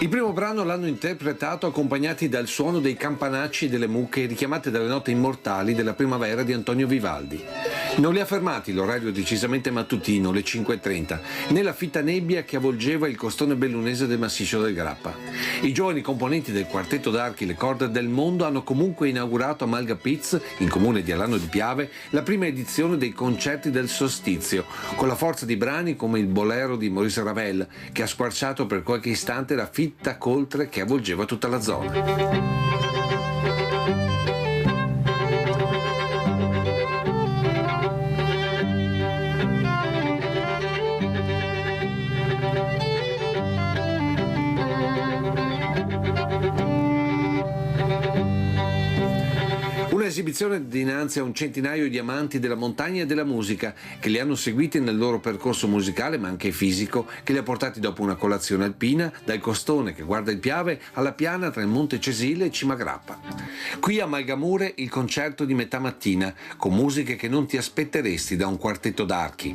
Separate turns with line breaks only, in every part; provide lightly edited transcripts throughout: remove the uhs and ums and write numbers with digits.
Il primo brano l'hanno interpretato accompagnati dal suono dei campanacci e delle mucche richiamate dalle note immortali della primavera di Antonio Vivaldi. Non li ha fermati l'orario decisamente mattutino, le 5:30, né la fitta nebbia che avvolgeva il costone bellunese del massiccio del Grappa. I giovani componenti del quartetto d'archi Le Corde del Mondo hanno comunque inaugurato a Malgapizz, in comune di Alano di Piave, la prima edizione dei concerti del solstizio, con la forza di brani come il Bolero di Maurice Ravel, che ha squarciato per qualche istante la fitta coltre che avvolgeva tutta la zona. Un'esibizione dinanzi a un centinaio di amanti della montagna e della musica che li hanno seguiti nel loro percorso musicale ma anche fisico, che li ha portati dopo una colazione alpina dal costone che guarda il Piave alla piana tra il Monte Cesile e Cima Grappa. Qui a Malgamure il concerto di metà mattina con musiche che non ti aspetteresti da un quartetto d'archi.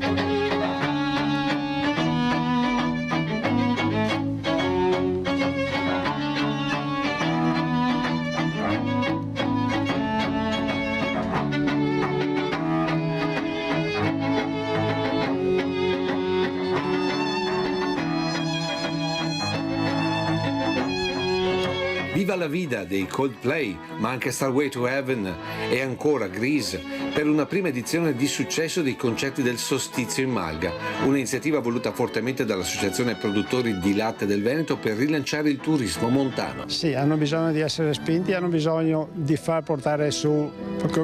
Viva la Vida dei Coldplay, ma anche Starway to Heaven e ancora Grease, per una prima edizione di successo dei concerti del Solstizio in Malga, un'iniziativa voluta fortemente dall'Associazione Produttori di Latte del Veneto per rilanciare il turismo montano.
Sì, hanno bisogno di essere spinti, hanno bisogno di far portare su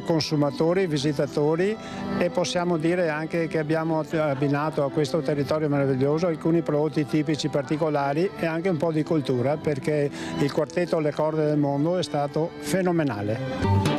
consumatori, visitatori, e possiamo dire anche che abbiamo abbinato a questo territorio meraviglioso alcuni prodotti tipici particolari e anche un po' di cultura, perché il quartetto Le Corde del Mondo è stato fenomenale.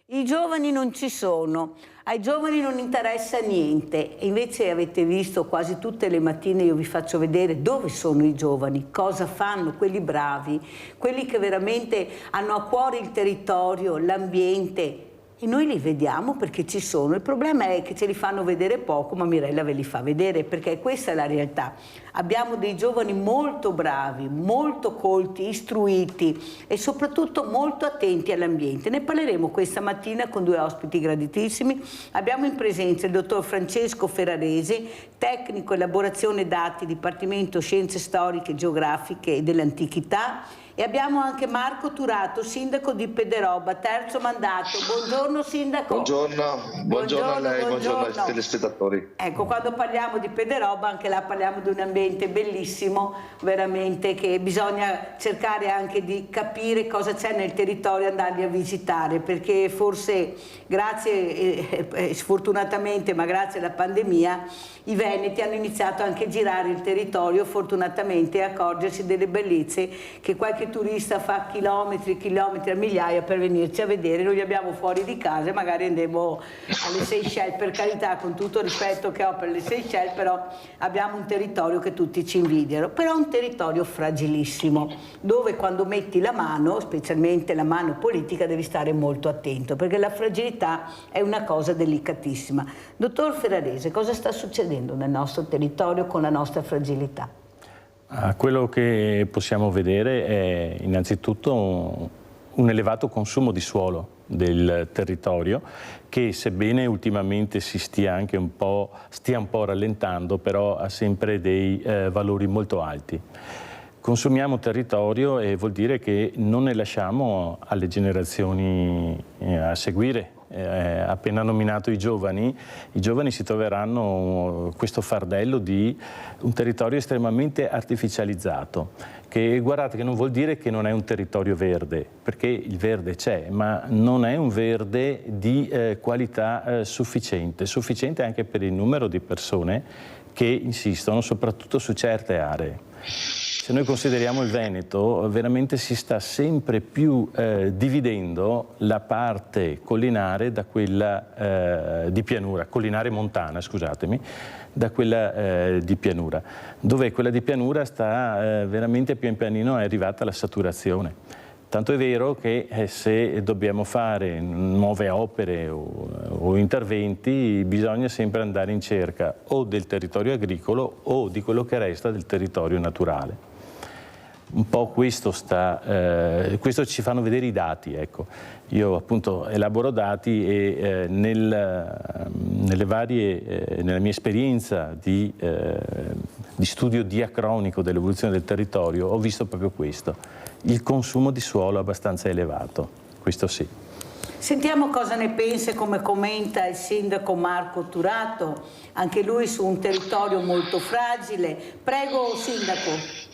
I giovani non ci sono, ai giovani non interessa niente, e invece avete visto quasi tutte le mattine io vi faccio vedere dove sono i giovani, cosa fanno, quelli bravi, quelli che veramente hanno a cuore il territorio, l'ambiente, e noi li vediamo perché ci sono. Il problema è che ce li fanno vedere poco, ma Mirella ve li fa vedere, perché questa è la realtà. Abbiamo dei giovani molto bravi, molto colti, istruiti e soprattutto molto attenti all'ambiente. Ne parleremo questa mattina con due ospiti graditissimi. Abbiamo in presenza il dottor Francesco Ferraresi, tecnico elaborazione dati, Dipartimento Scienze Storiche, Geografiche e dell'Antichità, e abbiamo anche Marco Turato, sindaco di Pederoba, terzo mandato. Buongiorno sindaco.
Buongiorno a lei, buongiorno ai telespettatori.
Ecco, quando parliamo di Pederoba anche là parliamo di un ambiente bellissimo, veramente, che bisogna cercare anche di capire cosa c'è nel territorio e andarli a visitare, perché forse grazie, sfortunatamente, ma grazie alla pandemia, i veneti hanno iniziato anche a girare il territorio, fortunatamente, e accorgersi delle bellezze che qualche turista fa chilometri, a migliaia per venirci a vedere. Noi li abbiamo fuori di casa e magari andiamo alle Seychelles, per carità, con tutto il rispetto che ho per le Seychelles, però abbiamo un territorio che tutti ci invidiano, però un territorio fragilissimo, dove quando metti la mano, specialmente la mano politica, devi stare molto attento, perché la fragilità è una cosa delicatissima. Dottor Ferraresi, cosa sta succedendo nel nostro territorio con la nostra fragilità?
Quello che possiamo vedere è innanzitutto un elevato consumo di suolo del territorio, che sebbene ultimamente si stia un po' rallentando, però ha sempre dei valori molto alti. Consumiamo territorio e vuol dire che non ne lasciamo alle generazioni a seguire. Appena nominato i giovani si troveranno questo fardello di un territorio estremamente artificializzato, che guardate che non vuol dire che non è un territorio verde, perché il verde c'è, ma non è un verde di qualità sufficiente anche per il numero di persone che insistono soprattutto su certe aree. se noi consideriamo il Veneto, veramente si sta sempre più dividendo la parte collinare da quella di pianura, collinare montana, scusatemi, da quella di pianura, dove quella di pianura sta veramente pian pianino è arrivata alla saturazione. Tanto è vero che se dobbiamo fare nuove opere o interventi bisogna sempre andare in cerca o del territorio agricolo o di quello che resta del territorio naturale. Un po' questo ci fanno vedere i dati, ecco. Io appunto elaboro dati e nella mia esperienza di studio diacronico dell'evoluzione del territorio ho visto proprio questo, il consumo di suolo abbastanza elevato, questo sì.
Sentiamo cosa ne pensa e come commenta il sindaco Marco Turato, anche lui su un territorio molto fragile. Prego sindaco.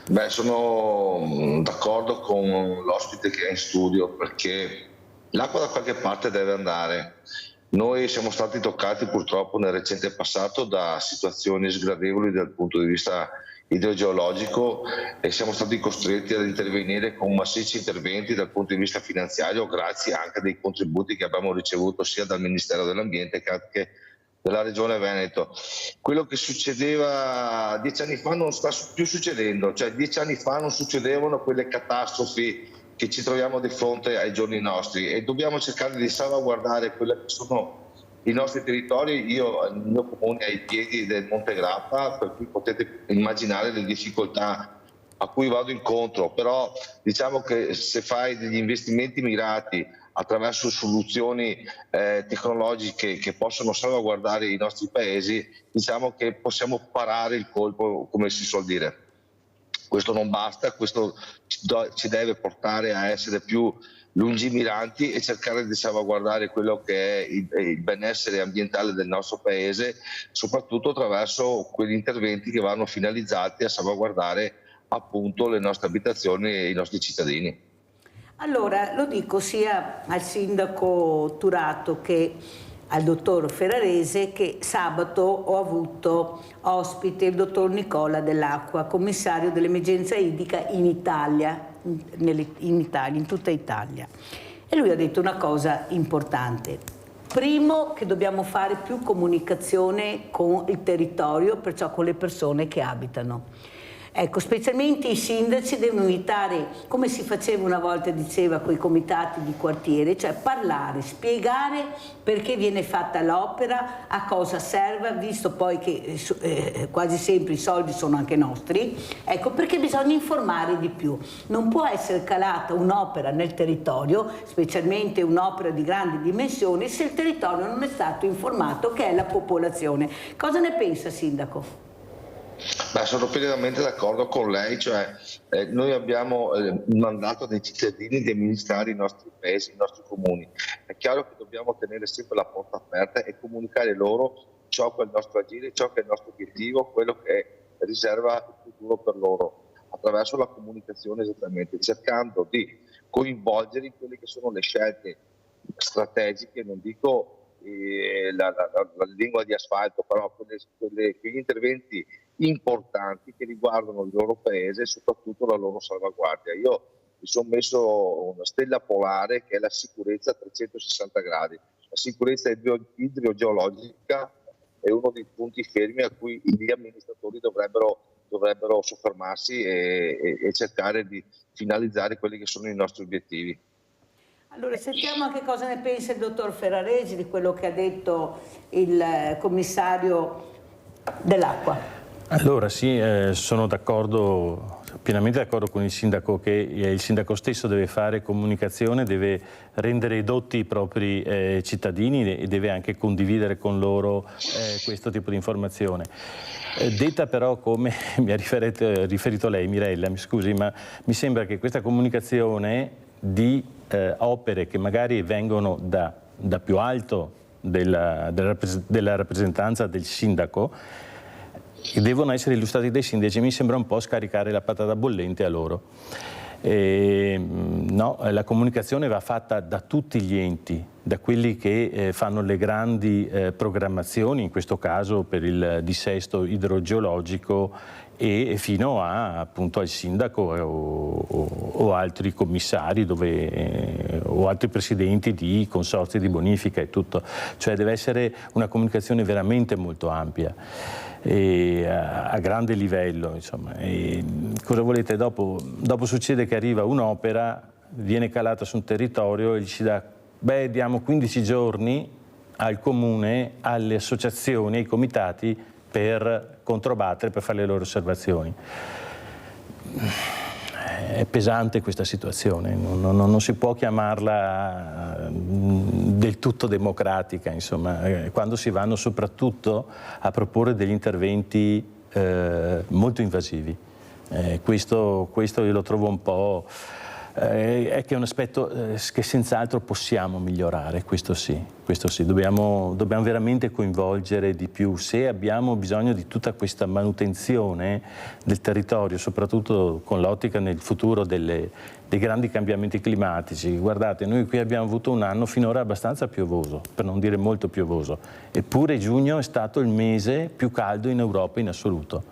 Beh, sono d'accordo con l'ospite che è in studio, perché l'acqua da qualche parte deve andare. Noi siamo stati toccati purtroppo nel recente passato da situazioni sgradevoli dal punto di vista idrogeologico e siamo stati costretti ad intervenire con massicci interventi dal punto di vista finanziario, grazie anche a dei contributi che abbiamo ricevuto sia dal Ministero dell'Ambiente che anche della Regione Veneto. Quello che succedeva 10 anni fa non sta più succedendo, cioè 10 anni fa non succedevano quelle catastrofi che ci troviamo di fronte ai giorni nostri e dobbiamo cercare di salvaguardare quelli che sono i nostri territori. Io, il mio comune è ai piedi del Monte Grappa, per cui potete immaginare le difficoltà a cui vado incontro, però diciamo che se fai degli investimenti mirati attraverso soluzioni tecnologiche che possono salvaguardare i nostri paesi, diciamo che possiamo parare il colpo, come si suol dire. Questo non basta, questo ci deve portare a essere più lungimiranti e cercare di salvaguardare quello che è il benessere ambientale del nostro paese, soprattutto attraverso quegli interventi che vanno finalizzati a salvaguardare appunto le nostre abitazioni e i nostri cittadini.
Allora, lo dico sia al sindaco Turato che al dottor Ferrarese che sabato ho avuto ospite il dottor Nicola Dell'Acqua, commissario dell'emergenza idrica in Italia, in tutta Italia. E lui ha detto una cosa importante. Primo, che dobbiamo fare più comunicazione con il territorio, perciò con le persone che abitano. Ecco, specialmente i sindaci devono evitare, come si faceva una volta, diceva, con i comitati di quartiere, cioè parlare, spiegare perché viene fatta l'opera, a cosa serve, visto poi che quasi sempre i soldi sono anche nostri, ecco, perché bisogna informare di più. Non può essere calata un'opera nel territorio, specialmente un'opera di grandi dimensioni, se il territorio non è stato informato, che è la popolazione. Cosa ne pensa, sindaco?
Beh, sono pienamente d'accordo con lei, cioè noi abbiamo il mandato dei cittadini di amministrare i nostri paesi, i nostri comuni. È chiaro che dobbiamo tenere sempre la porta aperta e comunicare loro ciò che è il nostro agire, ciò che è il nostro obiettivo, quello che riserva il futuro per loro, attraverso la comunicazione esattamente, cercando di coinvolgere in quelle che sono le scelte strategiche, non dico la lingua di asfalto, però quegli interventi importanti che riguardano il loro paese e soprattutto la loro salvaguardia. Io mi sono messo una stella polare che è la sicurezza a 360 gradi. La sicurezza idrogeologica è uno dei punti fermi a cui gli amministratori dovrebbero soffermarsi e cercare di finalizzare quelli che sono i nostri obiettivi.
Allora, sentiamo anche cosa ne pensa il dottor Ferrarese di quello che ha detto il commissario Dell'Acqua.
Allora sì, sono d'accordo, pienamente d'accordo con il sindaco che il sindaco stesso deve fare comunicazione, deve rendere edotti i propri cittadini e deve anche condividere con loro questo tipo di informazione. Detta però come mi ha riferito lei, Mirella, mi scusi, ma mi sembra che questa comunicazione di opere che magari vengono da più alto della rappresentanza del sindaco e devono essere illustrati dai sindaci, mi sembra un po' scaricare la patata bollente a loro. No, la comunicazione va fatta da tutti gli enti, da quelli che fanno le grandi programmazioni, in questo caso per il dissesto idrogeologico, e fino appunto al sindaco o altri commissari o altri presidenti di consorzi di bonifica e tutto. Cioè deve essere una comunicazione veramente molto ampia e a grande livello, insomma. E cosa volete? Dopo succede che arriva un'opera, viene calata su un territorio e gli si dà, diamo 15 giorni al comune, alle associazioni, ai comitati per controbattere, per fare le loro osservazioni. È pesante questa situazione, non si può chiamarla del tutto democratica, insomma, quando si vanno soprattutto a proporre degli interventi molto invasivi. Questo io lo trovo un po'... è che è un aspetto che senz'altro possiamo migliorare, questo sì. Dobbiamo veramente coinvolgere di più. Se abbiamo bisogno di tutta questa manutenzione del territorio, soprattutto con l'ottica nel futuro dei grandi cambiamenti climatici, guardate, noi qui abbiamo avuto un anno finora abbastanza piovoso, per non dire molto piovoso, eppure giugno è stato il mese più caldo in Europa in assoluto.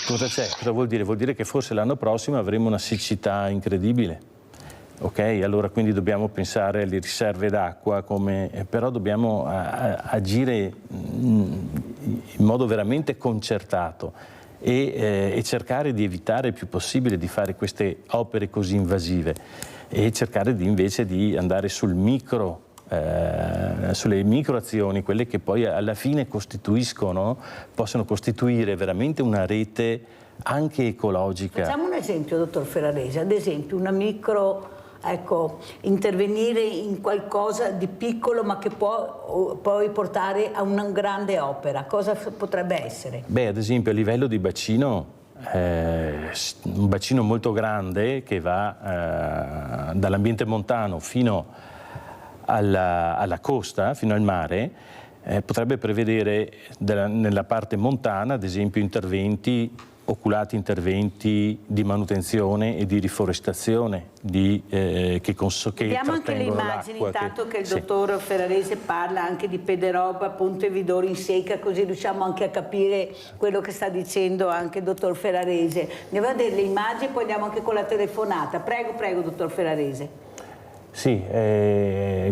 Cosa c'è? Cosa vuol dire? Vuol dire che forse l'anno prossimo avremo una siccità incredibile. Ok? Allora quindi dobbiamo pensare alle riserve d'acqua, però dobbiamo agire in modo veramente concertato e cercare di evitare il più possibile di fare queste opere così invasive e cercare invece di andare sulle microazioni, quelle che poi alla fine possono costituire veramente una rete anche ecologica.
Facciamo un esempio, dottor Ferrarese, ad esempio intervenire in qualcosa di piccolo ma che può poi portare a una grande opera. Cosa potrebbe essere? Ad
esempio a livello di bacino, un bacino molto grande che va dall'ambiente montano fino alla costa, fino al mare, potrebbe prevedere nella parte montana, ad esempio, oculati interventi di manutenzione e di riforestazione che
vediamo anche le immagini, intanto che il dottor Ferrarese parla anche di Pederoba, Ponte Vidori in secca, così riusciamo anche a capire quello che sta dicendo anche il dottor Ferrarese. Andiamo a vedere le immagini, poi andiamo anche con la telefonata. Prego, dottor Ferrarese.
Sì,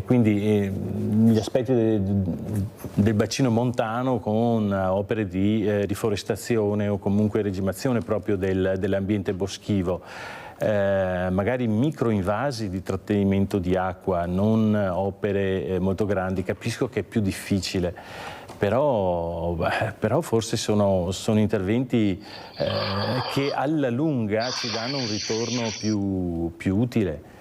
quindi gli aspetti del bacino montano con opere di riforestazione o comunque regimazione proprio dell'ambiente boschivo, magari microinvasi di trattenimento di acqua, non opere molto grandi, capisco che è più difficile. Però forse sono interventi che alla lunga ci danno un ritorno più utile.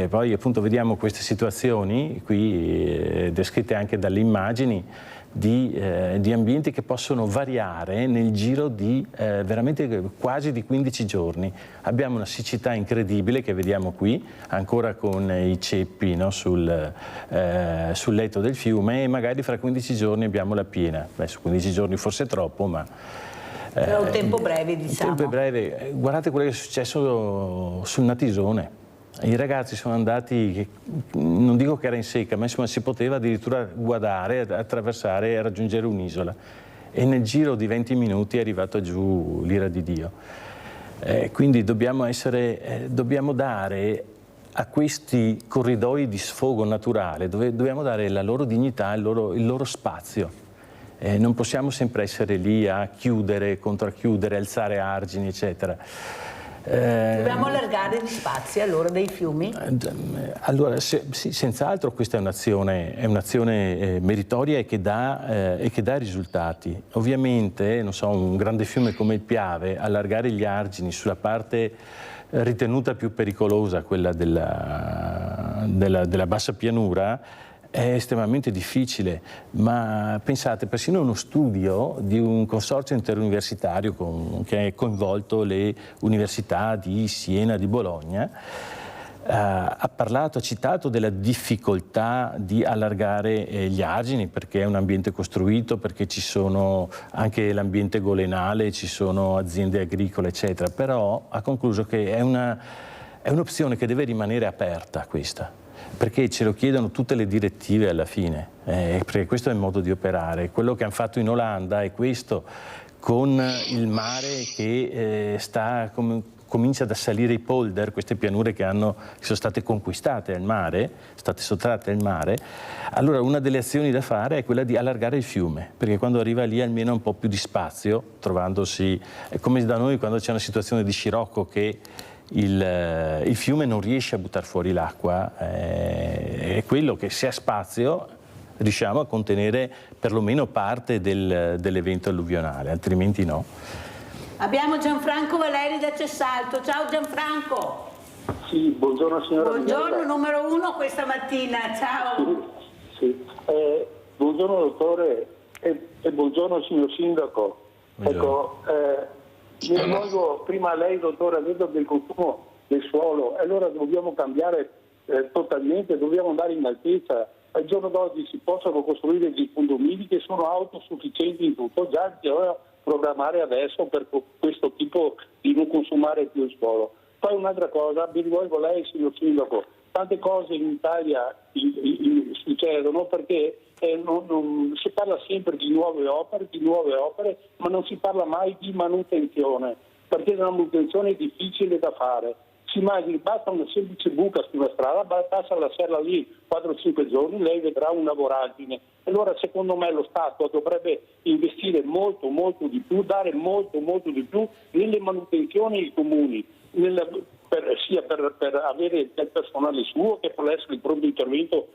Poi appunto vediamo queste situazioni qui descritte anche dalle immagini di ambienti che possono variare nel giro di veramente quasi di 15 giorni. Abbiamo una siccità incredibile che vediamo qui, ancora con i ceppi, no, sul letto del fiume, e magari fra 15 giorni abbiamo la piena. Su 15 giorni forse è troppo, ma...
Però un tempo breve, diciamo.
Un tempo breve. Guardate quello che è successo sul Natisone. I ragazzi sono andati, non dico che era in secca, ma insomma si poteva addirittura guardare, attraversare e raggiungere un'isola. E nel giro di 20 minuti è arrivato giù l'ira di Dio. Quindi dobbiamo dare a questi corridoi di sfogo naturale, dobbiamo dare la loro dignità, il loro spazio. Non possiamo sempre essere lì a chiudere, contrachiudere, alzare argini, eccetera.
Dobbiamo allargare gli spazi allora dei fiumi?
Allora, sì, senz'altro questa è un'azione meritoria e che dà risultati. Ovviamente, non so, un grande fiume come il Piave, allargare gli argini sulla parte ritenuta più pericolosa, quella della bassa pianura, è estremamente difficile, ma pensate, persino uno studio di un consorzio interuniversitario che ha coinvolto le università di Siena, di Bologna, ha citato della difficoltà di allargare gli argini, perché è un ambiente costruito, perché ci sono anche l'ambiente golenale, ci sono aziende agricole, eccetera, però ha concluso che è un'opzione che deve rimanere aperta, questa. perché ce lo chiedono tutte le direttive alla fine, perché questo è il modo di operare. Quello che hanno fatto in Olanda è questo, con il mare che comincia ad assalire i polder, queste pianure che sono state conquistate al mare, state sottratte al mare. Allora una delle azioni da fare è quella di allargare il fiume, perché quando arriva lì almeno ha un po' più di spazio, trovandosi, è come da noi quando c'è una situazione di scirocco che il fiume non riesce a buttare fuori l'acqua, è quello che se ha spazio riusciamo a contenere perlomeno parte dell'evento alluvionale, altrimenti no.
Abbiamo Gianfranco Valeri da Cessalto. Ciao Gianfranco.
Sì, buongiorno signora.
Buongiorno, numero 1 questa mattina, ciao.
Sì. Buongiorno dottore e buongiorno signor Sindaco.
Buongiorno.
Ecco, mi rivolgo prima a lei dottore, ha detto del consumo del suolo, allora dobbiamo cambiare totalmente, dobbiamo andare in altezza. Al giorno d'oggi si possono costruire dei condomini che sono autosufficienti in tutto, già bisogna programmare adesso per questo tipo di non consumare più il suolo. Poi un'altra cosa, mi rivolgo a lei signor Sindaco, tante cose in Italia succedono perché si parla sempre di nuove opere, ma non si parla mai di manutenzione, perché la manutenzione è difficile da fare. Si immagini, basta una semplice buca sulla strada, basta lasciarla lì 4-5 giorni, lei vedrà una voragine. Allora secondo me lo Stato dovrebbe investire molto di più, dare molto di più nelle manutenzioni ai comuni, sia per avere del personale suo che può essere il pronto intervento,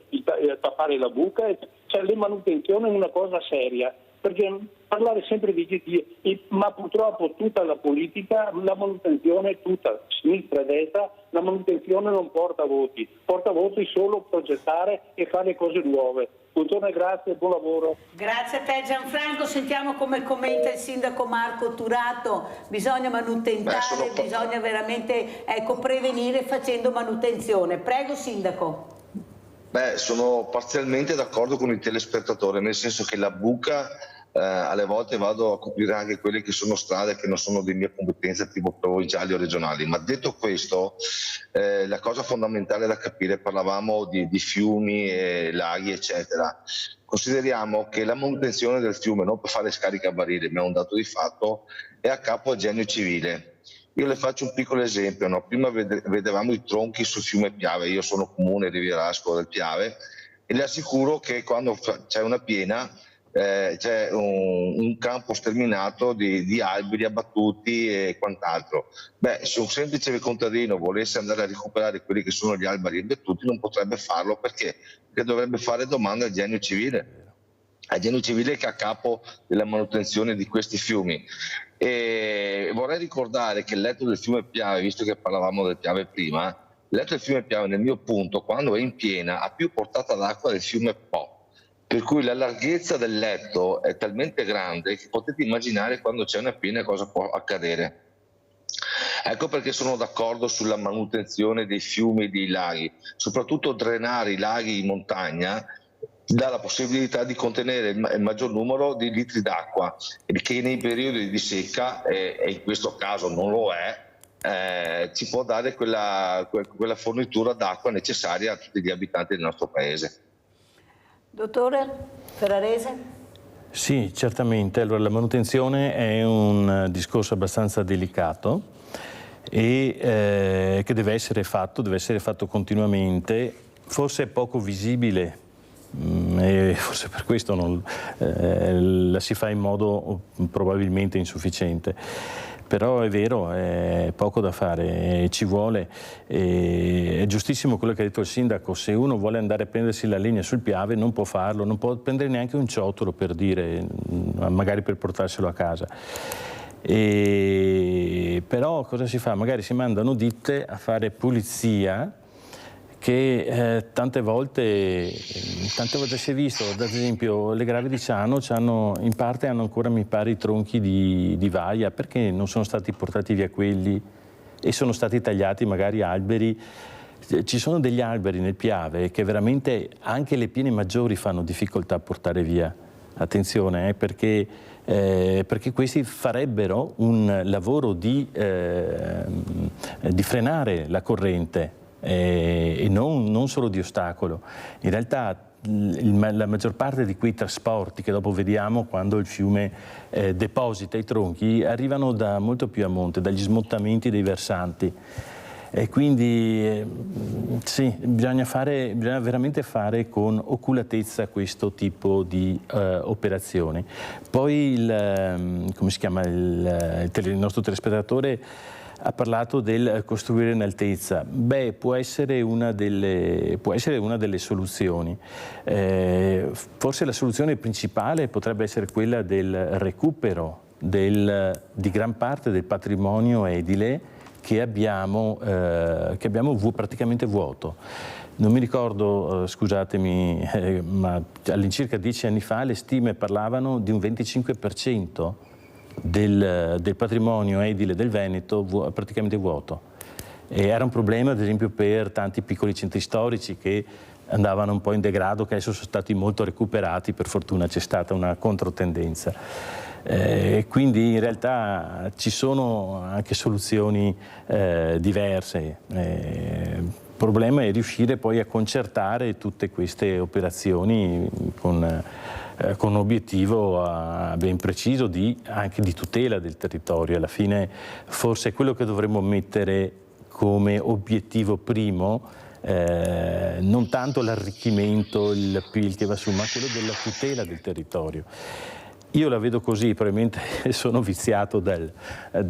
tappare la buca, cioè le manutenzioni è una cosa seria. Perché parlare sempre ma purtroppo tutta la politica, la manutenzione tutta, sinistra e destra, la manutenzione non porta voti solo progettare e fare cose nuove. Buongiorno e grazie, buon lavoro.
Grazie a te Gianfranco, sentiamo come commenta il sindaco Marco Turato. Bisogna manutentare, bisogna veramente prevenire facendo manutenzione. Prego sindaco.
Sono parzialmente d'accordo con il telespettatore, nel senso che la buca alle volte vado a coprire anche quelle che sono strade che non sono di mia competenza, tipo provinciali o regionali. Ma detto questo, la cosa fondamentale da capire, parlavamo di fiumi, laghi, eccetera. Consideriamo che la manutenzione del fiume, non per fare scarica a barile, ma è un dato di fatto, è a capo al Genio Civile. Io le faccio un piccolo esempio, no? Prima vedevamo i tronchi sul fiume Piave, io sono comune rivierasco del Piave, e le assicuro che quando c'è una piena c'è un campo sterminato di alberi abbattuti e quant'altro. Se un semplice contadino volesse andare a recuperare quelli che sono gli alberi abbattuti non potrebbe farlo perché dovrebbe fare domanda al Genio Civile. Al Genio Civile che è a capo della manutenzione di questi fiumi. E vorrei ricordare che il letto del fiume Piave, visto che parlavamo del Piave prima, il letto del fiume Piave nel mio punto, quando è in piena, ha più portata d'acqua del fiume Po, per cui la larghezza del letto è talmente grande che potete immaginare quando c'è una piena cosa può accadere. Ecco perché sono d'accordo sulla manutenzione dei fiumi e dei laghi, soprattutto drenare i laghi in montagna dà la possibilità di contenere il maggior numero di litri d'acqua, che nei periodi di secca, e in questo caso non lo è, ci può dare quella fornitura d'acqua necessaria a tutti gli abitanti del nostro paese.
Dottore Ferrarese?
Sì, certamente. Allora, la manutenzione è un discorso abbastanza delicato e che deve essere fatto continuamente, forse è poco visibile. E forse per questo la si fa in modo probabilmente insufficiente, però è vero, è poco da fare, ci vuole, è giustissimo quello che ha detto il sindaco: se uno vuole andare a prendersi la legna sul Piave non può farlo, non può prendere neanche un ciottolo, per dire, magari per portarselo a casa. Però cosa si fa? Magari si mandano ditte a fare pulizia, che tante volte si è visto, ad esempio le Grave di Ciano in parte hanno ancora, mi pare, i tronchi di vaia, perché non sono stati portati via quelli e sono stati tagliati magari alberi. Ci sono degli alberi nel Piave che veramente anche le piene maggiori fanno difficoltà a portare via. Attenzione, perché questi farebbero un lavoro di frenare la corrente. e non solo di ostacolo. In realtà la maggior parte di quei trasporti che dopo vediamo quando il fiume deposita i tronchi arrivano da molto più a monte, dagli smottamenti dei versanti. E quindi sì, bisogna veramente fare con oculatezza questo tipo di operazioni. Poi come si chiama, il nostro telespettatore ha parlato del costruire in altezza. Beh, può essere una delle soluzioni. Forse la soluzione principale potrebbe essere quella del recupero di gran parte del patrimonio edile che abbiamo praticamente vuoto. Non mi ricordo, scusatemi, ma all'incirca 10 anni fa le stime parlavano di un 25% del patrimonio edile del Veneto praticamente vuoto. E era un problema ad esempio per tanti piccoli centri storici che andavano un po' in degrado, che adesso sono stati molto recuperati, per fortuna c'è stata una controtendenza. Quindi in realtà ci sono anche soluzioni diverse. Il problema è riuscire poi a concertare tutte queste operazioni con un obiettivo ben preciso anche di tutela del territorio. Alla fine forse è quello che dovremmo mettere come obiettivo primo, non tanto l'arricchimento, il PIL che va su, ma quello della tutela del territorio. Io la vedo così, probabilmente sono viziato dal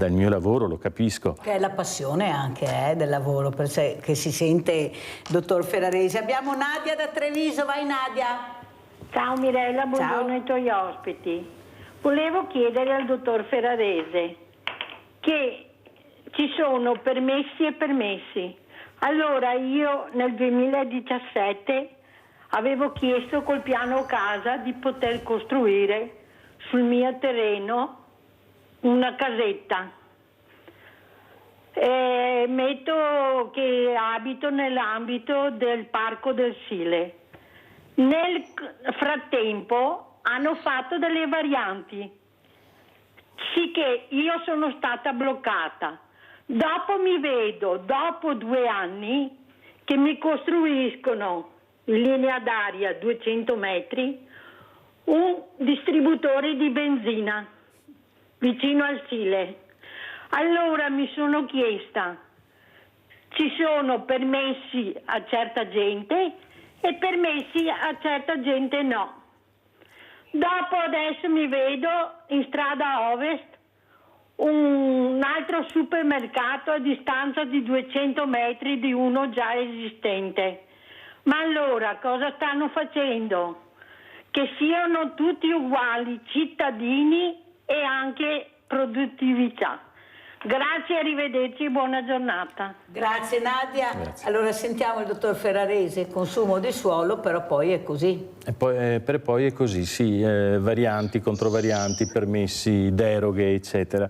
mio lavoro, lo capisco.
Che è la passione anche del lavoro, che si sente, dottor Ferraresi. Abbiamo Nadia da Treviso, vai Nadia.
Ciao Mirella, buongiorno
Ciao.
ai tuoi ospiti. Volevo chiedere al dottor Ferrarese che ci sono permessi e permessi. Allora io nel 2017 avevo chiesto col piano casa di poter costruire sul mio terreno una casetta. Metto che abito nell'ambito del Parco del Sile. Nel frattempo hanno fatto delle varianti, sicché io sono stata bloccata. Dopo mi vedo, dopo 2 anni, che mi costruiscono in linea d'aria 200 metri un distributore di benzina vicino al Sile. Allora mi sono chiesta, ci sono permessi a certa gente e permessi a certa gente no. Dopo adesso mi vedo in strada Ovest un altro supermercato a distanza di 200 metri di uno già esistente. Ma allora cosa stanno facendo? Che siano tutti uguali, cittadini e anche produttività. Grazie, arrivederci e buona giornata.
Grazie Nadia.
Grazie.
Allora sentiamo il dottor Ferrarese, consumo di suolo, però poi è così.
Poi è così, sì, varianti, controvarianti, permessi, deroghe, eccetera.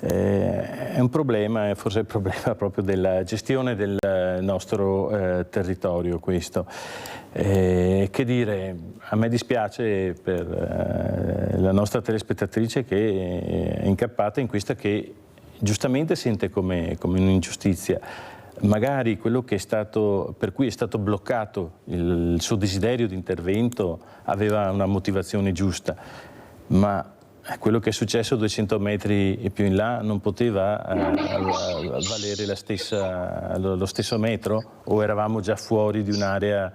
È un problema, forse è il problema proprio della gestione del nostro territorio questo. Che dire, a me dispiace per la nostra telespettatrice che è incappata in questa che giustamente sente come un'ingiustizia. Magari quello che per cui è stato bloccato il suo desiderio di intervento aveva una motivazione giusta, ma quello che è successo 200 metri e più in là non poteva valere lo stesso metro, o eravamo già fuori di un'area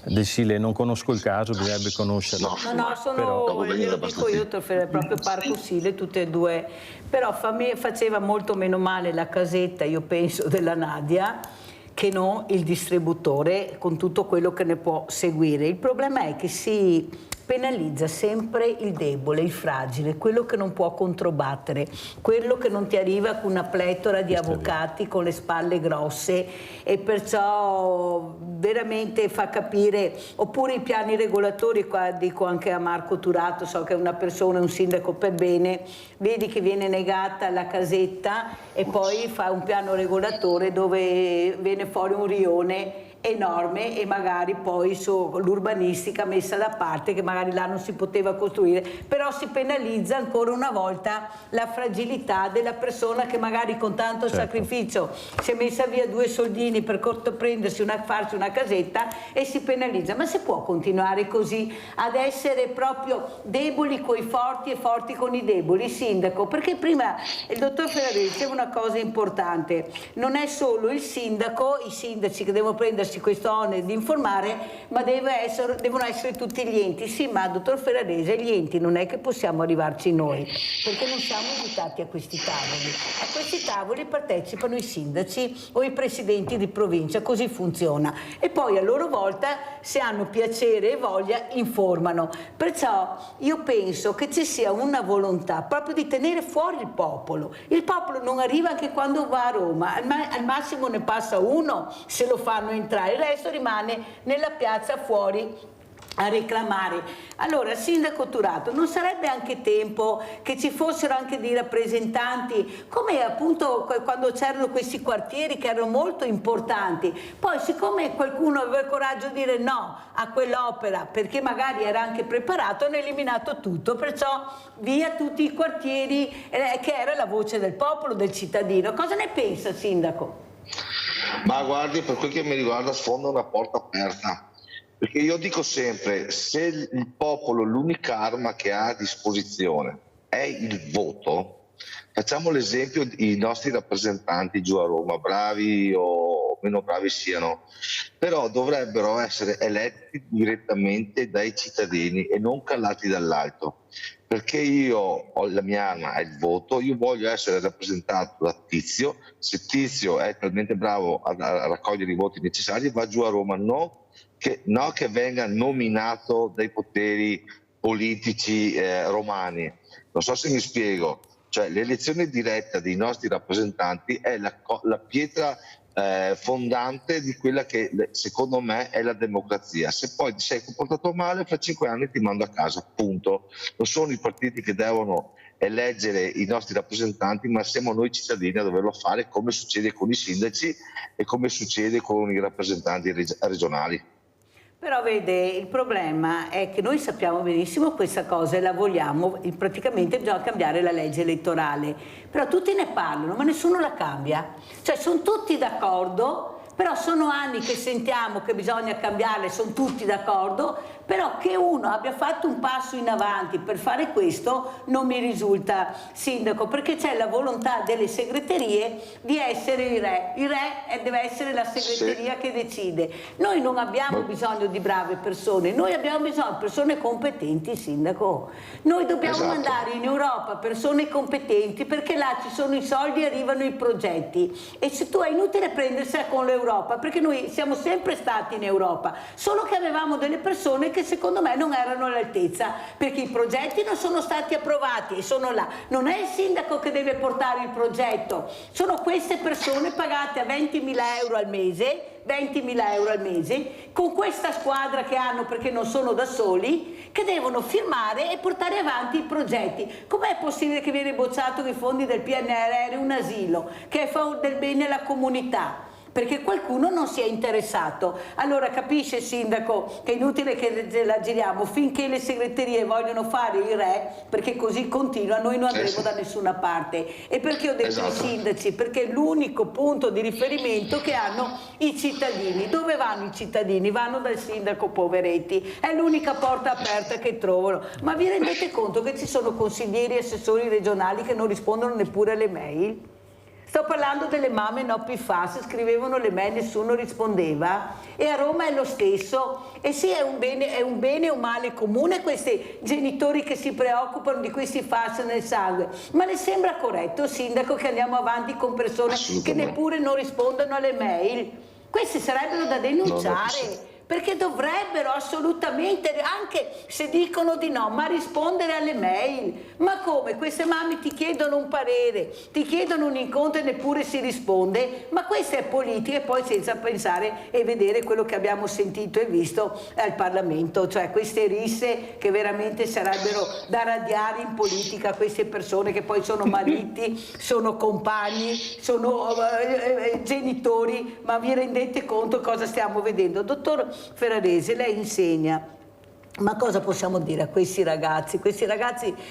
del Sile? Non conosco il caso, bisognerebbe conoscerlo.
No, glielo dico io, proprio Parco Sile, tutte e due. Però faceva molto meno male la casetta, io penso, della Nadia, che non il distributore, con tutto quello che ne può seguire. Il problema è che si penalizza sempre il debole, il fragile, quello che non può controbattere, quello che non ti arriva con una pletora di avvocati con le spalle grosse, e perciò veramente fa capire. Oppure i piani regolatori, qua dico anche a Marco Turato, so che è una persona, un sindaco per bene, vedi che viene negata la casetta e poi fa un piano regolatore dove viene fuori un rione enorme, e magari poi l'urbanistica messa da parte, che magari là non si poteva costruire, però si penalizza ancora una volta la fragilità della persona che magari con tanto sacrificio si è messa via 2 soldini per farsi una casetta, e si penalizza. Ma si può continuare così ad essere proprio deboli coi forti e forti con i deboli, sindaco? Perché prima il dottor Ferraresi diceva una cosa importante: non è solo il sindaco, i sindaci che devono prendersi questo onere di informare, ma devono essere tutti gli enti. Sì, ma dottor Ferraresi, gli enti non è che possiamo arrivarci noi, perché non siamo invitati a questi tavoli. A questi tavoli partecipano i sindaci o i presidenti di provincia, così funziona, e poi a loro volta, se hanno piacere e voglia, informano. Perciò io penso che ci sia una volontà proprio di tenere fuori il popolo. Il popolo non arriva anche quando va a Roma, al massimo ne passa uno se lo fanno entrare, il resto rimane nella piazza fuori a reclamare. Allora, sindaco Turato, non sarebbe anche tempo che ci fossero anche dei rappresentanti, come appunto quando c'erano questi quartieri che erano molto importanti, poi siccome qualcuno aveva il coraggio di dire no a quell'opera perché magari era anche preparato, hanno eliminato tutto, perciò via tutti i quartieri, che era la voce del popolo, del cittadino. Cosa ne pensa, sindaco?
Ma guardi, per quel che mi riguarda, sfonda una porta aperta. Perché io dico sempre, se il popolo l'unica arma che ha a disposizione è il voto, facciamo l'esempio dei nostri rappresentanti giù a Roma, bravi o meno bravi siano, però dovrebbero essere eletti direttamente dai cittadini e non calati dall'alto. Perché la mia arma è il voto, io voglio essere rappresentato da Tizio, se Tizio è talmente bravo a raccogliere i voti necessari va giù a Roma, che venga nominato dai poteri politici romani. Non so se mi spiego, cioè l'elezione diretta dei nostri rappresentanti è la pietra fondante di quella che secondo me è la democrazia. Se poi ti sei comportato male, fra 5 anni ti mando a casa, punto. Non sono i partiti che devono eleggere i nostri rappresentanti, ma siamo noi cittadini a doverlo fare, come succede con i sindaci e come succede con i rappresentanti regionali.
Però vede, il problema è che noi sappiamo benissimo questa cosa e la vogliamo, praticamente bisogna cambiare la legge elettorale, però tutti ne parlano ma nessuno la cambia, cioè sono tutti d'accordo, però sono anni che sentiamo che bisogna cambiarle, sono tutti d'accordo, però che uno abbia fatto un passo in avanti per fare questo non mi risulta, sindaco, perché c'è la volontà delle segreterie di essere il re deve essere la segreteria che decide. Noi non abbiamo bisogno di brave persone, noi abbiamo bisogno di persone competenti, sindaco. Noi dobbiamo mandare in Europa persone competenti, perché là ci sono i soldi e arrivano i progetti, e se tu è inutile prendersela con l'Europa, perché noi siamo sempre stati in Europa, solo che avevamo delle persone che secondo me non erano all'altezza, perché i progetti non sono stati approvati e sono là. Non è il sindaco che deve portare il progetto, sono queste persone pagate a 20.000 euro al mese, 20.000 euro al mese, con questa squadra che hanno, perché non sono da soli, che devono firmare e portare avanti i progetti. Com'è possibile che viene bocciato con i fondi del PNRR un asilo che fa del bene alla comunità? Perché qualcuno non si è interessato. Allora capisce, sindaco, che è inutile che la giriamo finché le segreterie vogliono fare il re, perché così continua, noi non andremo da nessuna parte. E perché ho detto i sindaci? Perché è l'unico punto di riferimento che hanno i cittadini. Dove vanno i cittadini? Vanno dal sindaco, poveretti, è l'unica porta aperta che trovano. Ma vi rendete conto che ci sono consiglieri e assessori regionali che non rispondono neppure alle mail? Sto parlando delle mamme no PFAS, scrivevano le mail, nessuno rispondeva, e a Roma è lo stesso. E sì, è un bene o male comune questi genitori che si preoccupano di questi FAS nel sangue, ma le sembra corretto, sindaco, che andiamo avanti con persone che neppure non rispondono alle mail? Questi sarebbero da denunciare. perché dovrebbero assolutamente, anche se dicono di no, ma rispondere alle mail. Ma come? Queste mamme ti chiedono un parere, ti chiedono un incontro e neppure si risponde? Ma questa è politica, e poi senza pensare e vedere quello che abbiamo sentito e visto al Parlamento, cioè queste risse che veramente sarebbero da radiare in politica, queste persone che poi sono mariti, sono compagni, sono genitori, ma vi rendete conto cosa stiamo vedendo? Dottor Ferrarese, lei insegna. Ma cosa possiamo dire a questi ragazzi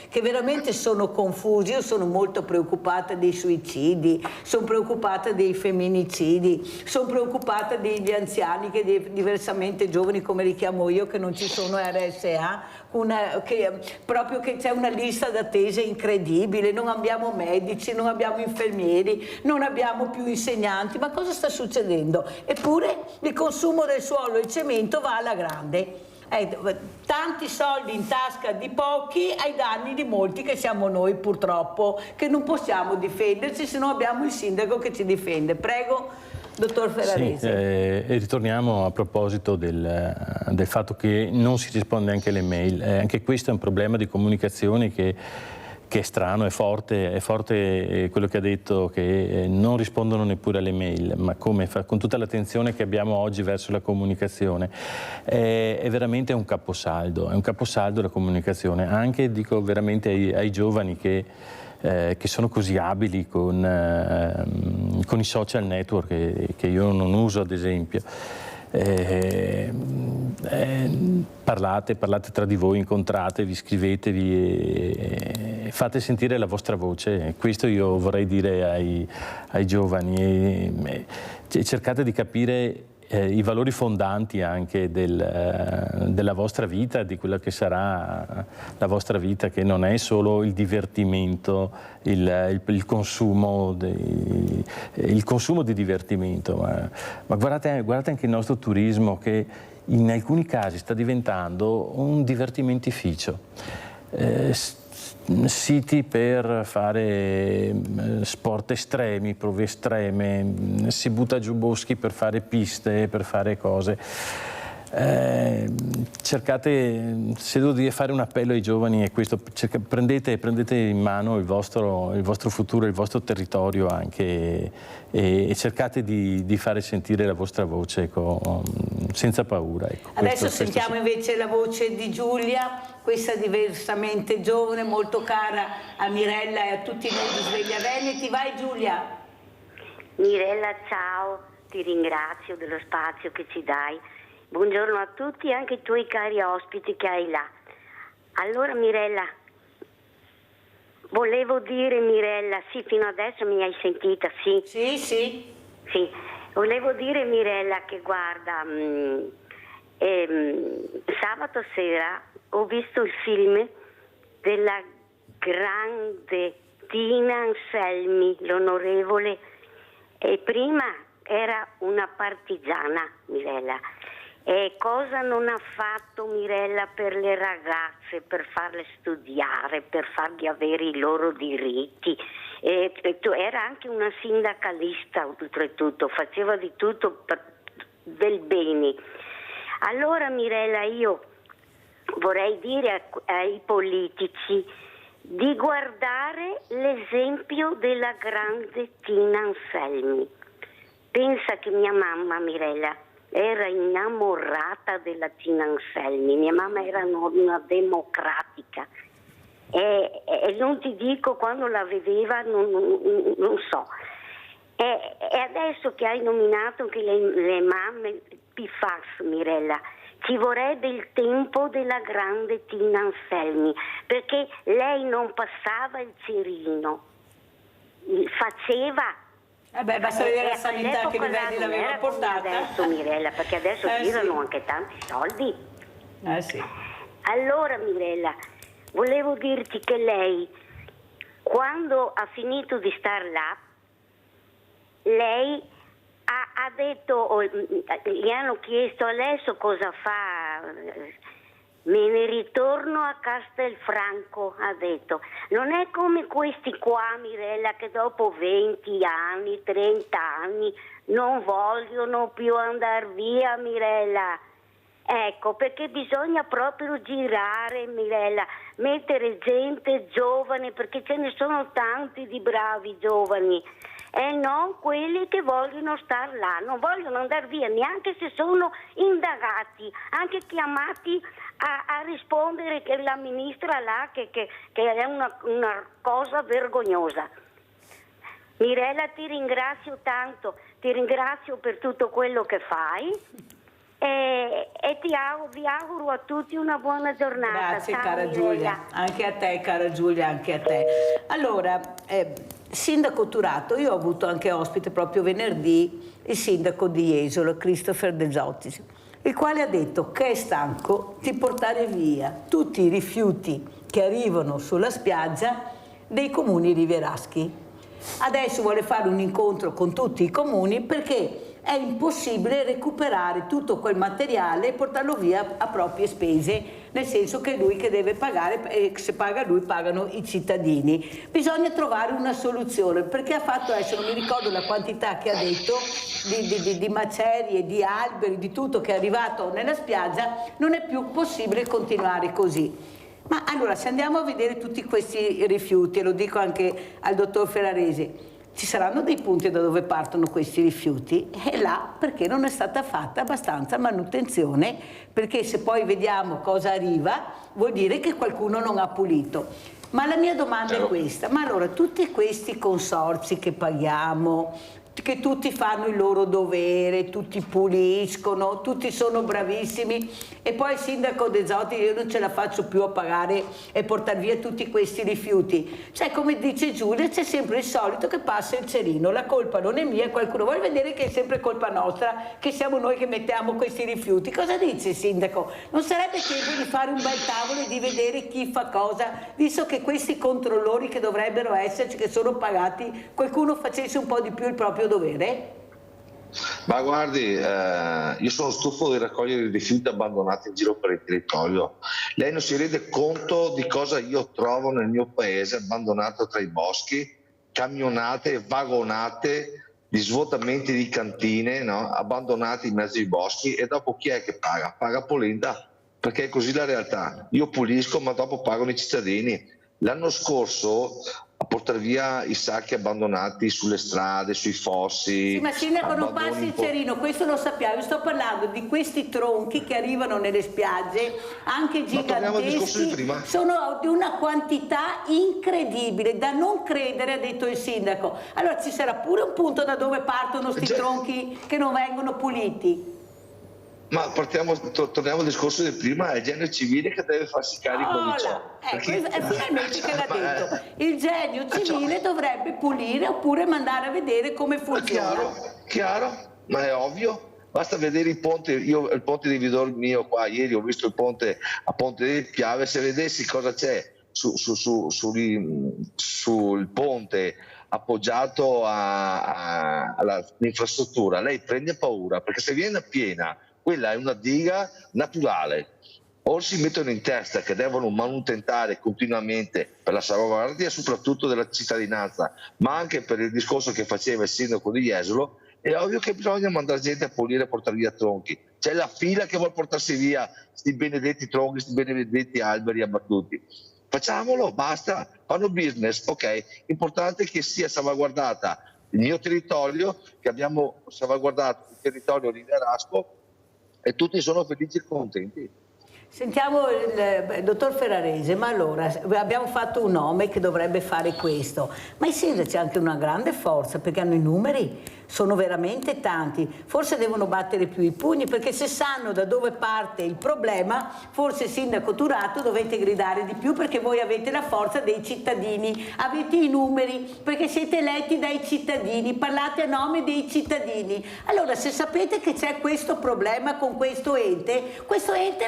che veramente sono confusi? Io sono molto preoccupata dei suicidi, sono preoccupata dei femminicidi, sono preoccupata degli anziani che diversamente giovani, come li chiamo io, che non ci sono RSA, proprio che c'è una lista d'attesa incredibile, non abbiamo medici, non abbiamo infermieri, non abbiamo più insegnanti. Ma cosa sta succedendo? Eppure il consumo del suolo e il cemento va alla grande. Tanti soldi in tasca di pochi ai danni di molti che siamo noi, purtroppo, che non possiamo difenderci se non abbiamo il sindaco che ci difende. Prego, dottor Ferrarese.
Sì, ritorniamo a proposito del fatto che non si risponde anche alle mail. Anche questo è un problema di comunicazione che è strano, è forte quello che ha detto, che non rispondono neppure alle mail, ma come con tutta l'attenzione che abbiamo oggi verso la comunicazione. È veramente un caposaldo la comunicazione, anche dico veramente ai giovani che sono così abili con i social network che io non uso, ad esempio. Parlate tra di voi, incontratevi, scrivetevi e fate sentire la vostra voce. Questo io vorrei dire ai giovani, e cercate di capire i valori fondanti anche della vostra vita, di quella che sarà la vostra vita, che non è solo il divertimento, il consumo di divertimento, ma guardate anche il nostro turismo, che in alcuni casi sta diventando un divertimentificio. Siti per fare sport estremi, prove estreme, si butta giù boschi per fare piste, per fare cose. Cercate, se devo dire, fare un appello ai giovani è questo: prendete in mano il vostro futuro, il vostro territorio anche, e cercate di fare sentire la vostra voce senza paura. Ecco,
adesso sentiamo invece la voce di Giulia, questa diversamente giovane, molto cara a Mirella e a tutti noi di Sveglia Veneti. Vai Giulia.
Mirella, ciao, ti ringrazio dello spazio che ci dai. Buongiorno a tutti e anche ai tuoi cari ospiti che hai là. Allora Mirella, volevo dire, Mirella, sì, fino adesso mi hai sentita, sì? Sì. Volevo dire, Mirella, che guarda, sabato sera ho visto il film della grande Tina Anselmi, l'onorevole, e prima era una partigiana, Mirella. E cosa non ha fatto Mirella per le ragazze, per farle studiare, per fargli avere i loro diritti? Era anche una sindacalista, oltretutto, faceva di tutto del bene. Allora Mirella, io vorrei dire ai politici di guardare l'esempio della grande Tina Anselmi. Pensa che mia mamma, Mirella, era innamorata della Tina Anselmi. Mia mamma era una democratica e non ti dico quando la vedeva, non so. E adesso che hai nominato anche le mamme PFAS, Mirella, ci vorrebbe il tempo della grande Tina Anselmi, perché lei non passava il cerino, faceva.
Basta vedere la sanità che livelli l'aveva portata.
Adesso Mirella, perché adesso girano anche tanti soldi.
Sì.
Allora Mirella, volevo dirti che lei, quando ha finito di star là, lei ha detto, gli hanno chiesto adesso cosa fa. Me ne ritorno a Castelfranco, ha detto. Non è come questi qua, Mirella, che dopo 20 anni, 30 anni non vogliono più andare via, Mirella. Ecco, perché bisogna proprio girare, Mirella, mettere gente giovane, perché ce ne sono tanti di bravi giovani, e non quelli che vogliono star là, non vogliono andare via, neanche se sono indagati, anche chiamati a rispondere che la ministra là, che è una cosa vergognosa. Mirella, ti ringrazio tanto, ti ringrazio per tutto quello che fai. E vi auguro a tutti una buona giornata.
Grazie,
ciao,
cara
Mirella.
Giulia, anche a te, cara Giulia, anche a te. Allora, Sindaco Turato, io ho avuto anche ospite proprio venerdì il sindaco di Jesolo, Christopher De Zottis, il quale ha detto che è stanco di portare via tutti i rifiuti che arrivano sulla spiaggia dei comuni rivieraschi. Adesso vuole fare un incontro con tutti i comuni perché è impossibile recuperare tutto quel materiale e portarlo via a proprie spese, nel senso che è lui che deve pagare e se paga lui pagano i cittadini. Bisogna trovare una soluzione, perché ha fatto adesso, non mi ricordo la quantità che ha detto, di macerie, di alberi, di tutto che è arrivato nella spiaggia, non è più possibile continuare così. Ma allora, se andiamo a vedere tutti questi rifiuti, e lo dico anche al dottor Ferrarese, ci saranno dei punti da dove partono questi rifiuti e là perché non è stata fatta abbastanza manutenzione, perché se poi vediamo cosa arriva vuol dire che qualcuno non ha pulito. Ma la mia domanda è questa, ma allora tutti questi consorzi che paghiamo, che tutti fanno il loro dovere, tutti puliscono, tutti sono bravissimi e poi il sindaco De Zottis, io non ce la faccio più a pagare e portare via tutti questi rifiuti. Cioè, come dice Giulia, c'è sempre il solito che passa il cerino, la colpa non è mia, qualcuno vuole vedere che è sempre colpa nostra, che siamo noi che mettiamo questi rifiuti. Cosa dice il sindaco? Non sarebbe tempo di fare un bel tavolo e di vedere chi fa cosa, visto che questi controllori che dovrebbero esserci, che sono pagati, qualcuno facesse un po' di più il proprio dovere?
Ma guardi, io sono stufo di raccogliere i rifiuti abbandonati in giro per il territorio. Lei non si rende conto di cosa io trovo nel mio paese abbandonato tra i boschi, camionate, vagonate di svuotamenti di cantine, no? Abbandonati in mezzo ai boschi, e dopo chi è che paga? Paga Polenta, perché è così la realtà. Io pulisco ma dopo pagano i cittadini. L'anno scorso a portare via i sacchi abbandonati sulle strade, sui fossi.
Sì, ma sindaco, non passi il cerino, questo lo sappiamo. Io sto parlando di questi tronchi che arrivano nelle spiagge, anche giganteschi, sono di una quantità incredibile, da non credere, ha detto il sindaco. Allora ci sarà pure un punto da dove partono questi tronchi che non vengono puliti.
Ma torniamo al discorso di prima, è il genio civile che deve farsi carico di ciò.
È finalmente che l'ha detto. Il genio civile dovrebbe pulire oppure mandare a vedere come funziona.
Chiaro, ma è ovvio. Basta vedere il ponte, io il ponte di Vidor mio qua, ieri ho visto il ponte a Ponte del Piave, se vedessi cosa c'è sul ponte appoggiato all'infrastruttura, lei prende paura, perché se viene piena, quella è una diga naturale. O si mettono in testa che devono manutentare continuamente per la salvaguardia soprattutto della cittadinanza, ma anche per il discorso che faceva il sindaco di Jesolo, è ovvio che bisogna mandare gente a pulire e portare via tronchi. C'è la fila che vuole portarsi via questi benedetti tronchi, questi benedetti alberi abbattuti. Facciamolo, basta, fanno business, ok. Importante che sia salvaguardata il mio territorio, che abbiamo salvaguardato il territorio rivierasco, e tutti sono felici e contenti.
Sentiamo il dottor Ferrarese, ma allora abbiamo fatto un nome che dovrebbe fare questo, ma i sindaci hanno anche una grande forza perché hanno i numeri, sono veramente tanti, forse devono battere più i pugni, perché se sanno da dove parte il problema, forse sindaco Turato dovete gridare di più, perché voi avete la forza dei cittadini, avete i numeri, perché siete eletti dai cittadini, parlate a nome dei cittadini. Allora, se sapete che c'è questo problema con questo ente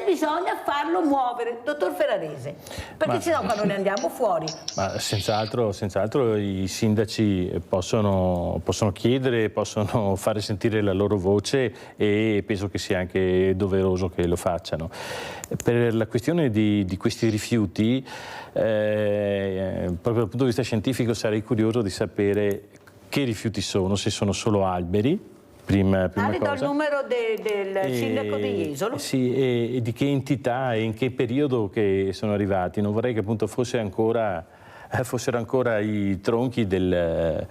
bisogna farlo muovere, dottor Ferrarese, perché sennò quando ne andiamo fuori.
Ma senz'altro i sindaci possono chiedere, possono fare sentire la loro voce, e penso che sia anche doveroso che lo facciano. Per la questione di questi rifiuti, proprio dal punto di vista scientifico sarei curioso di sapere che rifiuti sono, se sono solo alberi, prima
Ale, do il
cosa.
numero del sindaco di Jesolo.
Sì, e di che entità e in che periodo che sono arrivati. Non vorrei che appunto fossero ancora i tronchi del,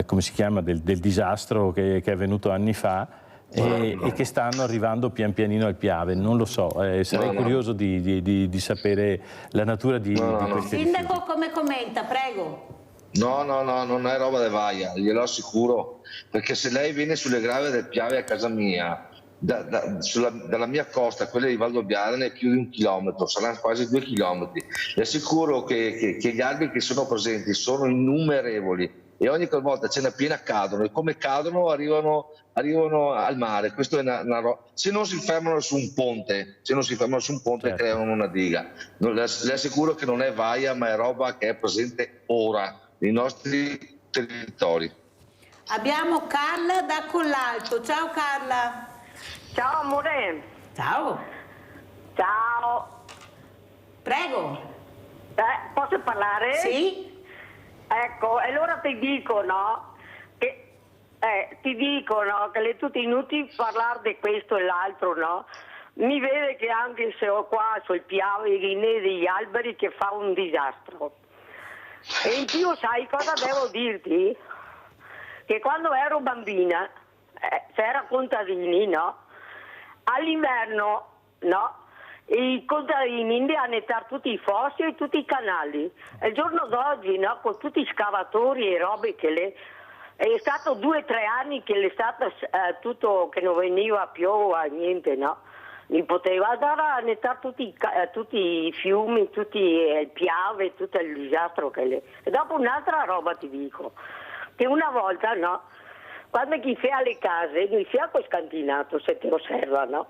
come si chiama, del disastro che è avvenuto anni fa e che stanno arrivando pian pianino al Piave. Non lo so, sarei curioso di sapere la natura di questi
Sindaco,
rifiuti.
come commenta? Prego.
No, non è roba di Vaia, glielo assicuro, perché se lei viene sulle grave del Piave a casa mia, dalla mia costa a quella di Valdobbiadene è più di 1 chilometro, saranno quasi 2 chilometri. Le assicuro che gli alberi che sono presenti sono innumerevoli e ogni volta ce n'è piena cadono e come cadono arrivano al mare. Questo è se non si fermano su un ponte,
Certo.
creano una diga. Le assicuro che non è Vaia, ma è roba che è presente ora nei nostri territori.
Abbiamo Carla da Collalto. Ciao Carla.
Ciao amore.
Ciao.
Ciao.
Prego.
Posso parlare?
Sì?
Ecco, allora ti dicono che è tutto inutile parlare di questo e l'altro, no? Mi vede che anche se ho qua sul Piave degli alberi che fa un disastro. E in più sai cosa devo dirti? Che quando ero bambina, se era contadini, no? All'inverno, no? I contadini hanno nettato tutti i fossi e tutti i canali. E il giorno d'oggi, no? Con tutti i scavatori e robe che è stato 2 o 3 anni che è stato tutto che non veniva più a niente, no? Mi poteva andare a nettare tutti i fiumi, tutti il Piave, tutto il disastro che è. E dopo un'altra roba ti dico, che una volta, no? Quando chi fa le case, non si ha quel scantinato, se ti osserva, no?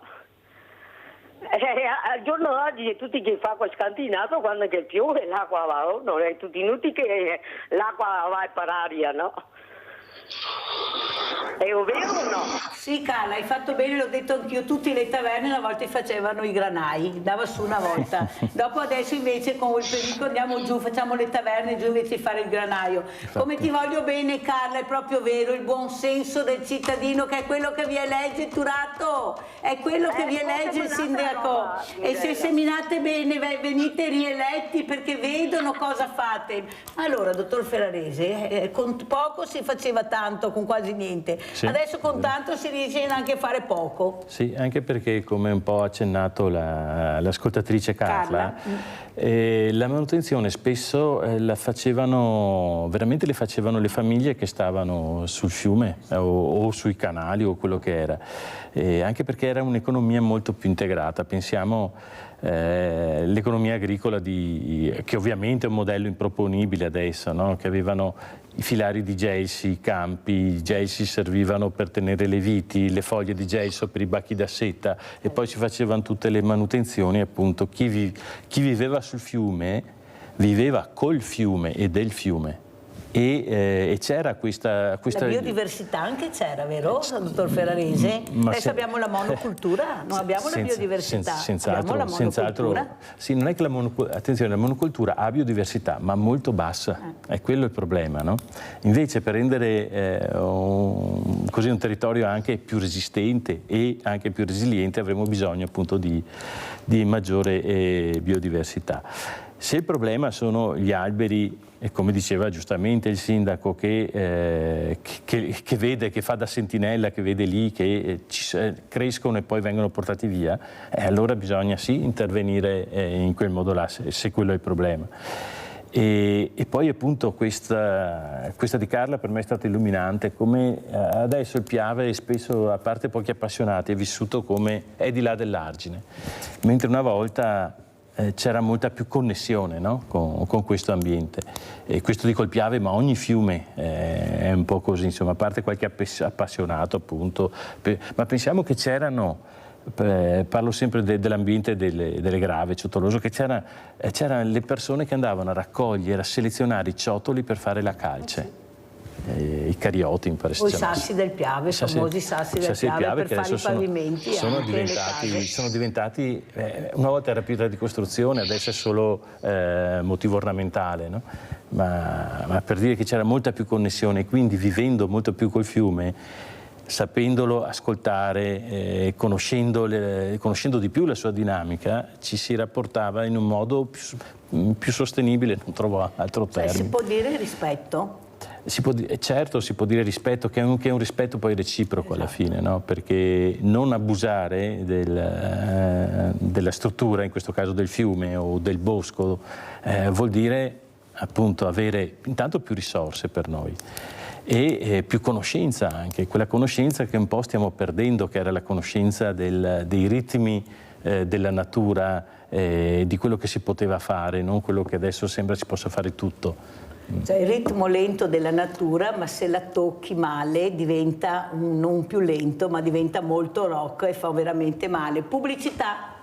Al giorno d'oggi tutti che fa quel scantinato, quando che piove l'acqua va, non è tutto inutile che l'acqua va per aria, no? È vero o no?
Sì Carla, hai fatto bene, l'ho detto anch'io, tutte le taverne una volta facevano i granai, dava su una volta. Dopo adesso invece con il pericolo andiamo giù, facciamo le taverne giù invece di fare il granaio. Come ti voglio bene Carla, è proprio vero, il buon senso del cittadino che è quello che vi elegge Turato, è quello che vi elegge il sindaco. E se seminate bene venite rieletti perché vedono cosa fate. Allora dottor Ferrarese, con poco si faceva tanto, con quasi niente.
Sì.
Adesso con tanto si riesce anche a fare poco.
Sì, anche perché, come un po' ha accennato l'ascoltatrice Carla, la manutenzione spesso la facevano le famiglie che stavano sul fiume o sui canali o quello che era, anche perché era un'economia molto più integrata. Pensiamo l'economia agricola che ovviamente è un modello improponibile adesso, no? Che avevano i filari di gelsi, i campi, i gelsi servivano per tenere le viti, le foglie di gelso per i bacchi da seta e poi si facevano tutte le manutenzioni. Appunto chi viveva sul fiume viveva col fiume e del fiume. E c'era questa...
La biodiversità anche c'era, vero, dottor Ferrarese? Adesso abbiamo la monocultura, non abbiamo la biodiversità, abbiamo la monocultura.
Sì, non è che attenzione, la monocultura ha biodiversità, ma molto bassa, è quello il problema, no? Invece per rendere così un territorio anche più resistente e anche più resiliente avremo bisogno appunto di maggiore biodiversità. Se il problema sono gli alberi, e come diceva giustamente il sindaco che vede, che fa da sentinella, che vede lì che crescono e poi vengono portati via, allora bisogna sì intervenire in quel modo là, se quello è il problema. E poi appunto questa di Carla per me è stata illuminante, come adesso il Piave spesso, a parte pochi appassionati, è vissuto come è di là dell'argine, mentre una volta c'era molta più connessione, no? con questo ambiente. E questo dico il Piave, ma ogni fiume è un po' così, insomma, a parte qualche appassionato appunto, ma pensiamo che c'erano, parlo sempre dell'ambiente delle grave, Ciottoloso, che c'erano le persone che andavano a raccogliere, a selezionare i ciottoli per fare la calce. I carioti, mi pare si chiamano.
O i sassi del Piave, i famosi sassi del Piave per fare i pavimenti.
Sono diventati, una volta era pietra di costruzione, adesso è solo motivo ornamentale, no? Ma per dire che c'era molta più connessione, quindi vivendo molto più col fiume, sapendolo ascoltare, conoscendo di più la sua dinamica, ci si rapportava in un modo più sostenibile, non trovo altro termine.
Si può dire rispetto?
Certo, si può dire rispetto, che è un rispetto poi reciproco alla fine, no? Perché non abusare della struttura, in questo caso del fiume o del bosco, vuol dire appunto avere intanto più risorse per noi e più conoscenza anche, quella conoscenza che un po' stiamo perdendo, che era la conoscenza dei ritmi della natura, di quello che si poteva fare, non quello che adesso sembra si possa fare tutto.
Cioè il ritmo lento della natura, ma se la tocchi male diventa non più lento, ma diventa molto rock e fa veramente male. Pubblicità.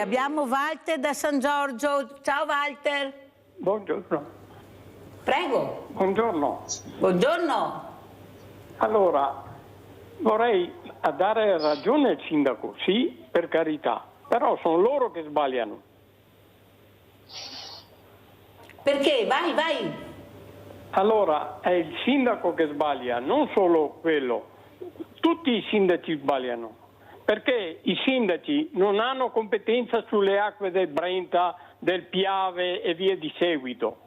Abbiamo Walter da San Giorgio. Ciao Walter.
Buongiorno.
Prego.
Buongiorno.
Buongiorno.
Allora, vorrei dare ragione al sindaco, sì, per carità, però sono loro che sbagliano.
Perché? Vai.
Allora, è il sindaco che sbaglia, non solo quello. Tutti i sindaci sbagliano. Perché i sindaci non hanno competenza sulle acque del Brenta, del Piave e via di seguito.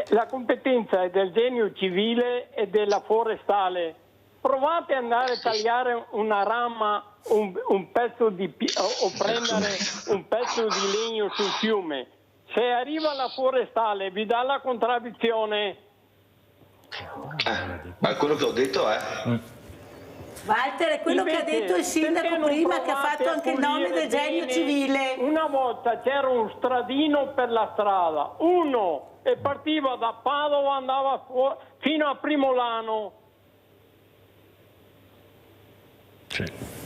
La competenza è del genio civile e della forestale. Provate ad andare a tagliare una rama, un pezzo di o prendere un pezzo di legno sul fiume. Se arriva la forestale vi dà la contraddizione.
Ma quello che ho detto è...
Walter, è quello
Invece,
che ha detto il sindaco prima, che ha fatto anche il nome del genio civile.
Una volta c'era un stradino per la strada, uno e partiva da Padova, andava fino a Primolano.
Sì.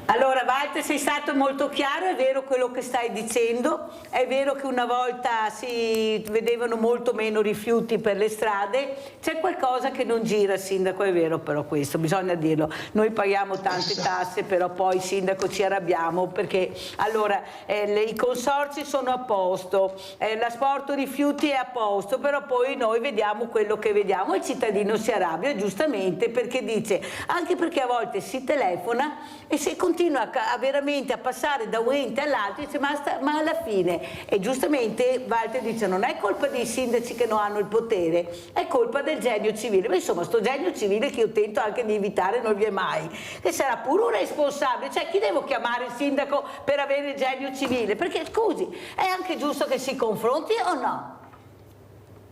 Allora Walter, sei stato molto chiaro, è vero quello che stai dicendo, è vero che una volta si vedevano molto meno rifiuti per le strade, c'è qualcosa che non gira, sindaco, è vero però questo, bisogna dirlo, noi paghiamo tante tasse però poi sindaco ci arrabbiamo perché allora i consorzi sono a posto, l'asporto rifiuti è a posto, però poi noi vediamo quello che vediamo e il cittadino si arrabbia giustamente perché dice, anche perché a volte si telefona e se continua veramente a passare da un ente all'altro dice ma alla fine, e giustamente Walter dice non è colpa dei sindaci che non hanno il potere, è colpa del genio civile, ma insomma sto genio civile che io tento anche di evitare non vi è mai, che sarà pure un responsabile, cioè chi devo chiamare il sindaco per avere il genio civile, perché scusi è anche giusto che si confronti o no?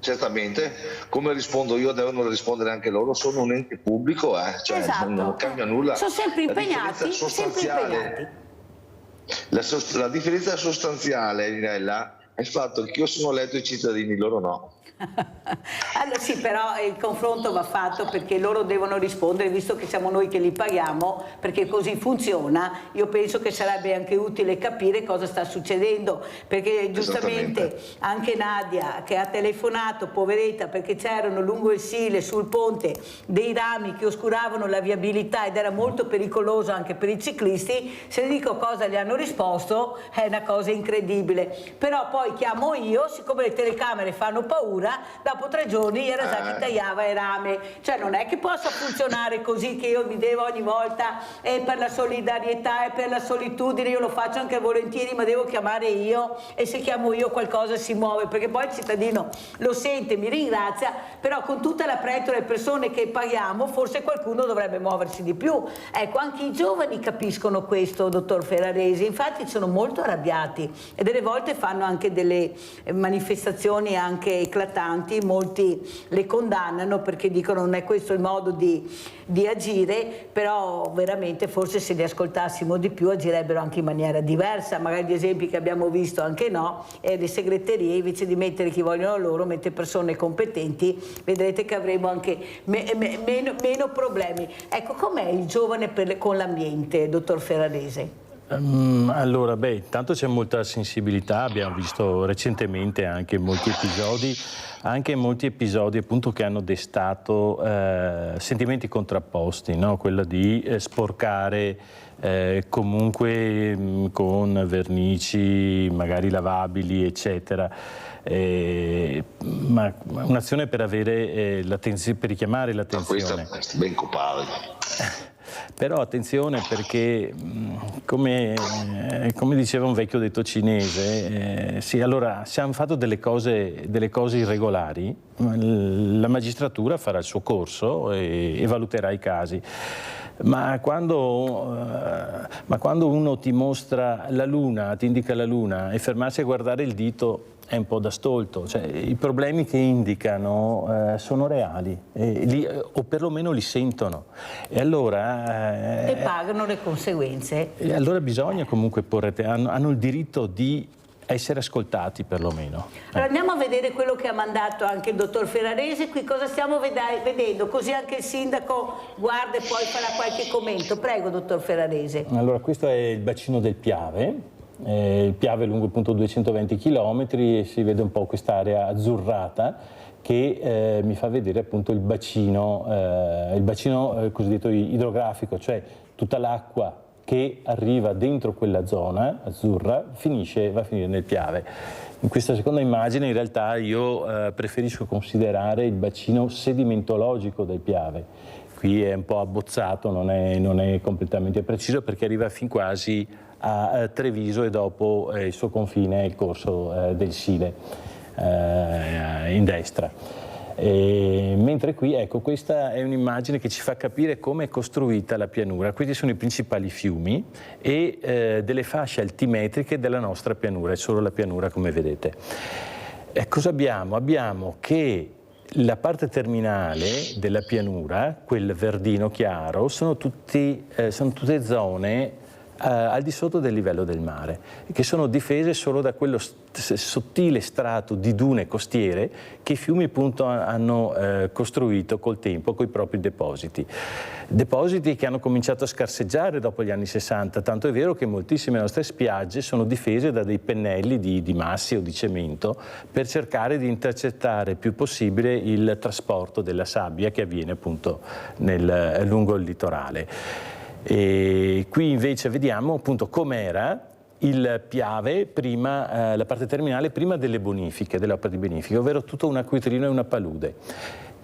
Certamente, come rispondo io devono rispondere anche loro, sono un ente pubblico, cioè
esatto.
Non cambia nulla.
Sono sempre impegnati,
La differenza sostanziale, Ninella, è il fatto che io sono eletto i cittadini, loro no.
Allora, sì, però il confronto va fatto perché loro devono rispondere, visto che siamo noi che li paghiamo, perché così funziona. Io penso che sarebbe anche utile capire cosa sta succedendo, perché giustamente anche Nadia che ha telefonato, poveretta, perché c'erano lungo il Sile sul ponte dei rami che oscuravano la viabilità ed era molto pericoloso anche per i ciclisti, se dico cosa gli hanno risposto è una cosa incredibile, però poi chiamo io, siccome le telecamere fanno paura, dopo 3 giorni era già che tagliava il rame, cioè non è che possa funzionare così che io mi devo ogni volta per la solidarietà e per la solitudine, io lo faccio anche volentieri ma devo chiamare io e se chiamo io qualcosa si muove, perché poi il cittadino lo sente, mi ringrazia, però con tutta la pletora di persone che paghiamo forse qualcuno dovrebbe muoversi di più. Ecco, anche i giovani capiscono questo, dottor Ferraresi, infatti sono molto arrabbiati e delle volte fanno anche delle manifestazioni anche eclatanti, molti le condannano perché dicono non è questo il modo di agire, però veramente forse se li ascoltassimo di più agirebbero anche in maniera diversa. Magari gli esempi che abbiamo visto anche no, e le segreterie invece di mettere chi vogliono loro, mette persone competenti, vedrete che avremo anche meno problemi. Ecco, com'è il giovane con l'ambiente, dottor Ferrarese?
Allora, intanto c'è molta sensibilità, abbiamo visto recentemente anche molti episodi appunto che hanno destato sentimenti contrapposti, no? Quello di sporcare comunque con vernici magari lavabili, eccetera. Ma un'azione per avere per richiamare l'attenzione.
Questo è ben copare.
Però attenzione, perché come diceva un vecchio detto cinese, sì, allora se hanno fatto delle cose irregolari, la magistratura farà il suo corso e valuterà i casi. Ma quando uno ti mostra la luna, ti indica la luna, e fermarsi a guardare il dito è un po' da stolto. Cioè, i problemi che indicano sono reali, o perlomeno li sentono. E allora
e pagano le conseguenze.
E allora bisogna comunque hanno il diritto di essere ascoltati perlomeno.
Allora andiamo a vedere quello che ha mandato anche il dottor Ferrarese. Qui cosa stiamo vedendo, così anche il sindaco guarda e poi farà qualche commento. Prego, dottor Ferrarese.
Allora, questo è il bacino del Piave. Il Piave è lungo appunto 220 km e si vede un po' quest'area azzurrata che mi fa vedere appunto il bacino cosiddetto idrografico, cioè tutta l'acqua che arriva dentro quella zona azzurra va a finire nel Piave. In questa seconda immagine in realtà io preferisco considerare il bacino sedimentologico del Piave. Qui è un po' abbozzato, non è completamente preciso, perché arriva fin quasi a Treviso e dopo il suo confine è il corso del Sile in destra. Mentre qui, ecco, questa è un'immagine che ci fa capire come è costruita la pianura. Questi sono i principali fiumi e delle fasce altimetriche della nostra pianura, è solo la pianura come vedete. Cosa abbiamo? Abbiamo che la parte terminale della pianura, quel verdino chiaro, sono tutte zone al di sotto del livello del mare, che sono difese solo da quello sottile strato di dune costiere che i fiumi appunto hanno costruito col tempo, con i propri depositi che hanno cominciato a scarseggiare dopo gli anni 60, tanto è vero che moltissime nostre spiagge sono difese da dei pennelli di massi o di cemento per cercare di intercettare il più possibile il trasporto della sabbia che avviene appunto lungo il litorale. E qui invece vediamo appunto com'era il Piave prima, la parte terminale prima delle bonifiche, delle opere di bonifica, ovvero tutto un acquitrino e una palude.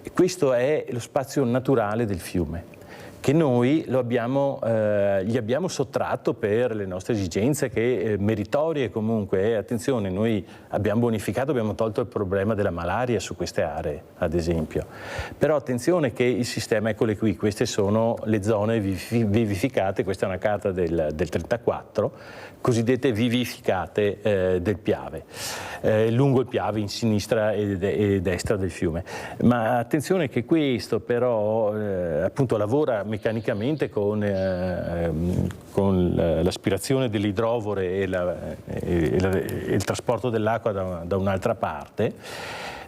E questo è lo spazio naturale del fiume, che noi gli abbiamo sottratto per le nostre esigenze, che meritorie comunque. Attenzione, noi abbiamo bonificato, abbiamo tolto il problema della malaria su queste aree, ad esempio. Però attenzione che il sistema, eccole qui, queste sono le zone vivificate, questa è una carta del 34, cosiddette vivificate del Piave, lungo il Piave in sinistra e destra del fiume. Ma attenzione che questo però appunto lavora meccanicamente con l'aspirazione dell'idrovore e il trasporto dell'acqua da un'altra parte,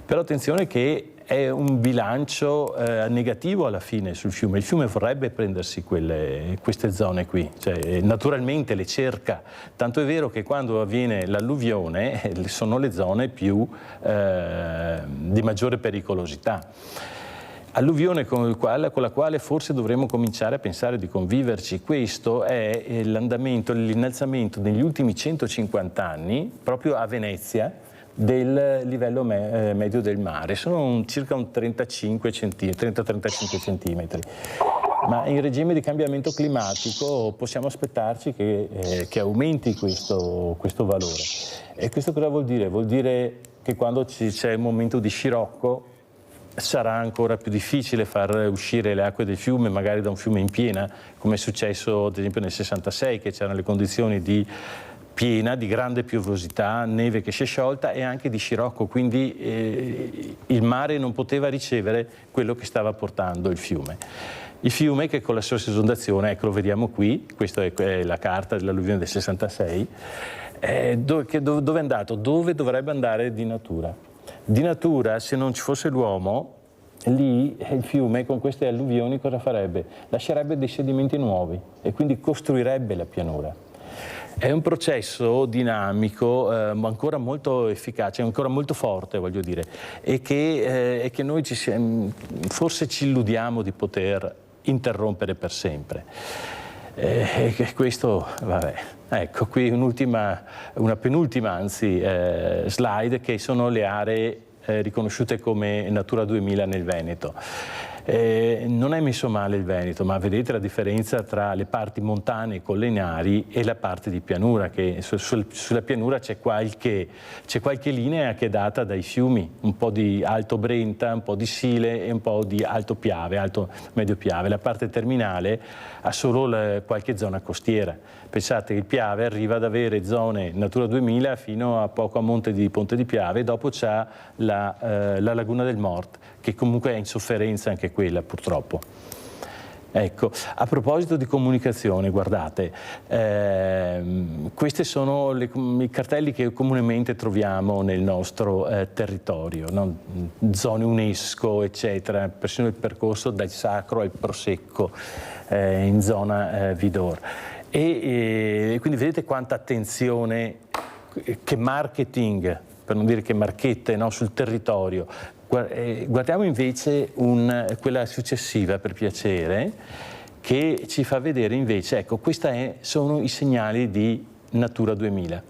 però attenzione che è un bilancio negativo alla fine sul fiume. Il fiume vorrebbe prendersi queste zone qui, cioè, naturalmente le cerca, tanto è vero che quando avviene l'alluvione sono le zone più di maggiore pericolosità. Alluvione con la quale forse dovremmo cominciare a pensare di conviverci. Questo è l'innalzamento negli ultimi 150 anni, proprio a Venezia, del livello medio del mare. Sono circa un 30-35 centimetri. Ma in regime di cambiamento climatico possiamo aspettarci che aumenti questo valore. E questo cosa vuol dire? Vuol dire che quando c'è un momento di scirocco sarà ancora più difficile far uscire le acque del fiume, magari da un fiume in piena, come è successo ad esempio nel 66, che c'erano le condizioni di piena, di grande piovosità, neve che si è sciolta e anche di scirocco, quindi il mare non poteva ricevere quello che stava portando il fiume. Il fiume che con la sua esondazione, ecco lo vediamo qui, questa è la carta dell'alluvione del 66, dove è andato? Dove dovrebbe andare di natura? Di natura, se non ci fosse l'uomo, lì il fiume con queste alluvioni cosa farebbe? Lascerebbe dei sedimenti nuovi e quindi costruirebbe la pianura. È un processo dinamico, ma ancora molto efficace, ancora molto forte, voglio dire, e che noi forse ci illudiamo di poter interrompere per sempre. Questo, vabbè. Ecco, qui una penultima anzi, slide, che sono le aree riconosciute come Natura 2000 nel Veneto. Non è messo male il Veneto, ma vedete la differenza tra le parti montane e collinari e la parte di pianura, che sulla pianura c'è qualche linea che è data dai fiumi, un po' di Alto Brenta, un po' di Sile e un po' di Alto Piave, Alto Medio Piave. La parte terminale ha solo qualche zona costiera. Pensate che il Piave arriva ad avere zone Natura 2000 fino a poco a monte di Ponte di Piave, dopo c'ha la Laguna del Mort, che comunque è in sofferenza anche quella, purtroppo. Ecco, a proposito di comunicazione, guardate, questi sono i cartelli che comunemente troviamo nel nostro territorio, no? Zone UNESCO, eccetera, persino il percorso dal Sacro al Prosecco in zona Vidor. E quindi vedete quanta attenzione, che marketing, per non dire che marchette, no, sul territorio. Guardiamo invece quella successiva, per piacere, che ci fa vedere invece, ecco, questi sono i segnali di Natura 2000.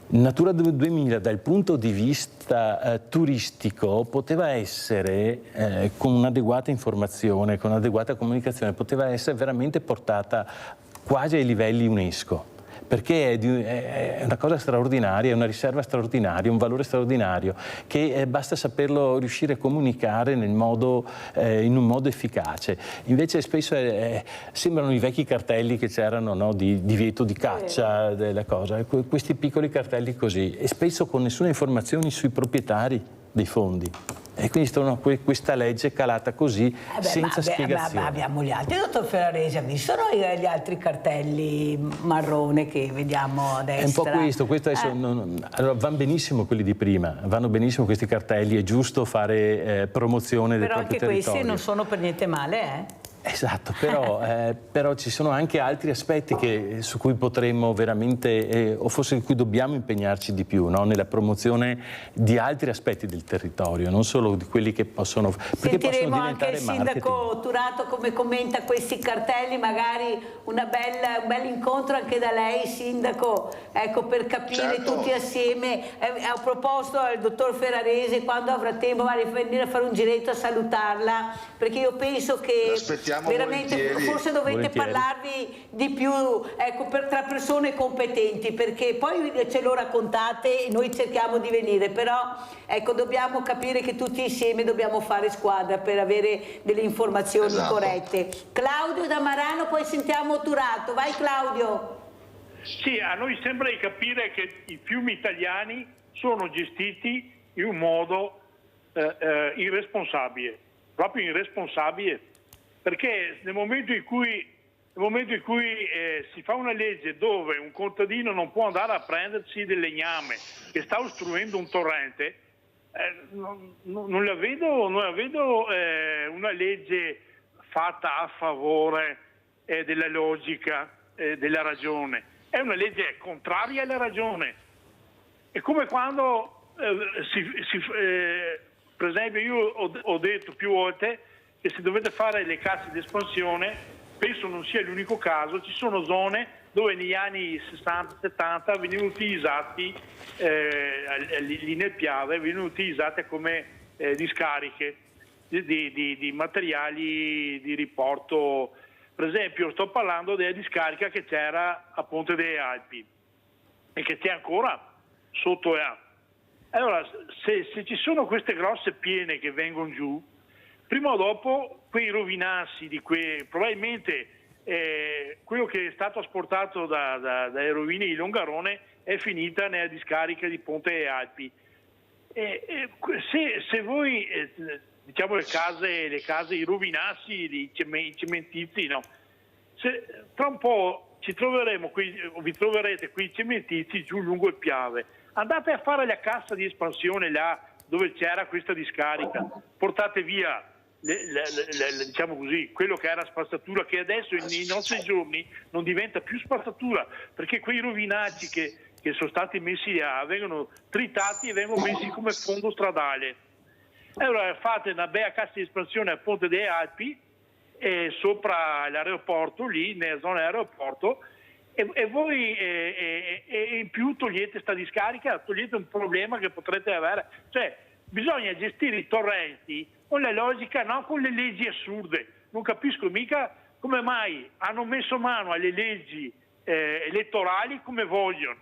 Natura 2000 dal punto di vista turistico poteva essere, con un'adeguata informazione, con un'adeguata comunicazione, poteva essere veramente portata quasi ai livelli UNESCO. Perché è una cosa straordinaria, è una riserva straordinaria, un valore straordinario, che basta saperlo riuscire a comunicare in un modo efficace. Invece spesso sembrano i vecchi cartelli che c'erano, no, di divieto di caccia, della cosa, questi piccoli cartelli così, e spesso con nessuna informazione sui proprietari dei fondi. E quindi questa legge calata così, senza spiegazione.
Ma abbiamo gli altri. Dottor Ferraresi, ha visto gli altri cartelli marrone che vediamo a destra?
È un po' questo allora, vanno benissimo quelli di prima, vanno benissimo questi cartelli, è giusto fare promozione del proprio territorio.
Però anche questi non sono per niente male,
Esatto, però ci sono anche altri aspetti su cui potremmo veramente, o forse in cui dobbiamo impegnarci di più, no? Nella promozione di altri aspetti del territorio, non solo di quelli che possono, perché
sentiremo
possono
anche
diventare
il sindaco Turato come commenta questi cartelli, magari un bel incontro anche da lei, sindaco, ecco, per capire tutti assieme. Ho proposto al dottor Ferraresi, quando avrà tempo, magari venire a fare un giretto a salutarla, perché io penso che veramente forse dovete parlarvi di più, ecco, tra persone competenti, perché poi ce lo raccontate e noi cerchiamo di venire, però ecco, dobbiamo capire che tutti insieme dobbiamo fare squadra per avere delle informazioni corrette. Claudio da Marano, poi sentiamo Turato. Vai Claudio.
Sì, a noi sembra di capire che i fiumi italiani sono gestiti in un modo irresponsabile, proprio irresponsabile, perché nel momento in cui si fa una legge dove un contadino non può andare a prendersi del legname che sta ostruendo un torrente, non la vedo una legge fatta a favore della logica, della ragione. È una legge contraria alla ragione. È come quando, per esempio, io ho detto più volte che se dovete fare le casse di espansione, penso non sia l'unico caso, ci sono zone dove negli anni 60-70 venivano utilizzati, lì nel Piave, venivano utilizzate come discariche di materiali di riporto. Per esempio sto parlando della discarica che c'era a Ponte delle Alpi e che c'è ancora sotto Allora, se ci sono queste grosse piene che vengono giù, prima o dopo quei rovinarsi probabilmente quello che è stato asportato dalle rovine di Longarone è finita nella discarica di Ponte delle Alpi. Se voi diciamo le case, i rovinassi, i cementizi, no? Tra un po' vi troverete qui i cementizi giù lungo il Piave. Andate a fare la cassa di espansione là dove c'era questa discarica, portate via diciamo così, quello che era spazzatura, che adesso nei nostri giorni non diventa più spazzatura, perché quei rovinacci che sono stati messi là vengono tritati e vengono messi come fondo stradale. Allora fate una bella cassa di espansione al Ponte delle Alpi, sopra l'aeroporto, lì nella zona dell'aeroporto, e voi in più togliete sta discarica, togliete un problema che potrete avere. Cioè bisogna gestire i torrenti con la logica, non con le leggi assurde. Non capisco mica come mai hanno messo mano alle leggi elettorali come vogliono,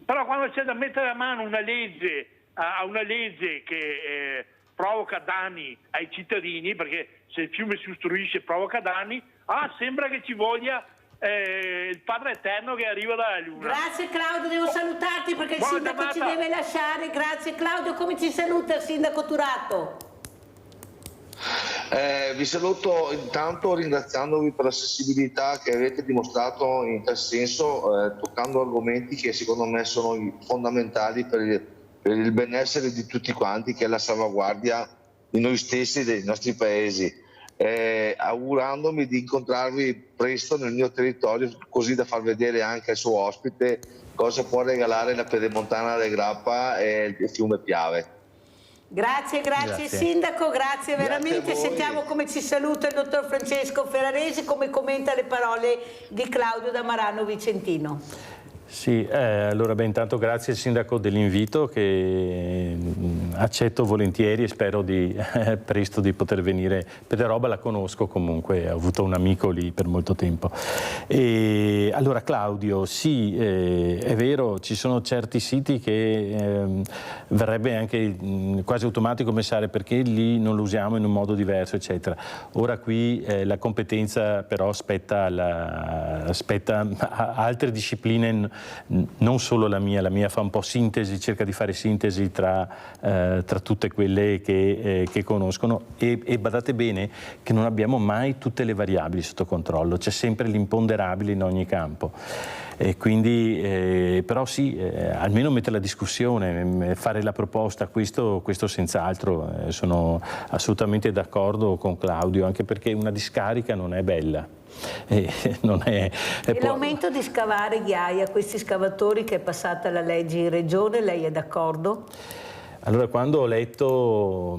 però quando c'è da mettere a mano a una legge che provoca danni ai cittadini, perché se il fiume si ostruisce provoca danni, sembra che ci voglia il Padre Eterno che arriva dalla Luna.
Grazie Claudio, devo salutarti perché il sindaco ci deve lasciare. Grazie Claudio, come ci saluta il sindaco Turato?
Vi saluto intanto ringraziandovi per la sensibilità che avete dimostrato in tal senso, toccando argomenti che secondo me sono fondamentali per il benessere di tutti quanti, che è la salvaguardia di noi stessi e dei nostri paesi. Augurandomi di incontrarvi presto nel mio territorio, così da far vedere anche al suo ospite cosa può regalare la Pedemontana del Grappa e il fiume Piave.
Grazie sindaco, grazie veramente. Sentiamo come ci saluta il dottor Francesco Ferraresi, come commenta le parole di Claudio da Marano Vicentino.
Sì, allora intanto grazie al sindaco dell'invito, che accetto volentieri e spero presto di poter venire. Pederoba la conosco comunque, ho avuto un amico lì per molto tempo. E allora Claudio, sì, è vero, ci sono certi siti che verrebbe anche quasi automatico pensare perché lì non lo usiamo in un modo diverso, eccetera. Ora qui la competenza però spetta a altre discipline, non solo la mia fa un po' sintesi, cerca di fare sintesi tra tutte quelle che conoscono, e badate bene che non abbiamo mai tutte le variabili sotto controllo, c'è sempre l'imponderabile in ogni campo. E quindi, però sì, almeno mettere la discussione, fare la proposta, questo senz'altro, sono assolutamente d'accordo con Claudio, anche perché una discarica non è bella. E
l'aumento di scavare ghiaia, questi scavatori che è passata la legge in regione, lei è d'accordo?
Allora, quando ho letto,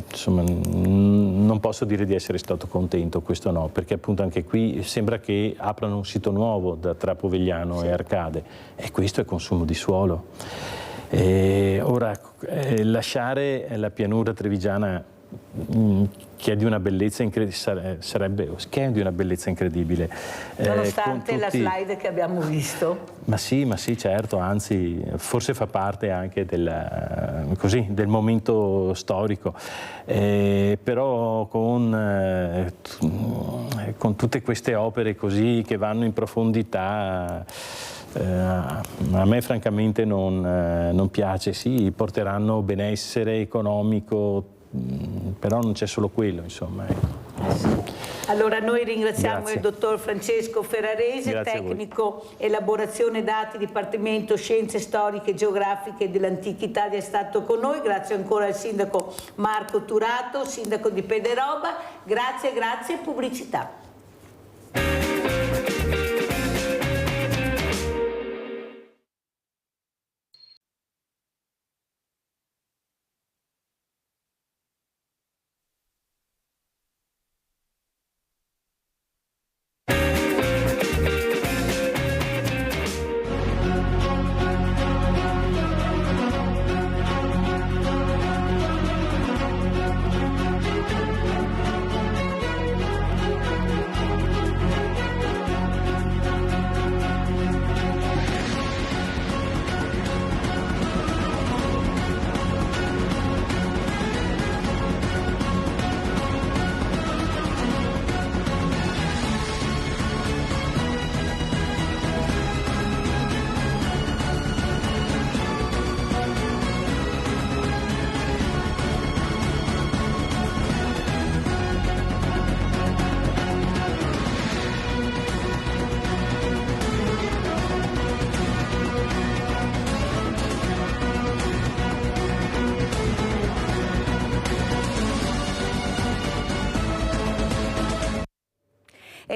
insomma, non posso dire di essere stato contento, questo no, perché appunto anche qui sembra che aprano un sito nuovo tra Povegliano e Arcade, e questo è consumo di suolo. Ora, lasciare la pianura trevigiana, che è di una bellezza incredibile,
nonostante la slide che abbiamo visto.
Ma sì, certo, anzi forse fa parte anche del momento storico, però con tutte queste opere così che vanno in profondità, a me francamente non piace. Sì, porteranno benessere economico, però non c'è solo quello, insomma.
Allora noi ringraziamo
Grazie.
il dottor Francesco Ferraresi, tecnico elaborazione dati, Dipartimento Scienze Storiche e Geografiche dell'Antichità, è stato con noi. Grazie ancora al sindaco Marco Turato, sindaco di Pederoba. Grazie, pubblicità.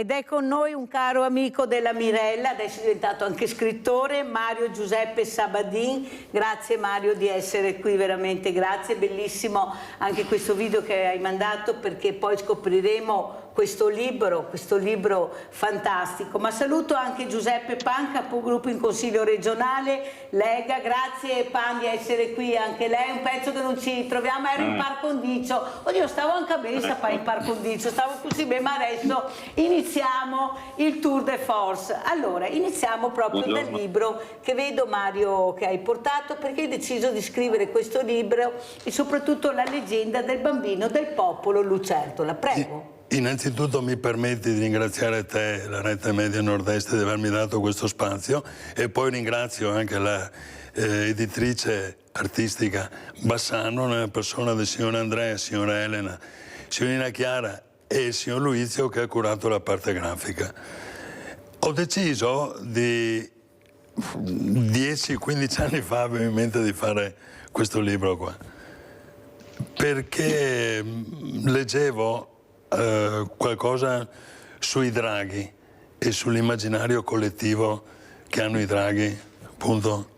Ed è con noi un caro amico della Mirella, adesso è diventato anche scrittore, Mario Giuseppe Sabadin. Grazie Mario di essere qui, veramente grazie, bellissimo anche questo video che hai mandato, perché poi scopriremo questo libro fantastico. Ma saluto anche Giuseppe Pan, capogruppo in Consiglio regionale Lega. Grazie Pan di essere qui, anche lei. Un pezzo che non ci troviamo, ero in par condicio. Oddio, stavo anche a bene in par condicio, stavo così bene, ma adesso iniziamo il tour de force. Allora, iniziamo proprio dal libro che vedo, Mario, che hai portato, perché hai deciso di scrivere questo libro e soprattutto la leggenda del bambino del popolo Lucertola. Prego.
Innanzitutto mi permetti di ringraziare te, la Rete Media Nord-Est, di avermi dato questo spazio, e poi ringrazio anche la editrice artistica Bassano, nella persona del signor Andrea, signora Elena, signorina Chiara e il signor Luizio, che ha curato la parte grafica. Ho deciso 10-15 anni fa, avevo in mente di fare questo libro qua, perché leggevo qualcosa sui draghi e sull'immaginario collettivo che hanno i draghi, appunto,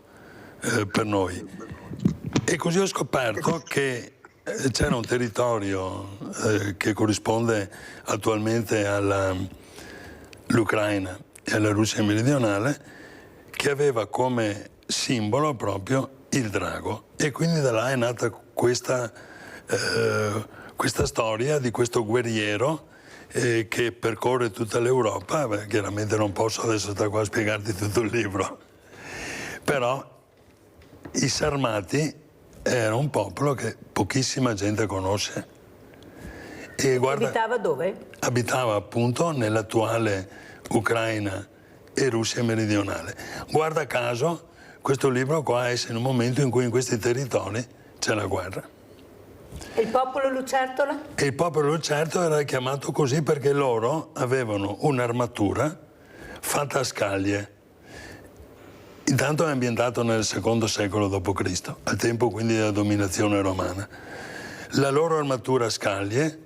per noi. E così ho scoperto che c'era un territorio che corrisponde attualmente all'Ucraina e alla Russia meridionale, che aveva come simbolo proprio il drago. E quindi da là è nata questa storia di questo guerriero che percorre tutta l'Europa. Beh, chiaramente non posso adesso stare qua a spiegarti tutto il libro, però i Sarmati era un popolo che pochissima gente conosce. E guarda, abitava dove? Abitava appunto nell'attuale Ucraina e Russia meridionale. Guarda caso, questo libro qua esce in un momento in cui in questi territori c'è la guerra.
E il popolo Lucertola?
E il popolo Lucertola era chiamato così perché loro avevano un'armatura fatta a scaglie. Intanto è ambientato nel secondo secolo d.C., al tempo quindi della dominazione romana. La loro armatura a scaglie,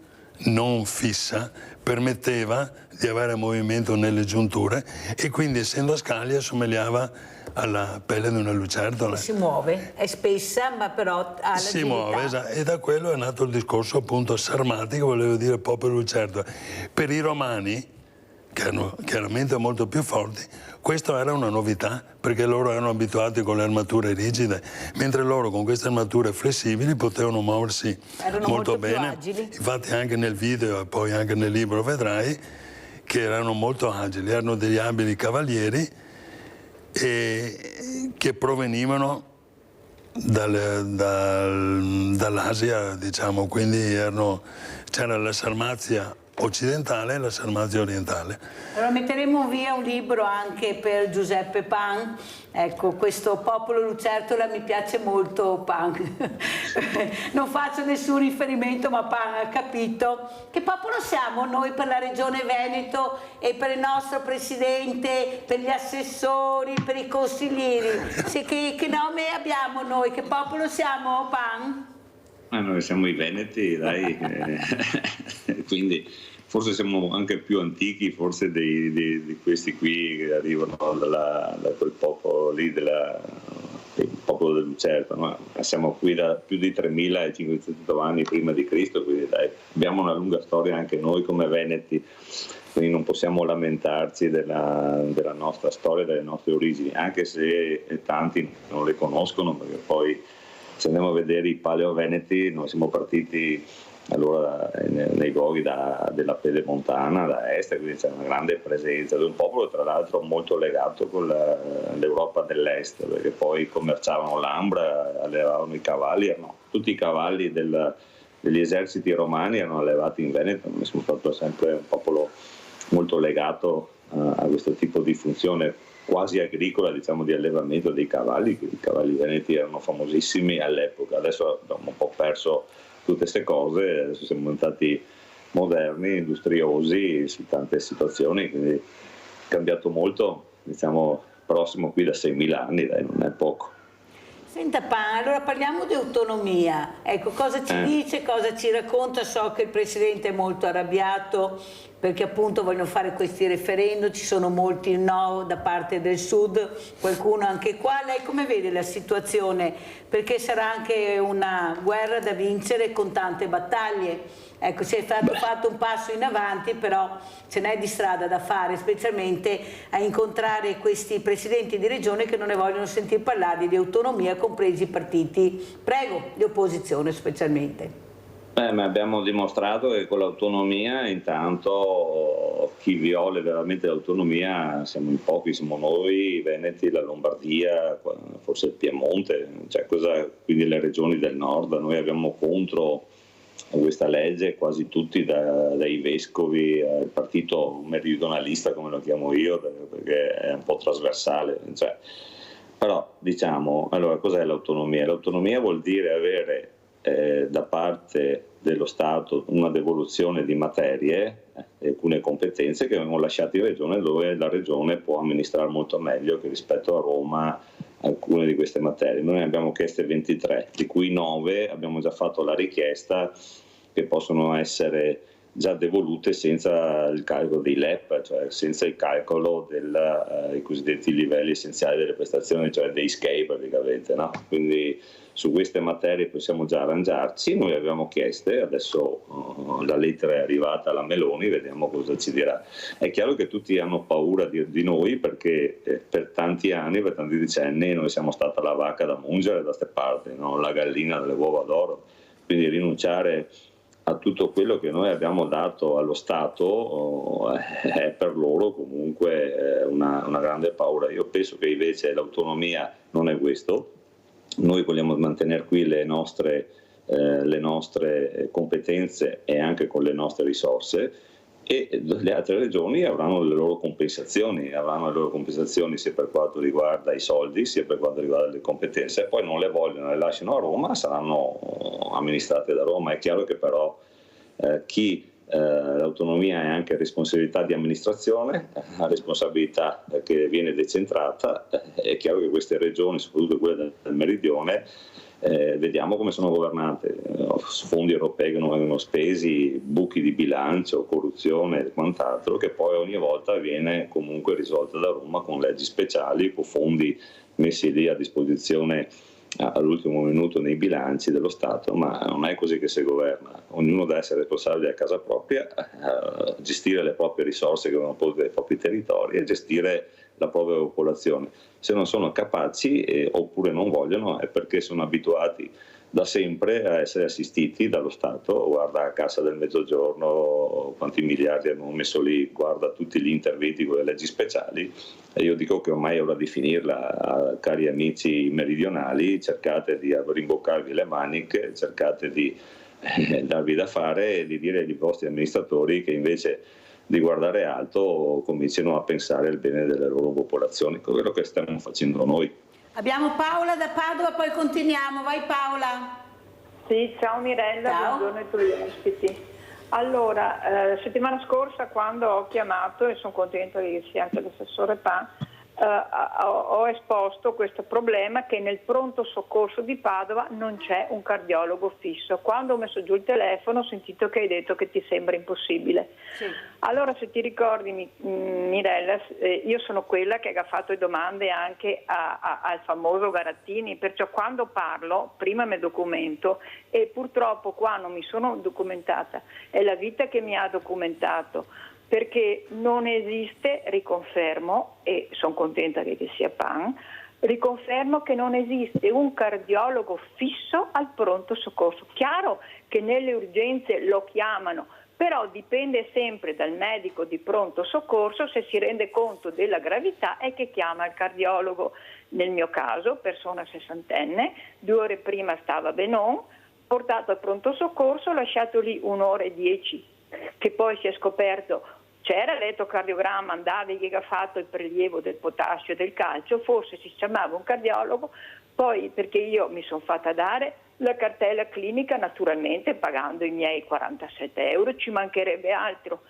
non fissa, permetteva di avere movimento nelle giunture e quindi, essendo a scaglie, assomigliava alla pelle di una lucertola.
Si muove, è spessa ma però ha l'agilità.
Si muove, esatto. E da quello è nato il discorso appunto sarmatico, volevo dire popolo lucertola. Per i romani, che erano chiaramente molto più forti, questo era una novità, perché loro erano abituati con le armature rigide, mentre loro con queste armature flessibili potevano muoversi molto bene. Infatti anche nel video e poi anche nel libro vedrai che erano molto agili, erano degli abili cavalieri che provenivano dall'Asia, diciamo, quindi c'era la Sarmazia occidentale e la Sarmazia orientale.
Allora metteremo via un libro anche per Giuseppe Pan. Ecco, questo popolo Lucertola mi piace molto, Pan. Non faccio nessun riferimento, ma Pan ha capito. Che popolo siamo noi per la Regione Veneto e per il nostro Presidente, per gli assessori, per i consiglieri? Che nome abbiamo noi? Che popolo siamo, Pan?
Noi siamo i Veneti, dai, quindi forse siamo anche più antichi forse di questi qui che arrivano da quel popolo lì, il popolo del Lucertola, no? Siamo qui da più di 3500 anni prima di Cristo, quindi dai, abbiamo una lunga storia anche noi come Veneti, quindi non possiamo lamentarci della nostra storia, delle nostre origini, anche se tanti non le conoscono, perché poi se andiamo a vedere i paleoveneti, noi siamo partiti allora nei luoghi della Pedemontana, da est, quindi c'è una grande presenza di un popolo tra l'altro molto legato con l'Europa dell'est, perché poi commerciavano l'ambra, allevavano i cavalli, tutti i cavalli degli eserciti romani erano allevati in Veneto. Noi siamo stato sempre un popolo molto legato a questo tipo di funzione quasi agricola, diciamo, di allevamento dei cavalli. I cavalli veneti erano famosissimi all'epoca, adesso abbiamo un po' perso tutte queste cose, adesso siamo diventati moderni, industriosi su tante situazioni, quindi è cambiato molto, diciamo, prossimo qui da 6.000 anni, dai, non è poco.
Senta allora parliamo di autonomia. Ecco, cosa ci dice, cosa ci racconta? So che il Presidente è molto arrabbiato perché appunto vogliono fare questi referendum, ci sono molti no da parte del Sud, qualcuno anche qua. Lei come vede la situazione? Perché sarà anche una guerra da vincere con tante battaglie. Ecco, si è fatto un passo in avanti, però ce n'è di strada da fare, specialmente a incontrare questi presidenti di regione che non ne vogliono sentire parlare di autonomia, compresi i partiti, di opposizione specialmente.
Ma abbiamo dimostrato che con l'autonomia intanto chi viola veramente l'autonomia siamo in pochi, siamo noi, i Veneti, la Lombardia, forse il Piemonte, quindi le regioni del nord. Noi abbiamo contro questa legge quasi tutti, dai vescovi al partito meridionalista come lo chiamo io, perché è un po' trasversale. Però diciamo, allora cos'è l'autonomia? L'autonomia vuol dire avere da parte dello Stato una devoluzione di materie e alcune competenze che vengono lasciate in regione, dove la regione può amministrare molto meglio che rispetto a Roma alcune di queste materie. Noi ne abbiamo chieste 23, di cui 9 abbiamo già fatto la richiesta che possono essere già devolute senza il calcolo dei LEP, cioè senza il calcolo dei cosiddetti livelli essenziali delle prestazioni, cioè dei SCAI praticamente, no? Quindi su queste materie possiamo già arrangiarci. Noi abbiamo chieste, adesso la lettera è arrivata alla Meloni, vediamo cosa ci dirà. È chiaro che tutti hanno paura di noi perché per tanti anni, per tanti decenni, noi siamo stata la vacca da mungere da queste parti, no? La gallina delle uova d'oro, quindi rinunciare a tutto quello che noi abbiamo dato allo Stato è per loro comunque una grande paura. Io penso che invece l'autonomia non è questo. Noi vogliamo mantenere qui le nostre competenze e anche con le nostre risorse, e le altre regioni avranno le loro compensazioni sia per quanto riguarda i soldi sia per quanto riguarda le competenze. Poi non le vogliono, le lasciano a Roma, saranno amministrate da Roma. È chiaro che però l'autonomia è anche responsabilità di amministrazione, la responsabilità che viene decentrata. È chiaro che queste regioni, soprattutto quelle del meridione, vediamo come sono governate, fondi europei che non vengono spesi, buchi di bilancio, corruzione e quant'altro, che poi ogni volta viene comunque risolta da Roma con leggi speciali, con fondi messi lì a disposizione all'ultimo minuto nei bilanci dello Stato. Ma non è così che si governa. Ognuno deve essere responsabile a casa propria, gestire le proprie risorse che vengono poste dai propri territori e gestire la propria popolazione. Se non sono capaci oppure non vogliono, è perché sono abituati da sempre a essere assistiti dallo Stato. Guarda la Cassa del Mezzogiorno, quanti miliardi abbiamo messo lì, guarda tutti gli interventi con le leggi speciali, e io dico che ormai è ora di finirla. Cari amici meridionali, cercate di rimboccarvi le maniche, cercate di darvi da fare e di dire ai vostri amministratori che invece di guardare alto cominciano a pensare al bene delle loro popolazioni, quello che stiamo facendo noi.
Abbiamo Paola da Padova, poi continuiamo. Vai Paola.
Sì, ciao Mirella,
ciao.
Buongiorno a tutti gli ospiti. Allora, la settimana scorsa quando ho chiamato, e sono contenta che sia anche l'assessore Pan, ho esposto questo problema che nel pronto soccorso di Padova non c'è un cardiologo fisso. Quando ho messo giù il telefono ho sentito che hai detto che ti sembra impossibile. Sì. Allora, se ti ricordi Mirella, io sono quella che ha fatto domande anche al famoso Garattini, perciò quando parlo prima mi documento, e purtroppo qua non mi sono documentata, è la vita che mi ha documentato, perché non esiste, riconfermo, e sono contenta che ci sia Pan, riconfermo che non esiste un cardiologo fisso al pronto soccorso. Chiaro che nelle urgenze lo chiamano, però dipende sempre dal medico di pronto soccorso se si rende conto della gravità e che chiama il cardiologo. Nel mio caso, persona sessantenne, 2 ore prima stava Benon, portato al pronto soccorso, lasciato lì 1 ora e 10, che poi si è scoperto c'era l'elettrocardiogramma, andavi che ha fatto il prelievo del potassio e del calcio, forse si chiamava un cardiologo, poi perché io mi sono fatta dare la cartella clinica naturalmente pagando i miei 47 euro, ci mancherebbe altro,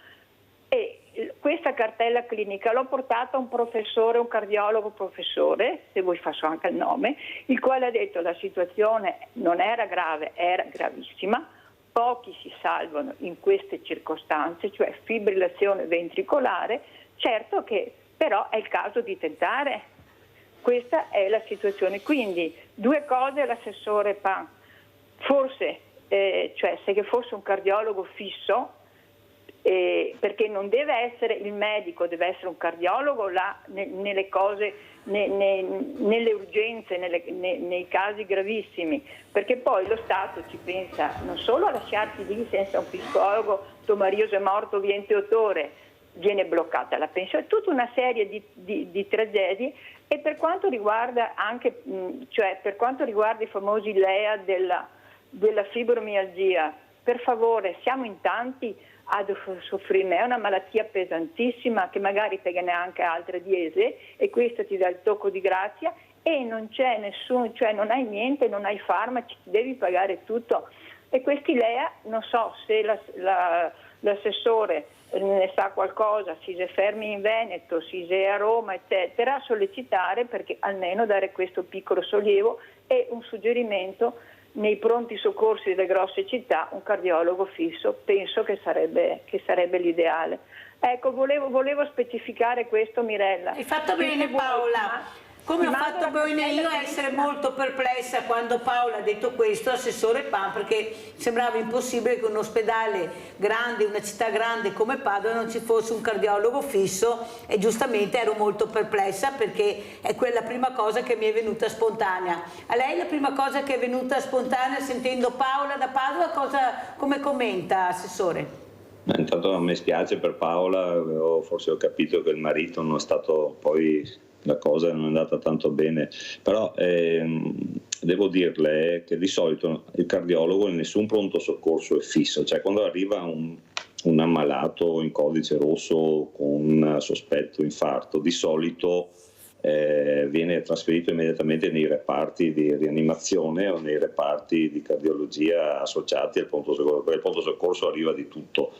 e questa cartella clinica l'ho portata a un professore, un cardiologo professore, se vuoi faccio anche il nome, il quale ha detto che la situazione non era grave, era gravissima, pochi si salvano in queste circostanze, cioè fibrillazione ventricolare, certo che però è il caso di tentare. Questa è la situazione. Quindi 2 cose l'assessore Pan. Forse, cioè se che fosse un cardiologo fisso, perché non deve essere il medico, deve essere un cardiologo là nelle cose, nelle urgenze, nei casi gravissimi, perché poi lo Stato ci pensa non solo a lasciarti lì senza un psicologo, tuo marito è morto, vieni autore, viene bloccata la pensione, tutta una serie di tragedie. E per quanto riguarda anche, cioè per quanto riguarda i famosi LEA della fibromialgia, per favore, siamo in tanti a soffrirne, è una malattia pesantissima che magari pega neanche altre diese e questo ti dà il tocco di grazia e non c'è nessuno, cioè non hai niente, non hai farmaci, devi pagare tutto. E questi LEA, non so se l'assessore ne sa qualcosa, si è fermi in Veneto, si è a Roma, eccetera, sollecitare perché almeno dare questo piccolo sollievo e un suggerimento nei pronti soccorsi delle grosse città, un cardiologo fisso, penso che sarebbe l'ideale. Ecco, volevo specificare questo, Mirella.
Hai fatto bene, Paola. Come ho fatto bene io a essere molto perplessa quando Paola ha detto questo, assessore Pan, perché sembrava impossibile che un ospedale grande, una città grande come Padova non ci fosse un cardiologo fisso e giustamente ero molto perplessa perché è quella prima cosa che mi è venuta spontanea. A lei la prima cosa che è venuta spontanea sentendo Paola da Padova, come commenta, assessore?
Intanto a me spiace per Paola, forse ho capito che il marito non è stato poi... La cosa non è andata tanto bene, però devo dirle che di solito il cardiologo in nessun pronto soccorso è fisso, cioè quando arriva un ammalato in codice rosso con sospetto infarto, di solito viene trasferito immediatamente nei reparti di rianimazione o nei reparti di cardiologia associati al pronto soccorso, perché il pronto soccorso arriva di tutto.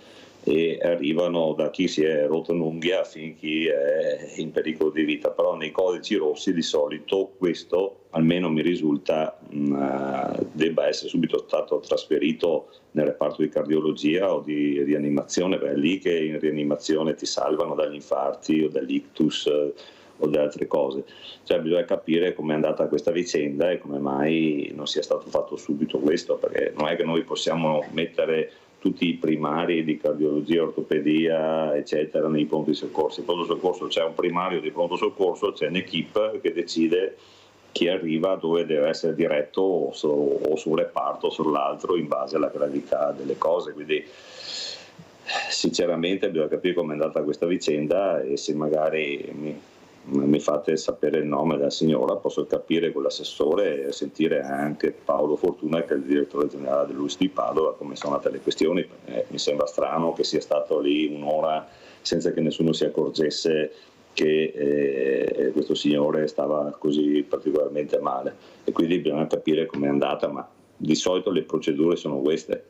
E arrivano da chi si è rotto un'unghia fin a chi è in pericolo di vita, però nei codici rossi di solito questo, almeno mi risulta, debba essere subito stato trasferito nel reparto di cardiologia o di rianimazione, perché è lì che in rianimazione ti salvano dagli infarti o dall'ictus o da altre cose. Cioè bisogna capire com'è andata questa vicenda e come mai non sia stato fatto subito questo, perché non è che noi possiamo mettere tutti i primari di cardiologia, ortopedia, eccetera, nei pronti soccorsi. Il pronto soccorso c'è un primario di pronto soccorso, c'è un'equipe che decide chi arriva, dove deve essere diretto o su un reparto o sull'altro in base alla gravità delle cose. Quindi sinceramente bisogna capire com'è andata questa vicenda e se magari mi fate sapere il nome della signora, posso capire con l'assessore e sentire anche Paolo Fortuna, che è il direttore generale dell'UIS di Padova, come sono andate le questioni. Mi sembra strano che sia stato lì un'ora senza che nessuno si accorgesse che questo signore stava così particolarmente male, e quindi bisogna capire com'è andata, ma di solito le procedure sono queste.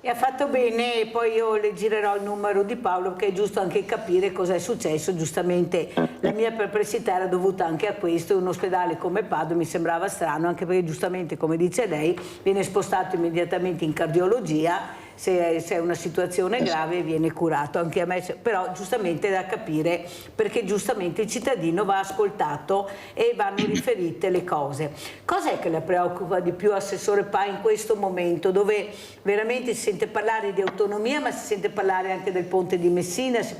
E ha fatto bene, e poi io le girerò il numero di Paolo, perché è giusto anche capire cosa è successo. Giustamente la mia perplessità era dovuta anche a questo. Un ospedale come Padova mi sembrava strano, anche perché giustamente, come dice lei, viene spostato immediatamente in cardiologia. Se è una situazione grave viene curato, anche a me, però giustamente è da capire, perché giustamente il cittadino va ascoltato e vanno riferite le cose. Cos'è che la preoccupa di più, assessore Pa, in questo momento dove veramente si sente parlare di autonomia, ma si sente parlare anche del ponte di Messina, si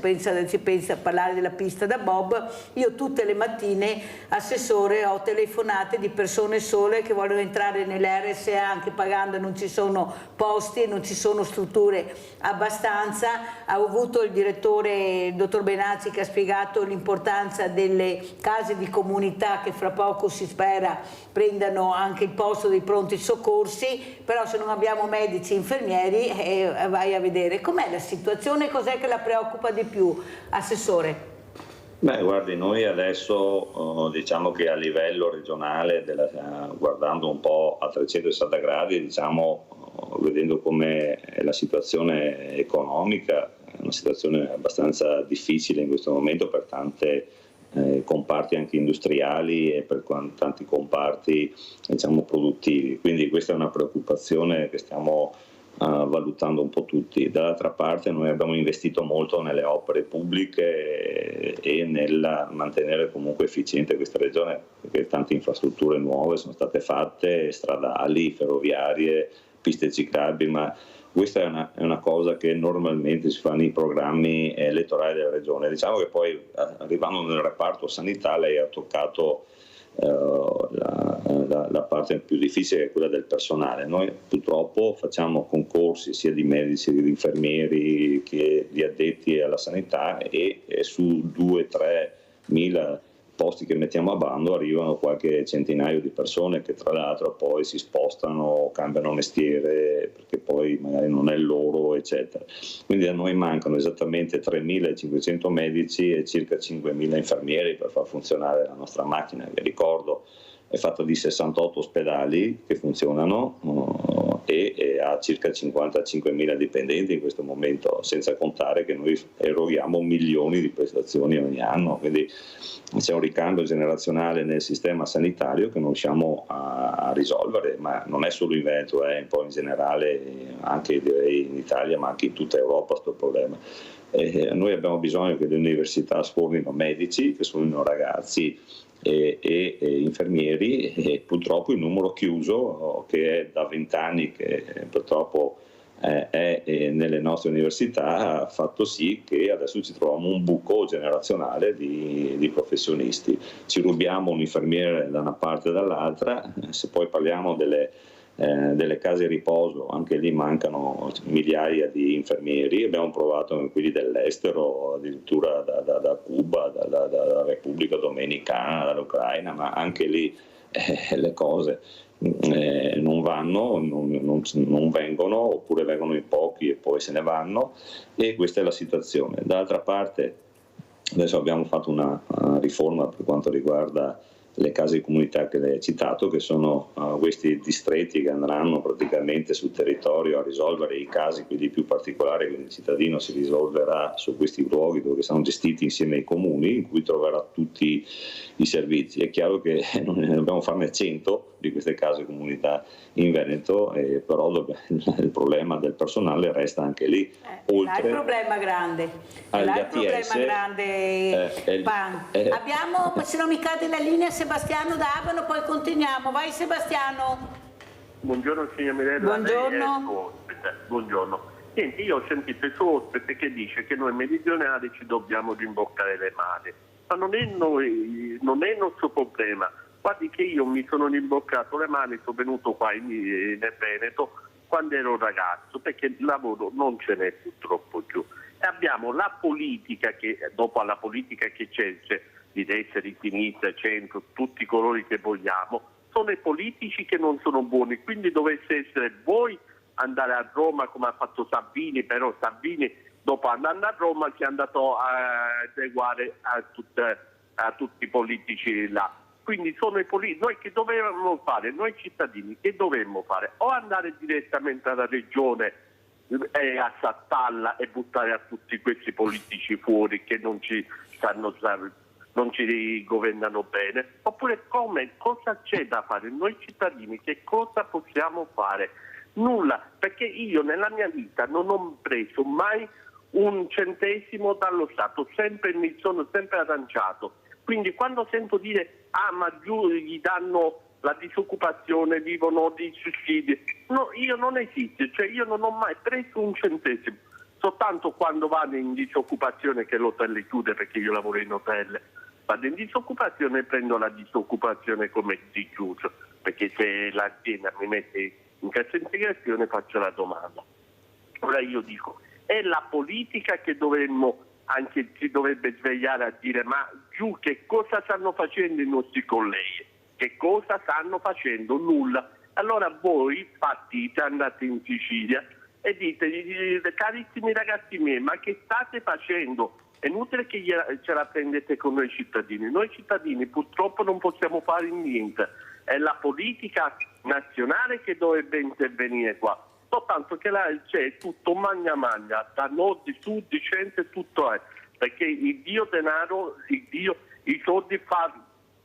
pensa a parlare della pista da bob? Io tutte le mattine, assessore, ho telefonate di persone sole che vogliono entrare nelle RSA anche pagando, non ci sono posti e non ci sono strutture abbastanza. Ho avuto il direttore, il dottor Benazzi, che ha spiegato l'importanza delle case di comunità che fra poco si spera prendano anche il posto dei pronti soccorsi, però se non abbiamo medici e infermieri vai a vedere. Com'è la situazione, cos'è che la preoccupa di più, assessore?
Beh, guardi, noi adesso diciamo che a livello regionale, guardando un po' a 360 gradi, diciamo, vedendo com'è la situazione economica, una situazione abbastanza difficile in questo momento per tante comparti anche industriali e per tanti comparti, diciamo, produttivi. Quindi questa è una preoccupazione che stiamo valutando un po' tutti. Dall'altra parte noi abbiamo investito molto nelle opere pubbliche e nel mantenere comunque efficiente questa regione, perché tante infrastrutture nuove sono state fatte, stradali, ferroviarie, piste ciclabili, ma questa è una cosa che normalmente si fa nei programmi elettorali della regione. Diciamo che poi, arrivando nel reparto sanità, lei ha toccato la parte più difficile, che è quella del personale. Noi purtroppo facciamo concorsi sia di medici che di infermieri che di addetti alla sanità, e su 2-3 mila posti che mettiamo a bando arrivano qualche centinaio di persone che tra l'altro poi si spostano, cambiano mestiere perché poi magari non è il loro, eccetera. Quindi a noi mancano esattamente 3.500 medici e circa 5.000 infermieri per far funzionare la nostra macchina, che ricordo è fatta di 68 ospedali che funzionano e ha circa 55.000 dipendenti in questo momento, senza contare che noi eroghiamo milioni di prestazioni ogni anno, quindi c'è un ricambio generazionale nel sistema sanitario che non riusciamo a risolvere, ma non è solo in Veneto, è un po' in generale anche direi in Italia, ma anche in tutta Europa questo problema. Noi abbiamo bisogno che le università sfornino medici, che sfornino ragazzi e infermieri, e purtroppo il numero chiuso, che è da 20 anni che purtroppo è nelle nostre università, ha fatto sì che adesso ci troviamo un buco generazionale di professionisti. Ci rubiamo un infermiere da una parte e dall'altra. Se poi parliamo delle case riposo, anche lì mancano migliaia di infermieri. Abbiamo provato con quelli dell'estero, addirittura da Cuba, dalla Repubblica Dominicana, dall'Ucraina, ma anche lì le cose non vanno, non vengono, oppure vengono in pochi e poi se ne vanno, e questa è la situazione. Dall'altra parte adesso abbiamo fatto una riforma per quanto riguarda le case di comunità che lei ha citato, che sono questi distretti che andranno praticamente sul territorio a risolvere i casi quelli più particolari, quindi il cittadino si risolverà su questi luoghi dove saranno gestiti insieme ai comuni, in cui troverà tutti i servizi. È chiaro che non dobbiamo farne 100 di queste case di comunità in Veneto, però il problema del personale resta anche lì. Oltre
il problema grande, abbiamo, se non mi cade la linea, Sebastiano da Abano, poi continuiamo. Vai Sebastiano.
Buongiorno signor Mirella.
Buongiorno.
Buongiorno. Niente, io ho sentito il suo ospite che dice che noi meridionali ci dobbiamo rimboccare le mani, ma non è il nostro problema. Guardi che io mi sono rimboccato le mani, sono venuto qua nel Veneto quando ero ragazzo, perché il lavoro non ce n'è purtroppo giù. E abbiamo la politica che, dopo alla politica che c'è di destra, di sinistra, centro, tutti i colori che vogliamo, sono i politici che non sono buoni. Quindi dovesse essere voi andare a Roma come ha fatto Salvini, però Salvini dopo andando a Roma si è andato a adeguare a tutti i politici là. Quindi sono i politici, noi che dovevamo fare, noi cittadini che dovremmo fare? O andare direttamente alla regione e a Sattalla e buttare a tutti questi politici fuori che non ci governano bene, oppure cosa c'è da fare? Noi cittadini che cosa possiamo fare? Nulla, perché io nella mia vita non ho preso mai un centesimo dallo Stato, mi sono sempre arrangiato. Quindi quando sento dire ma giù gli danno la disoccupazione, vivono di sussidi, no, io non esiste, cioè io non ho mai preso un centesimo, soltanto quando vado in disoccupazione, che l'hotel chiude perché io lavoro in hotel, vado in disoccupazione e prendo la disoccupazione come di chiuso, perché se l'azienda mi mette in cassa integrazione faccio la domanda. Ora io dico, è la politica che anche si dovrebbe svegliare a dire ma giù che cosa stanno facendo i nostri colleghi? Che cosa stanno facendo? Nulla. Allora voi partite, andate in Sicilia e dite carissimi ragazzi miei, ma che state facendo? È inutile che ce la prendete con noi cittadini. Noi cittadini purtroppo non possiamo fare niente. È la politica nazionale che dovrebbe intervenire qua.
soltanto che là c'è tutto magna da nord, sud, centro, tutto è, perché il dio denaro, i soldi fa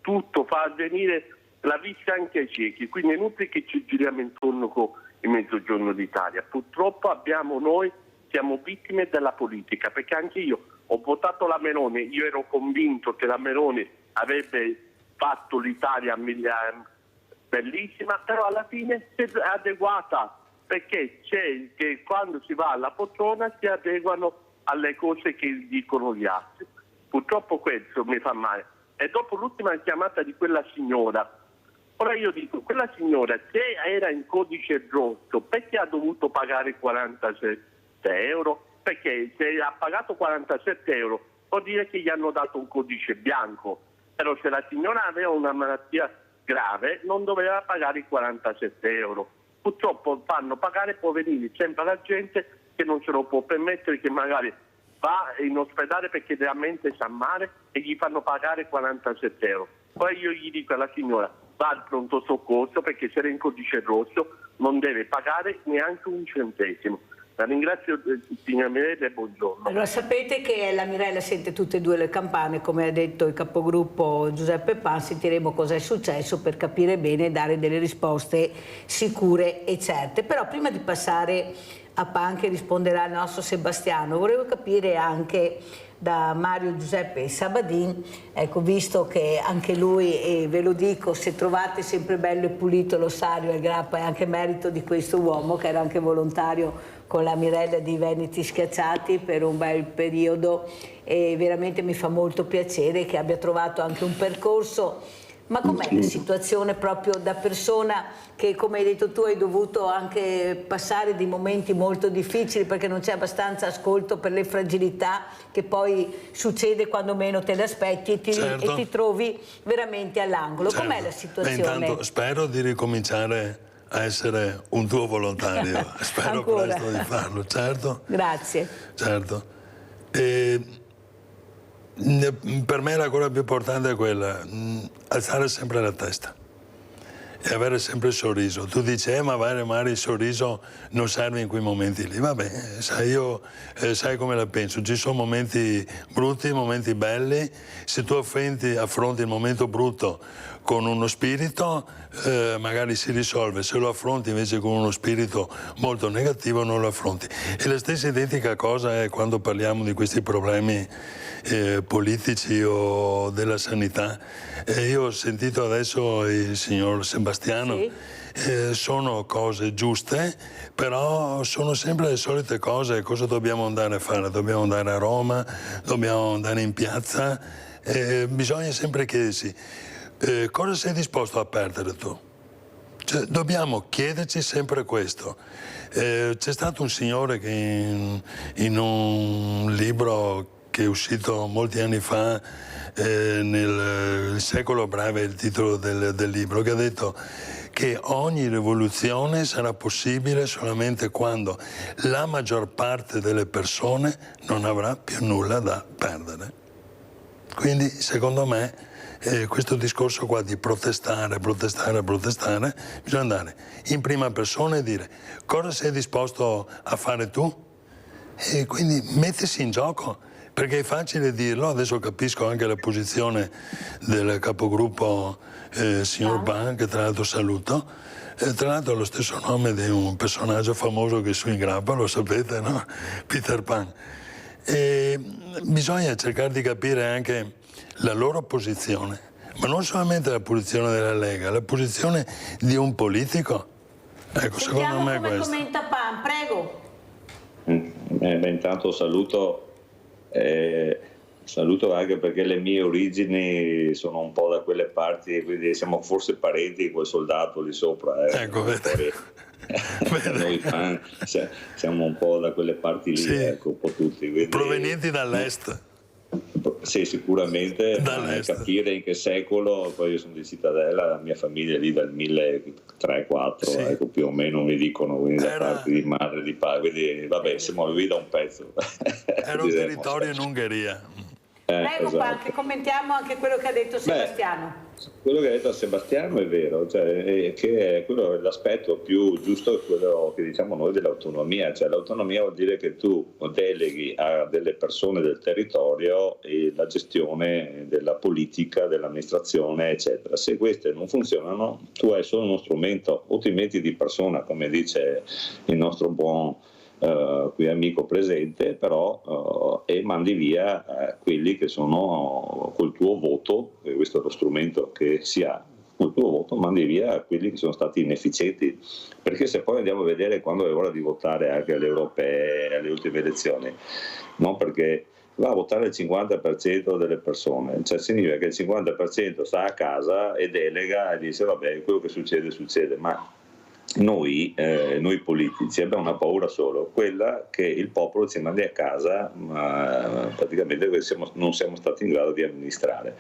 tutto, fa avvenire la vista anche ai ciechi, quindi è inutile che ci giriamo intorno con il Mezzogiorno d'Italia. Purtroppo siamo vittime della politica, perché anche io ho votato la Meloni, io ero convinto che la Meloni avrebbe fatto l'Italia bellissima, però alla fine si è adeguata, perché c'è che quando si va alla poltrona si adeguano alle cose che dicono gli altri. Purtroppo questo mi fa male. E dopo l'ultima chiamata di quella signora, ora io dico, quella signora se era in codice rosso, perché ha dovuto pagare 47 euro? Perché se ha pagato 47 euro vuol dire che gli hanno dato un codice bianco, però se la signora aveva una malattia grave non doveva pagare i 47 euro. Purtroppo fanno pagare poverini sempre la gente che non se lo può permettere, che magari va in ospedale perché veramente sta male e gli fanno pagare 47 euro. Poi io gli dico alla signora, va al pronto soccorso, perché se era in codice rosso non deve pagare neanche un centesimo. La ringrazio, signora Mirella, e buongiorno.
Allora sapete che la Mirella sente tutte e due le campane, come ha detto il capogruppo Giuseppe Pan, sentiremo cosa è successo per capire bene e dare delle risposte sicure e certe. Però prima di passare a Pan che risponderà al nostro Sebastiano, volevo capire anche da Mario Giuseppe Sabadin, ecco, visto che anche lui, e ve lo dico, se trovate sempre bello e pulito l'ossario al Grappa è anche merito di questo uomo che era anche volontario con la Mirella di Veneti Schiacciati per un bel periodo, e veramente mi fa molto piacere che abbia trovato anche un percorso. Ma com'è la situazione proprio da persona che, come hai detto tu, hai dovuto anche passare dei momenti molto difficili perché non c'è abbastanza ascolto per le fragilità che poi succede quando meno te le aspetti e ti trovi veramente all'angolo.
Certo.
Com'è la situazione?
Intanto spero di ricominciare a essere un tuo volontario, spero presto di farlo, certo.
Grazie.
Certo. Per me la cosa più importante è quella, alzare sempre la testa e avere sempre il sorriso. Tu dici, ma magari il sorriso non serve in quei momenti lì. Vabbè, sai come la penso, ci sono momenti brutti, momenti belli. Se tu affronti il momento brutto con uno spirito, magari si risolve. Se lo affronti invece con uno spirito molto negativo, non lo affronti. E la stessa identica cosa è quando parliamo di questi problemi politici o della sanità. Io ho sentito adesso il signor Sebastiano, sì. Sono cose giuste, però sono sempre le solite cose. Cosa dobbiamo andare a fare? Dobbiamo andare a Roma, dobbiamo andare in piazza, bisogna sempre chiedersi cosa sei disposto a perdere tu? Cioè, dobbiamo chiederci sempre questo. C'è stato un signore che in un libro che è uscito molti anni fa, nel secolo breve è il titolo del libro, che ha detto che ogni rivoluzione sarà possibile solamente quando la maggior parte delle persone non avrà più nulla da perdere. Quindi secondo me questo discorso qua di protestare, bisogna andare in prima persona e dire cosa sei disposto a fare tu, e quindi mettersi in gioco. Perché è facile dirlo, adesso capisco anche la posizione del capogruppo signor Pan, che tra l'altro saluto, tra l'altro ha lo stesso nome di un personaggio famoso che è su in Grappa, lo sapete, no? Peter Pan. E bisogna cercare di capire anche la loro posizione, ma non solamente la posizione della Lega, la posizione di un politico. Ecco, secondo me è questo.
Come commenta Pan, prego.
Intanto saluto anche perché le mie origini sono un po' da quelle parti, quindi siamo forse parenti di quel soldato lì sopra.
Ecco, vedi.
Noi fan siamo un po' da quelle parti lì, sì. Ecco, un po' tutti. Quindi, provenienti
dall'est.
Sì, sicuramente, capire in che secolo. Poi io sono di Cittadella, la mia famiglia è lì dal 1300-1400, sì. Ecco, più o meno mi dicono, quindi da parte di madre, di padre, quindi vabbè, siamo lì da un pezzo.
Era un territorio in Ungheria.
Prego,
esatto.
anche commentiamo anche quello che ha detto Sebastiano.
Quello che ha detto Sebastiano è vero, cioè, che quello è l'aspetto più giusto, è quello che diciamo noi dell'autonomia, cioè l'autonomia vuol dire che tu deleghi a delle persone del territorio la gestione della politica, dell'amministrazione, eccetera. Se queste non funzionano, tu hai solo uno strumento, o ti metti di persona, come dice il nostro buon qui amico presente, però e mandi via quelli che sono col tuo voto, e questo è lo strumento che si ha, col tuo voto mandi via quelli che sono stati inefficienti, perché se poi andiamo a vedere quando è ora di votare anche alle europee, alle ultime elezioni, no, perché va a votare il 50% delle persone, cioè significa che il 50% sta a casa e delega e dice vabbè, quello che succede, ma noi politici abbiamo una paura solo, quella che il popolo ci mandi a casa, ma praticamente non siamo stati in grado di amministrare.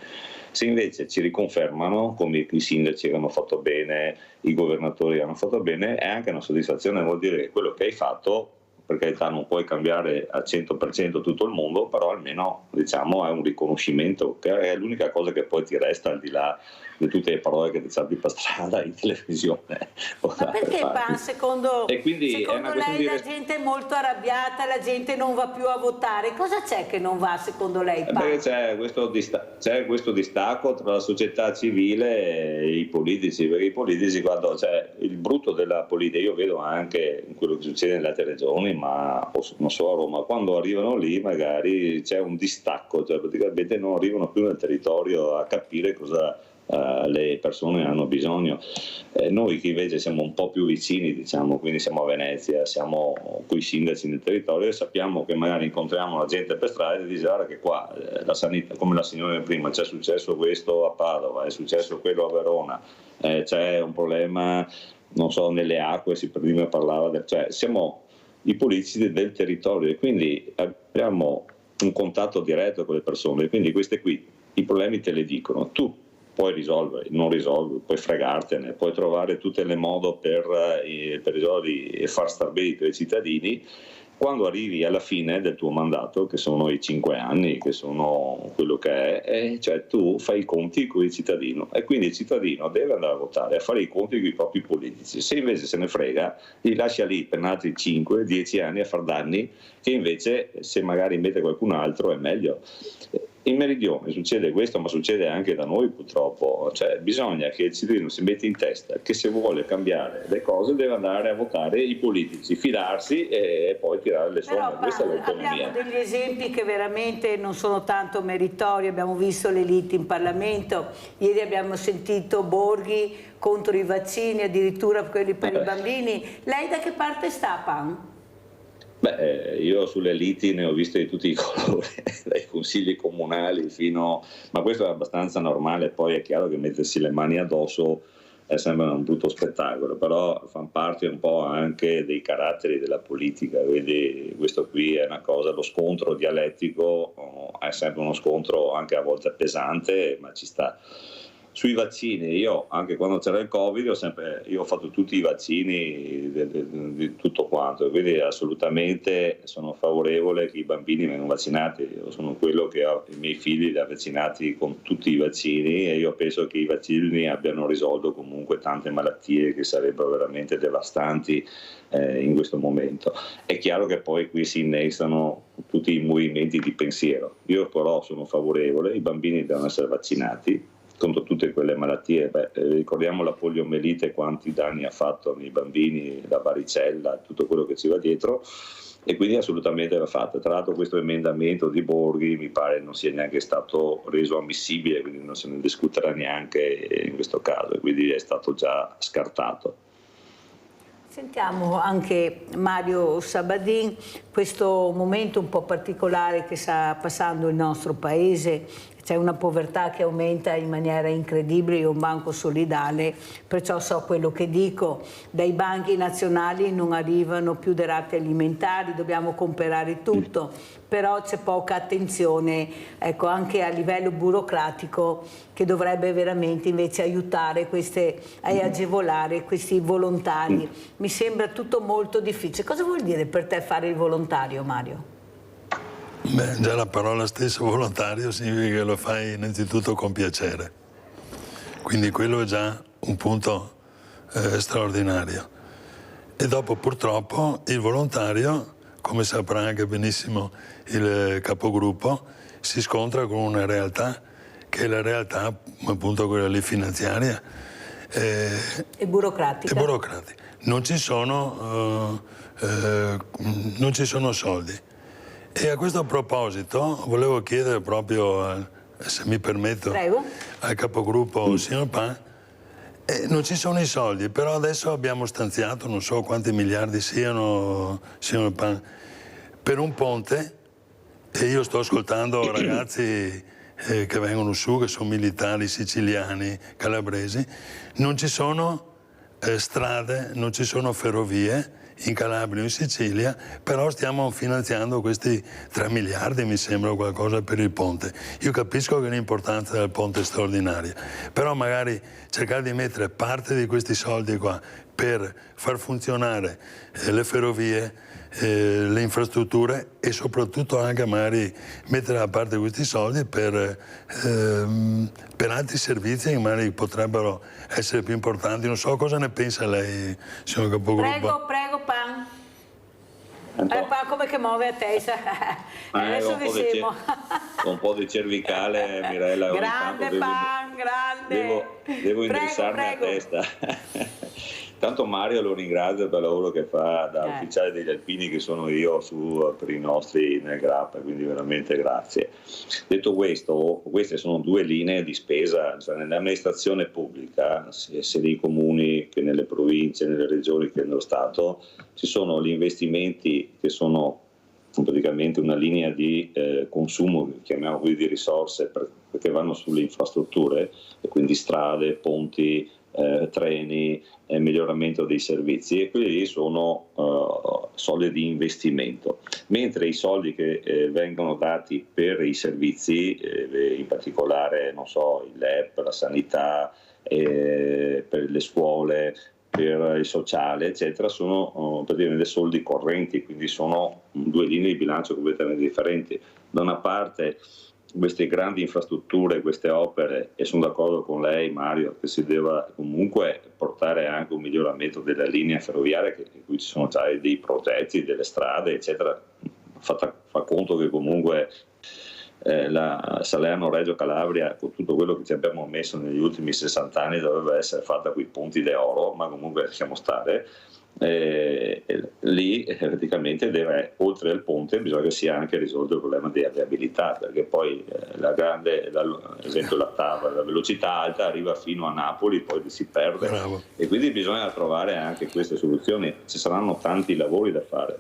Se invece ci riconfermano, come i sindaci che hanno fatto bene, i governatori che hanno fatto bene, è anche una soddisfazione, vuol dire che quello che hai fatto, per carità non puoi cambiare al 100% tutto il mondo, però almeno diciamo è un riconoscimento, che è l'unica cosa che poi ti resta al di là di tutte le parole che ti salti per strada in televisione.
Ma perché PAN secondo lei la gente è molto arrabbiata, la gente non va più a votare? Cosa c'è che non va secondo lei PAN?
Perché c'è questo distacco tra la società civile e i politici, perché i politici quando il brutto della politica, io vedo anche quello che succede nelle altre regioni, ma non so a Roma, quando arrivano lì magari c'è un distacco, cioè praticamente non arrivano più nel territorio a capire cosa le persone hanno bisogno. Noi che invece siamo un po' più vicini, diciamo, quindi siamo a Venezia, siamo coi sindaci nel territorio e sappiamo che magari incontriamo la gente per strada e dice guarda che qua la sanità, come la signora prima, c'è successo questo a Padova, è successo quello a Verona, c'è un problema, non so, nelle acque, prima parlava cioè siamo i politici del territorio e quindi abbiamo un contatto diretto con le persone, quindi queste qui i problemi te le dicono, tu puoi risolvere, non risolvi, puoi fregartene, puoi trovare tutte le modo per risolvere e far star bene i tuoi cittadini. Quando arrivi alla fine del tuo mandato, che sono i 5 anni, che sono quello che è, cioè tu fai i conti con il cittadino e quindi il cittadino deve andare a votare, a fare i conti con i propri politici. Se invece se ne frega, li lascia lì per altri 5-10 anni a far danni, che invece se magari mette qualcun altro è meglio. In Meridione succede questo, ma succede anche da noi purtroppo, cioè bisogna che il cittadino si metta in testa che se vuole cambiare le cose deve andare a votare i politici, fidarsi e poi tirare le somme. Questa è l'autonomia.
Abbiamo degli esempi che veramente non sono tanto meritori, abbiamo visto le liti in Parlamento, ieri abbiamo sentito Borghi contro i vaccini, addirittura quelli per i bambini. Lei da che parte sta, PAN?
Io sulle liti ne ho viste di tutti i colori, dai consigli comunali ma questo è abbastanza normale, poi è chiaro che mettersi le mani addosso è sempre un brutto spettacolo, però fanno parte un po' anche dei caratteri della politica, quindi questo qui è una cosa, lo scontro dialettico è sempre uno scontro anche a volte pesante, ma ci sta. Sui vaccini, io anche quando c'era il Covid io ho fatto tutti i vaccini di tutto quanto, quindi assolutamente sono favorevole che i bambini vengano vaccinati. Io sono quello che ha i miei figli li ha vaccinati con tutti i vaccini e io penso che i vaccini abbiano risolto comunque tante malattie che sarebbero veramente devastanti in questo momento. È chiaro che poi qui si innestano tutti i movimenti di pensiero. Io però sono favorevole, i bambini devono essere vaccinati contro tutte quelle malattie. Ricordiamo la poliomelite, quanti danni ha fatto nei bambini, la varicella, tutto quello che ci va dietro, e quindi assolutamente va fatto. Tra l'altro questo emendamento di Borghi mi pare non sia neanche stato reso ammissibile, quindi non se ne discuterà neanche in questo caso, e quindi è stato già scartato.
Sentiamo anche Mario Sabadin, questo momento un po' particolare che sta passando il nostro paese, c'è una povertà che aumenta in maniera incredibile, io un banco solidale, perciò so quello che dico, dai banchi nazionali non arrivano più derrate alimentari, dobbiamo comprare tutto, però c'è poca attenzione, ecco, anche a livello burocratico, che dovrebbe veramente invece aiutare e agevolare questi volontari. Mi sembra tutto molto difficile. Cosa vuol dire per te fare il volontario, Mario?
Beh, già la parola stessa volontario significa che lo fai innanzitutto con piacere, quindi quello è già un punto straordinario. E dopo purtroppo il volontario, come saprà anche benissimo il capogruppo, si scontra con una realtà che è la realtà appunto quella lì finanziaria
e burocratica.
Non ci sono soldi. E a questo proposito volevo chiedere proprio, se mi permetto, al capogruppo signor Pan, non ci sono i soldi, però adesso abbiamo stanziato, non so quanti miliardi siano, signor Pan, per un ponte, e io sto ascoltando ragazzi che vengono su, che sono militari siciliani, calabresi, non ci sono strade, non ci sono ferrovie in Calabria o in Sicilia, però stiamo finanziando questi 3 miliardi, mi sembra, qualcosa per il ponte. Io capisco che l'importanza del ponte è straordinaria, però magari cercare di mettere parte di questi soldi qua per far funzionare le ferrovie, le infrastrutture e soprattutto anche magari mettere da parte questi soldi per altri servizi che magari potrebbero essere più importanti. Non so cosa ne pensa lei, signor capogruppo.
Prego, Pan. Pan come che muove a testa. Adesso vi siamo.
Con un po' di cervicale, Mirella.
Grande Pan, grande.
Devo indirizzarmi a testa. Tanto Mario lo ringrazio per il lavoro che fa da ufficiale degli alpini che sono io per i nostri nel GRAP, quindi veramente grazie. Detto questo, queste sono 2 linee di spesa, cioè nell'amministrazione pubblica, sia nei comuni che nelle province, nelle regioni che nello Stato, ci sono gli investimenti che sono praticamente una linea di consumo, chiamiamo qui di risorse, perché vanno sulle infrastrutture, e quindi strade, ponti, treni, miglioramento dei servizi, e quelli lì sono soldi di investimento, mentre i soldi che vengono dati per i servizi, in particolare non so, il LEP, la sanità, per le scuole, per il sociale eccetera, sono praticamente soldi correnti, quindi sono 2 linee di bilancio completamente differenti. Da una parte queste grandi infrastrutture, queste opere, e sono d'accordo con lei Mario che si deve comunque portare anche un miglioramento della linea ferroviaria, che qui ci sono già dei progetti, delle strade eccetera. Fa conto che comunque la Salerno-Reggio Calabria, con tutto quello che ci abbiamo messo negli ultimi 60 anni, doveva essere fatta con i punti d'oro, ma comunque lasciamo stare. Lì praticamente oltre al ponte bisogna che sia anche risolto il problema della viabilità, perché poi ad esempio la TAV, la velocità alta arriva fino a Napoli, poi si perde. Bravo. E quindi bisogna trovare anche queste soluzioni. Ci saranno tanti lavori da fare.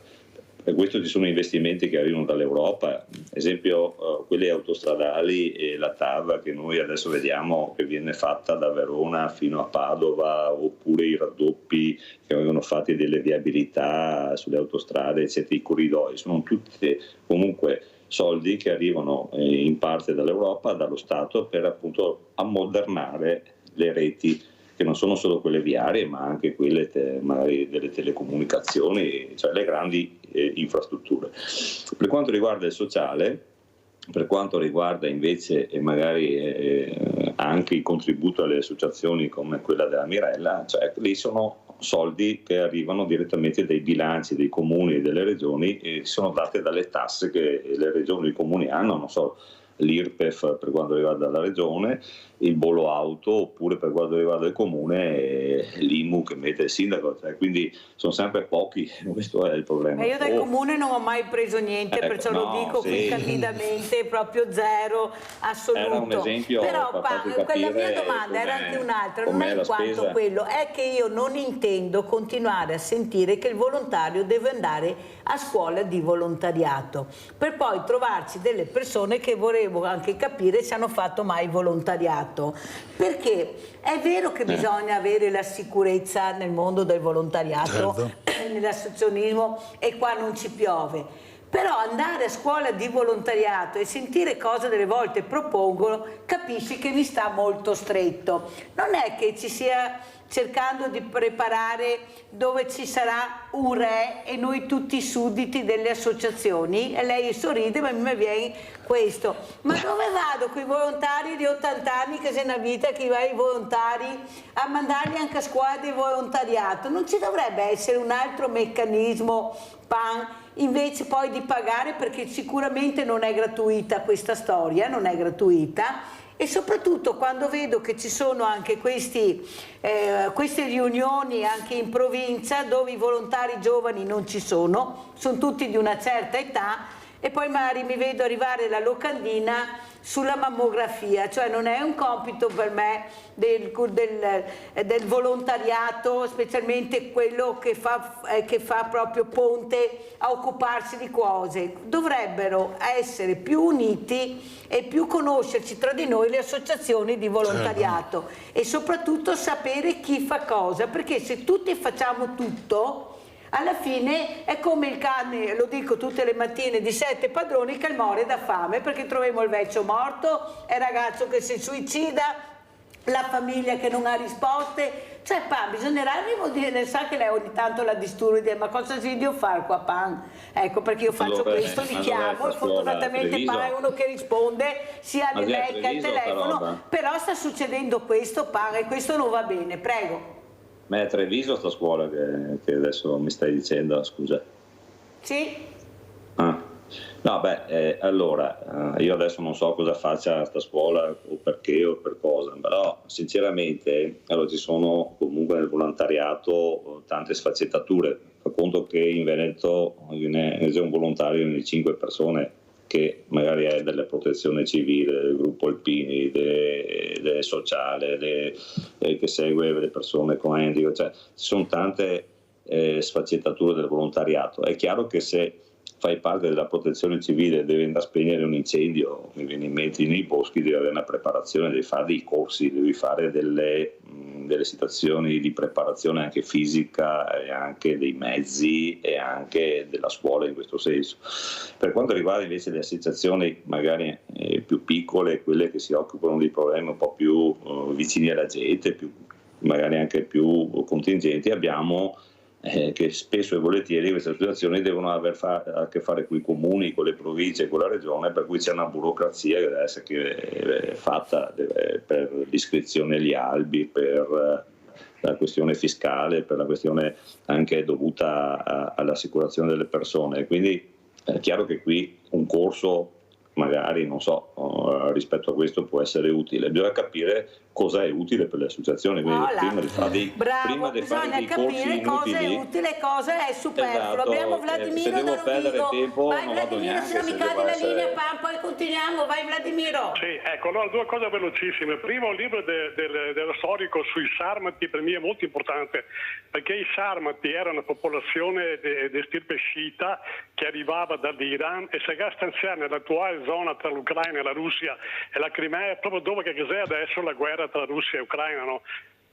Per questo ci sono investimenti che arrivano dall'Europa, esempio quelli autostradali e la TAV che noi adesso vediamo che viene fatta da Verona fino a Padova, oppure i raddoppi che vengono fatti delle viabilità sulle autostrade, eccetera, i corridoi, sono tutti comunque soldi che arrivano in parte dall'Europa, dallo Stato, per appunto ammodernare le reti, che non sono solo quelle viarie ma anche quelle magari delle telecomunicazioni, cioè le grandi infrastrutture. Per quanto riguarda il sociale, per quanto riguarda invece magari anche il contributo alle associazioni come quella della Mirella, cioè lì sono soldi che arrivano direttamente dai bilanci dei comuni e delle regioni e sono date dalle tasse che le regioni e i comuni hanno, non so, l'IRPEF per quanto riguarda la regione, il bollo auto, oppure per quanto riguarda il comune l'IMU che mette il sindaco, cioè, quindi sono sempre pochi, questo è il problema.
Io dal comune non ho mai preso niente, perciò lo dico qui candidamente, proprio zero, assoluto.
Era un esempio.
Però la mia domanda era anche un'altra, non è in quanto quello, è che io non intendo continuare a sentire che il volontario deve andare a scuola di volontariato, per poi trovarci delle persone che volevo anche capire se hanno fatto mai volontariato. Perché è vero che bisogna avere la sicurezza nel mondo del volontariato, nell'associazionismo, e qua non ci piove, però andare a scuola di volontariato e sentire cosa delle volte propongono, capisci che mi sta molto stretto. Non è che ci sia cercando di preparare dove ci sarà un re e noi tutti i sudditi delle associazioni, e lei sorride, ma mi viene questo: ma dove vado con i volontari di 80 anni che se una vita che va i volontari a mandarli anche a scuola di volontariato? Non ci dovrebbe essere un altro meccanismo, PAN, invece poi di pagare, perché sicuramente non è gratuita questa storia, non è gratuita. E soprattutto quando vedo che ci sono anche queste riunioni anche in provincia dove i volontari giovani non ci sono tutti di una certa età, e poi magari mi vedo arrivare la locandina sulla mammografia, cioè non è un compito per me del volontariato, specialmente quello che fa proprio ponte a occuparsi di cose. Dovrebbero essere più uniti e più conoscerci tra di noi le associazioni di volontariato, e soprattutto sapere chi fa cosa, perché se tutti facciamo tutto, alla fine è come il cane, lo dico tutte le mattine, di 7 padroni che muore da fame, perché troviamo il vecchio morto, il ragazzo che si suicida, la famiglia che non ha risposte. Cioè Pan, bisognerà dire, sa che lei ogni tanto la disturba e dice: ma cosa si devo fare qua, Pan? Ecco, perché io faccio questo, li chiamo, e fortunatamente Pan è uno che risponde sia alle mail che al telefono, però sta succedendo questo, Pan, e questo non va bene. Prego.
Ma è a Treviso sta scuola che adesso mi stai dicendo, scusa?
Sì.
Ah. No, allora, io adesso non so cosa faccia sta scuola, o perché o per cosa, però sinceramente allora, ci sono comunque nel volontariato tante sfaccettature. Fa conto che in Veneto c'è un volontario ogni 5 persone che magari è della protezione civile, del gruppo Alpini, del sociale, che segue le persone con handicap, cioè ci sono tante sfaccettature del volontariato. È chiaro che se fai parte della protezione civile e devi andare a spegnere un incendio, mi viene in mente nei boschi, devi avere una preparazione, devi fare dei corsi, devi fare delle situazioni di preparazione anche fisica e anche dei mezzi e anche della scuola in questo senso. Per quanto riguarda invece le associazioni magari più piccole, quelle che si occupano di problemi un po' più vicini alla gente, magari anche più contingenti, abbiamo che spesso e volentieri queste associazioni devono avere a che fare con i comuni, con le province, con la regione, per cui c'è una burocrazia che deve essere fatta per l'iscrizione agli albi, per la questione fiscale, per la questione anche dovuta all'assicurazione delle persone. Quindi è chiaro che qui un corso magari, non so, rispetto a questo può essere utile. Bisogna capire cosa è utile per le associazioni, quindi prima di fare dei corsi
cosa è utile e cosa è superfluo.
Esatto.
Abbiamo Vladimiro
se devo perdere tempo
vai,
non vado
Vladimiro,
neanche,
se non mi cade la linea, poi continuiamo, vai Vladimiro.
Sì, ecco, allora 2 cose velocissime. Primo, il libro dello storico sui Sarmati per me è molto importante, perché i Sarmati erano una popolazione di stirpe sciita che arrivava dall'Iran e si è stanziata nell'attuale zona tra l'Ucraina e la Russia e la Crimea, proprio dove che è adesso la guerra tra Russia e Ucraina, no?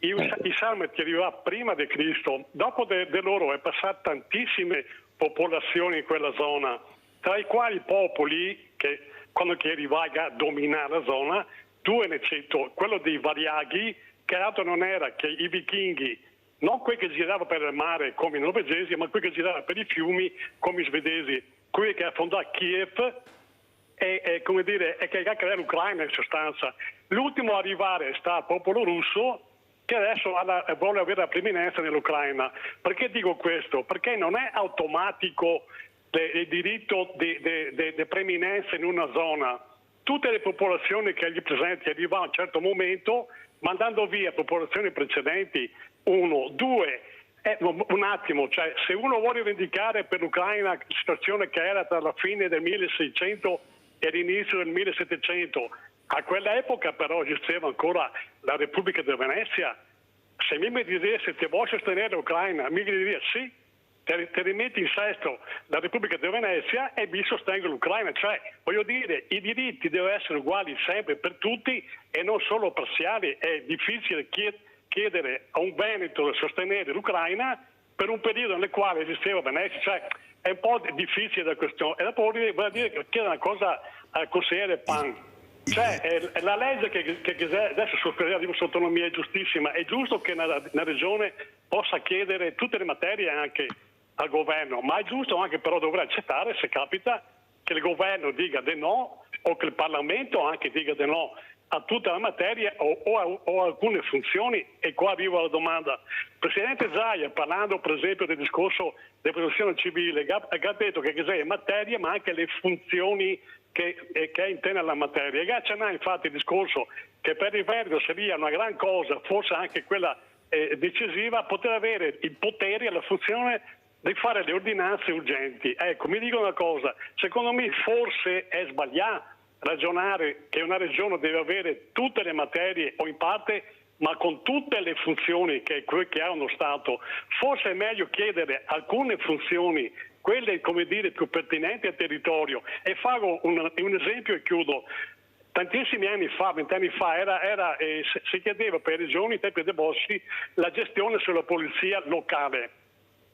I Sarmati arrivavano prima di Cristo, dopo di loro è passato tantissime popolazioni in quella zona, tra i quali popoli che quando arrivava a dominare la zona, 2 ne cito, quello dei Variaghi, che altro non era che i vichinghi, non quelli che giravano per il mare come i norvegesi, ma quelli che giravano per i fiumi come i svedesi, quelli che affondavano Kiev e come dire, e che ha creato l'Ucraina in sostanza. L'ultimo a arrivare sta il popolo russo, che adesso vuole avere la preminenza nell'Ucraina. Perché dico questo? Perché non è automatico il diritto di preminenza in una zona. Tutte le popolazioni che gli presenti arrivano a un certo momento, mandando via popolazioni precedenti, 1, 2, un attimo, cioè se uno vuole rivendicare per l'Ucraina la situazione che era tra la fine del 1600 e l'inizio del 1700, a quell'epoca però esisteva ancora la Repubblica di Venezia. Se mi dicesse ti vuoi sostenere l'Ucraina, mi direbbe sì, ti rimetti in sesto la Repubblica di Venezia e vi sostengo l'Ucraina. Cioè, voglio dire, i diritti devono essere uguali sempre per tutti e non solo parziali. È difficile chiedere a un veneto di sostenere l'Ucraina per un periodo nel quale esisteva Venezia. Cioè, è un po' difficile la questione. E dopo vuol dire che chiede una cosa al consigliere Pan.
Cioè, la legge che adesso arriva su autonomia è giustissima, è giusto che una regione possa chiedere tutte le materie anche al governo, ma è giusto anche però dover accettare, se capita, che il governo dica di no o che il Parlamento anche dica di no a tutta la materia o a alcune funzioni. E qua arrivo alla domanda. Il Presidente Zaia, parlando per esempio del discorso della protezione civile, ha detto che è materia ma anche le funzioni che è interna alla materia. E c'è infatti il discorso che per il Veneto sarebbe una gran cosa, forse anche quella decisiva, poter avere i poteri e la funzione di fare le ordinanze urgenti. Ecco, mi dico una cosa, secondo me forse è sbagliato ragionare che una regione deve avere tutte le materie o in parte, ma con tutte le funzioni che ha uno Stato. Forse è meglio chiedere alcune funzioni, quelle come dire più pertinenti al territorio. E farò un esempio e chiudo. Tantissimi anni fa, 20 anni fa, si chiedeva per le regioni, ai tempi dei Bossi, la gestione sulla polizia locale.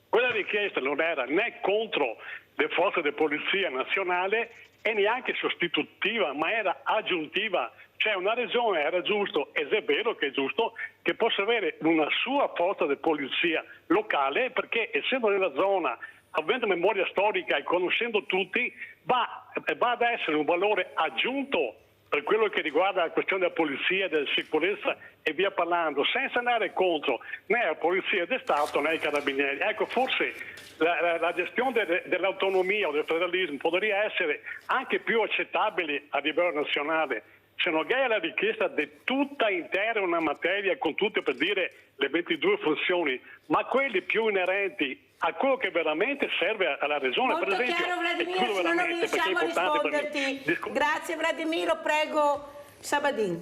Quella richiesta non era né contro le forze di polizia nazionale e neanche sostitutiva, ma era aggiuntiva. Cioè una regione era giusto, ed è vero che è giusto, che possa avere una sua forza di polizia locale, perché essendo nella zona, avendo memoria storica e conoscendo tutti, va ad essere un valore aggiunto per quello che riguarda la questione della polizia, della sicurezza e via parlando, senza andare contro né la polizia di Stato né i carabinieri. Ecco, forse la gestione dell'autonomia o del federalismo potrebbe essere anche più accettabile a livello nazionale. Se non è la richiesta di tutta intera una materia con tutte, per dire, le 22 funzioni, ma quelli più inerenti a quello che veramente serve alla regione.
Molto
per esempio,
chiaro, Vladimiro, se non riusciamo a risponderti. Grazie Vladimiro, prego Sabadin.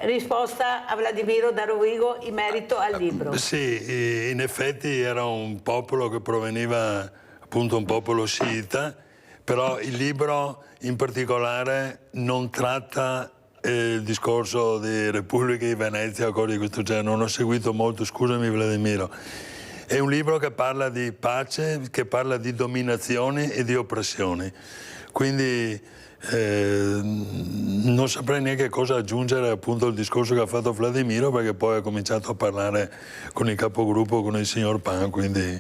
Risposta a Vladimiro da Rovigo in merito al libro.
Sì, in effetti era un popolo che proveniva, appunto un popolo sciita, però il libro in particolare non tratta il discorso di Repubblica di Venezia o cose di questo genere. Non ho seguito molto, scusami Vladimiro. È un libro che parla di pace, che parla di dominazioni e di oppressioni. Quindi non saprei neanche cosa aggiungere appunto al discorso che ha fatto Vladimiro, perché poi ha cominciato a parlare con il capogruppo, con il signor Pan, quindi...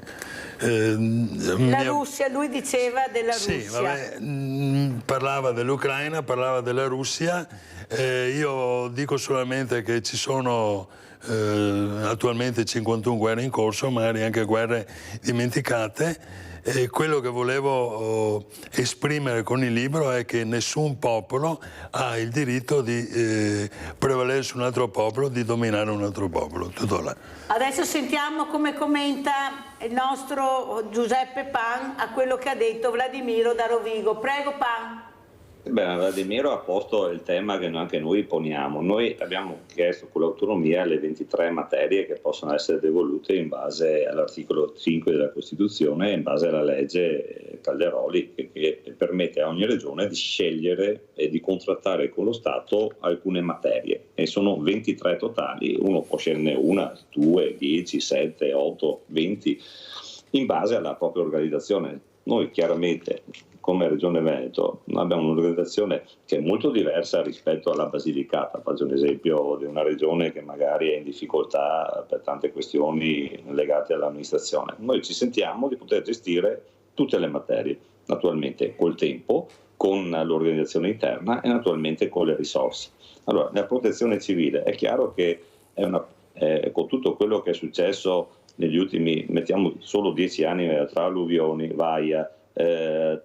la Russia, lui diceva della Russia.
Sì, vabbè, parlava dell'Ucraina, parlava della Russia. Io dico solamente che ci sono attualmente 51 guerre in corso, magari anche guerre dimenticate. E quello che volevo esprimere con il libro è che nessun popolo ha il diritto di prevalere su un altro popolo, di dominare un altro popolo. Tutto là.
Adesso sentiamo come commenta il nostro Giuseppe Pan a quello che ha detto Vladimiro da Rovigo. Prego Pan.
Beh, Vladimiro ha posto il tema che anche noi poniamo. Noi abbiamo chiesto con l'autonomia le 23 materie che possono essere devolute in base all'articolo 5 della Costituzione e in base alla legge Calderoli che permette a ogni regione di scegliere e di contrattare con lo Stato alcune materie. E sono 23 totali, uno può sceglierne una, 2, 10, 7, 8, 20 in base alla propria organizzazione. Noi chiaramente come Regione Veneto abbiamo un'organizzazione che è molto diversa rispetto alla Basilicata. Faccio un esempio di una regione che magari è in difficoltà per tante questioni legate all'amministrazione. Noi ci sentiamo di poter gestire tutte le materie, naturalmente col tempo, con l'organizzazione interna e naturalmente con le risorse. Allora, nella protezione civile è chiaro che con tutto quello che è successo negli ultimi, mettiamo solo 10 anni tra alluvioni, vaia,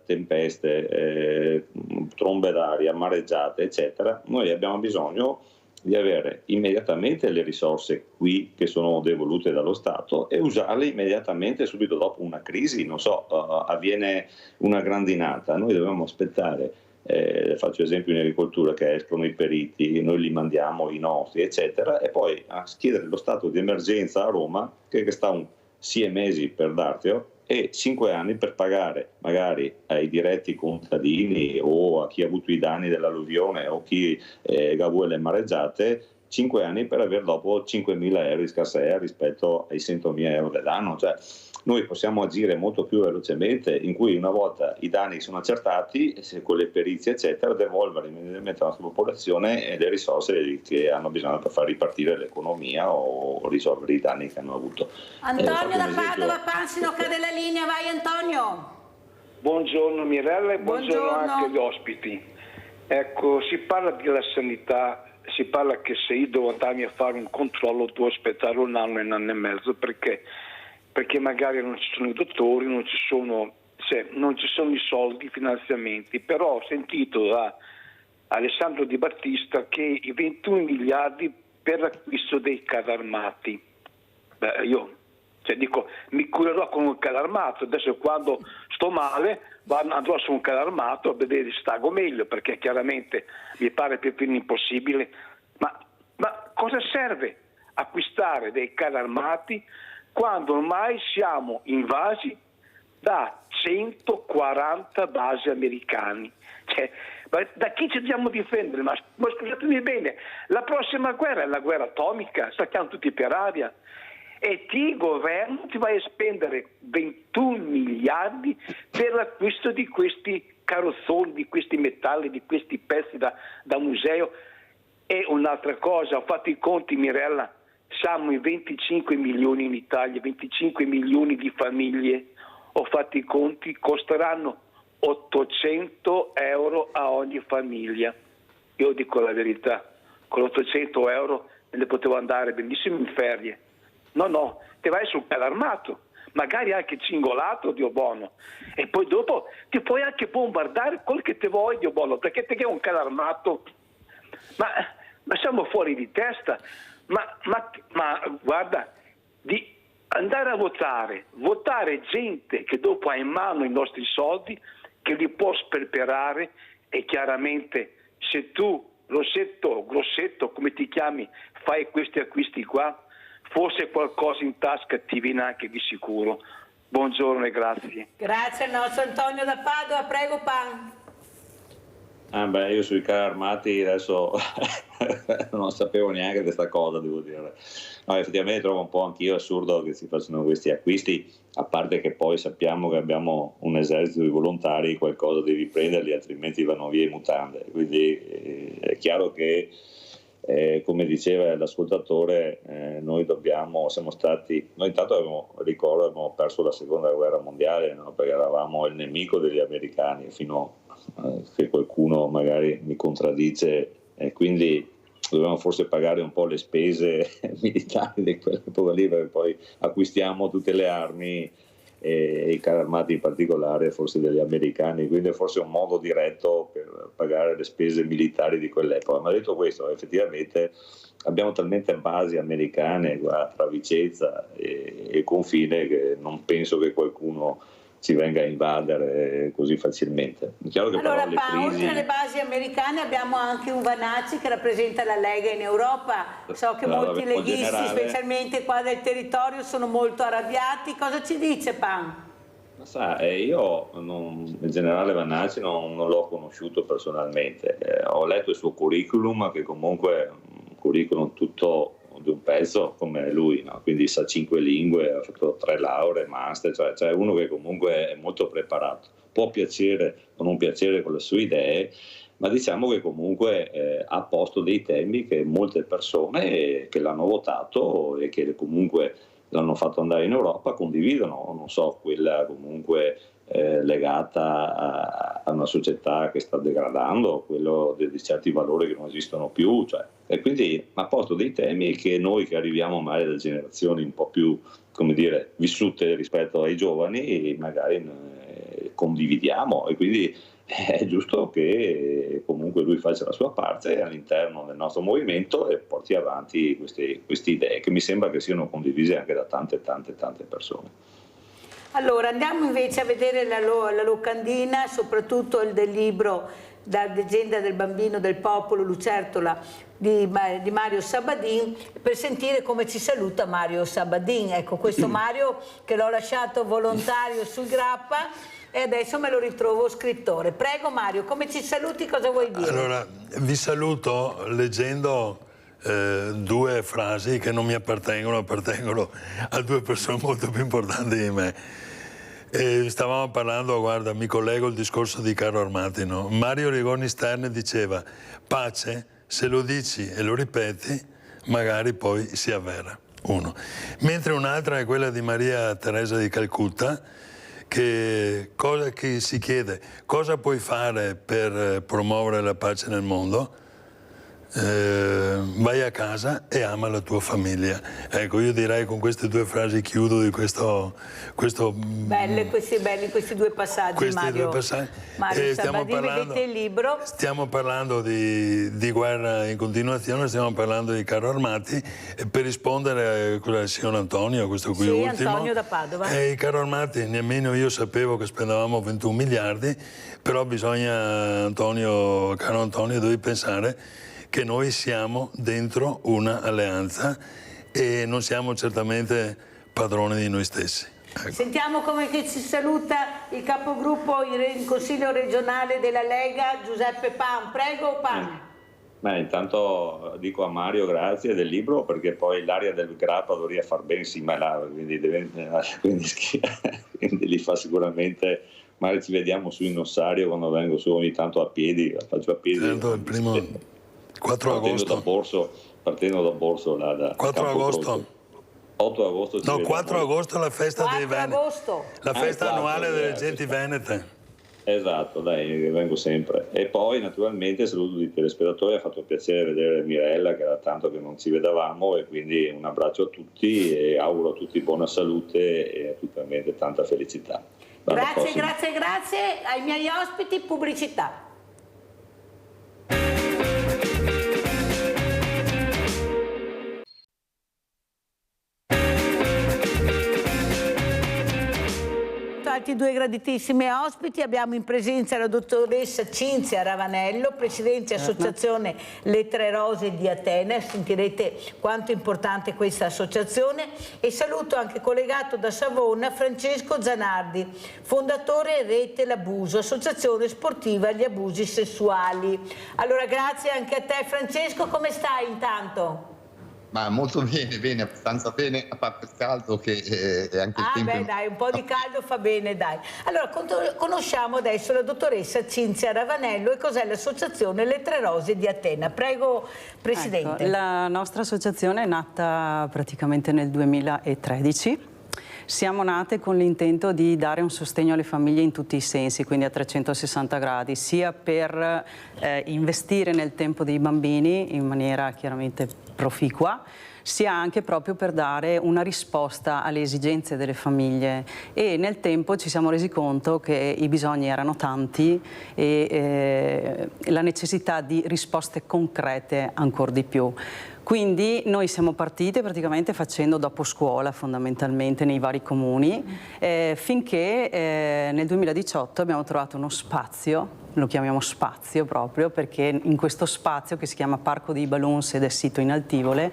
tempeste, trombe d'aria, mareggiate, eccetera, noi abbiamo bisogno di avere immediatamente le risorse qui che sono devolute dallo Stato e usarle immediatamente subito dopo una crisi, non so, avviene una grandinata, noi dobbiamo aspettare, faccio esempio in agricoltura, che escono i periti, noi li mandiamo i nostri, eccetera, e poi a chiedere lo stato di emergenza a Roma, che sta 6 mesi per dartelo, e 5 anni per pagare magari ai diretti contadini o a chi ha avuto i danni dell'alluvione o chi ha avuto le mareggiate 5 anni per avere dopo 5.000 euro di scarsea rispetto ai 100.000 euro dell'anno. Cioè, noi possiamo agire molto più velocemente, in cui una volta i danni sono accertati, se con le perizie eccetera, devolvere immediatamente alla nostra popolazione le risorse che hanno bisogno per far ripartire l'economia o risolvere i danni che hanno avuto.
Antonio da Padova, Pansino cade la linea, vai Antonio.
Buongiorno Mirella e buongiorno anche agli ospiti. Ecco, si parla della sanità, si parla che se io devo andarmi a fare un controllo devo aspettare un anno e mezzo, perché magari non ci sono i dottori, non ci sono i soldi, i finanziamenti. Però ho sentito da Alessandro Di Battista che i 21 miliardi per l'acquisto dei carri armati. Io dico, mi curerò con un carro armato, adesso quando sto male andrò su un carro armato a vedere se stago meglio, perché chiaramente mi pare più impossibile. Ma cosa serve acquistare dei carri armati quando ormai siamo invasi da 140 basi americani? Da chi ci dobbiamo difendere? Ma scusatemi bene, la prossima guerra è la guerra atomica, stacchiamo tutti per aria. E il governo ti vai a spendere 21 miliardi per l'acquisto di questi carrozzoni, di questi metalli, di questi pezzi da museo. E un'altra cosa, ho fatto i conti Mirella, siamo in 25 milioni in Italia, 25 milioni di famiglie, ho fatto i conti, costeranno 800 euro a ogni famiglia. Io dico la verità, con 800 euro me ne potevo andare benissimo in ferie. No, ti vai sul carro armato, magari anche cingolato, Dio buono, e poi dopo ti puoi anche bombardare quel che ti vuoi, Dio buono, perché te che è un carro armato. Ma siamo fuori di testa, ma guarda, di andare a votare gente che dopo ha in mano i nostri soldi, che li può sperperare, e chiaramente se tu, Grossetto, come ti chiami, fai questi acquisti qua, forse qualcosa in tasca ti viene anche di sicuro. Buongiorno e grazie.
Grazie al nostro Antonio da Padova, prego Pan.
Io sui carri armati adesso non sapevo neanche questa cosa, devo dire. No, effettivamente trovo un po' anch'io assurdo che si facciano questi acquisti, a parte che poi sappiamo che abbiamo un esercito di volontari, qualcosa devi prenderli, altrimenti vanno via in mutande. Quindi è chiaro che come diceva l'ascoltatore, noi intanto abbiamo perso la seconda guerra mondiale, no? Perché eravamo il nemico degli americani, fino a che qualcuno magari mi contraddice, e quindi dovevamo forse pagare un po' le spese militari di quell'epoca lì, perché poi acquistiamo tutte le armi e i carri armati in particolare forse degli americani, quindi è forse un modo diretto per pagare le spese militari di quell'epoca. Ma detto questo, effettivamente abbiamo talmente basi americane qua tra Vicenza e il confine che non penso che qualcuno ci venga a invadere così facilmente. È chiaro che
allora,
però
oltre alle basi americane abbiamo anche un Vanacci che rappresenta la Lega in Europa. So che molti leghisti, specialmente qua del territorio, sono molto arrabbiati. Cosa ci dice Pan?
Ma sa, io il generale Vanacci non l'ho conosciuto personalmente. Ho letto il suo curriculum, che comunque è un curriculum tutto di un pezzo come lui, no? Quindi sa 5 lingue, ha fatto 3 lauree, master, cioè uno che comunque è molto preparato. Può piacere o non piacere con le sue idee, ma diciamo che comunque ha posto dei temi che molte persone che l'hanno votato e che comunque l'hanno fatto andare in Europa condividono, non so, quella comunque legata a una società che sta degradando, quello di certi valori che non esistono più, e quindi ha posto dei temi che noi che arriviamo magari da generazioni un po' più, come dire, vissute rispetto ai giovani, magari condividiamo, e quindi è giusto che comunque lui faccia la sua parte all'interno del nostro movimento e porti avanti queste idee che mi sembra che siano condivise anche da tante persone.
Allora andiamo invece a vedere la locandina, soprattutto del libro Da leggenda del bambino del popolo Lucertola di Mario Sabadin, per sentire come ci saluta Mario Sabadin. Ecco, questo Mario che l'ho lasciato volontario sul Grappa e adesso me lo ritrovo scrittore. Prego Mario, come ci saluti, cosa vuoi dire?
Allora, vi saluto leggendo due frasi che non mi appartengono a due persone molto più importanti di me. E stavamo parlando, guarda, mi collego al discorso di Carlo Armati, no? Mario Rigoni Stern diceva: pace, se lo dici e lo ripeti, magari poi si avvera. Uno. Mentre un'altra è quella di Maria Teresa di Calcutta, che si chiede: cosa puoi fare per promuovere la pace nel mondo? Vai a casa e ama la tua famiglia. Ecco, io direi con queste due frasi chiudo di questo
questi due passaggi, Mario. Mario Sabadini, vedete il libro.
Stiamo parlando di guerra in continuazione, stiamo parlando di Carlo Armati, e per rispondere al signor Antonio, questo qui ultimo.
Antonio da Padova.
Carlo Armati, nemmeno io sapevo che spendevamo 21 miliardi, però bisogna, Antonio, caro Antonio, devi pensare che noi siamo dentro una alleanza e non siamo certamente padroni di noi stessi. Ecco.
Sentiamo come che ci saluta il capogruppo in Consiglio regionale della Lega, Giuseppe Pan. Prego, Pan.
Intanto dico a Mario grazie del libro, perché poi l'aria del grappa dovrebbe far bene insieme all'aria, quindi li fa sicuramente. Magari ci vediamo su in Ossario quando vengo su ogni tanto a piedi, faccio a piedi.
Il primo 4 agosto.
Partendo da Borso.
4 agosto.
8 agosto.
No, 4 agosto è la festa dei Veneti. La festa annuale delle genti venete.
Esatto, dai, vengo sempre. E poi naturalmente saluto i telespettatori, ha fatto piacere vedere Mirella, che era tanto che non ci vedevamo, e quindi un abbraccio a tutti e auguro a tutti buona salute e naturalmente tanta felicità.
Grazie ai miei ospiti, pubblicità. Altri due graditissimi ospiti, abbiamo in presenza la dottoressa Cinzia Ravanello, presidente associazione Le Tre Rose di Atene. Sentirete quanto è importante questa associazione, e saluto anche collegato da Savona Francesco Zanardi, fondatore Rete L'Abuso, associazione sportiva agli abusi sessuali. Allora grazie anche a te Francesco, come stai intanto?
Ma molto bene, abbastanza bene, a parte il caldo che è anche il tempo.
Dai, un po' di caldo fa bene, dai. Allora, conosciamo adesso la dottoressa Cinzia Ravanello e cos'è l'associazione Le Tre Rose di Atene. Prego, Presidente.
Ecco, la nostra associazione è nata praticamente nel 2013. Siamo nate con l'intento di dare un sostegno alle famiglie in tutti i sensi, quindi a 360 gradi, sia per investire nel tempo dei bambini in maniera chiaramente proficua, sia anche proprio per dare una risposta alle esigenze delle famiglie, e nel tempo ci siamo resi conto che i bisogni erano tanti e la necessità di risposte concrete ancora di più. Quindi noi siamo partite praticamente facendo dopo scuola fondamentalmente nei vari comuni, finché nel 2018 abbiamo trovato uno spazio, lo chiamiamo spazio proprio perché in questo spazio, che si chiama Parco dei Balloons ed è sito in Altivole,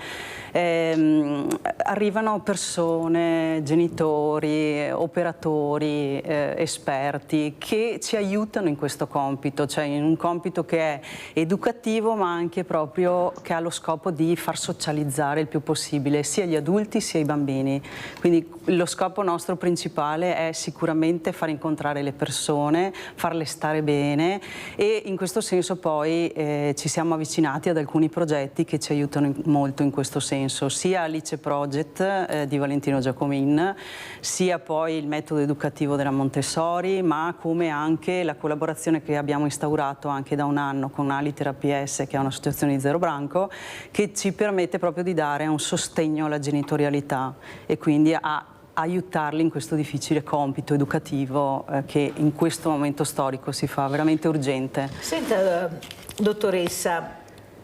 arrivano persone, genitori, operatori, esperti che ci aiutano in questo compito, cioè in un compito che è educativo ma anche proprio che ha lo scopo di far socializzare il più possibile sia gli adulti sia i bambini. Quindi lo scopo nostro principale è sicuramente far incontrare le persone, farle stare bene, e in questo senso poi ci siamo avvicinati ad alcuni progetti che ci aiutano molto in questo senso, sia Alice Project di Valentino Giacomin, sia poi il metodo educativo della Montessori, ma come anche la collaborazione che abbiamo instaurato anche da un anno con Alitherapy S, che è un'associazione di Zero Branco, che ci permette proprio di dare un sostegno alla genitorialità e quindi a aiutarli in questo difficile compito educativo che in questo momento storico si fa veramente urgente.
Senta, dottoressa,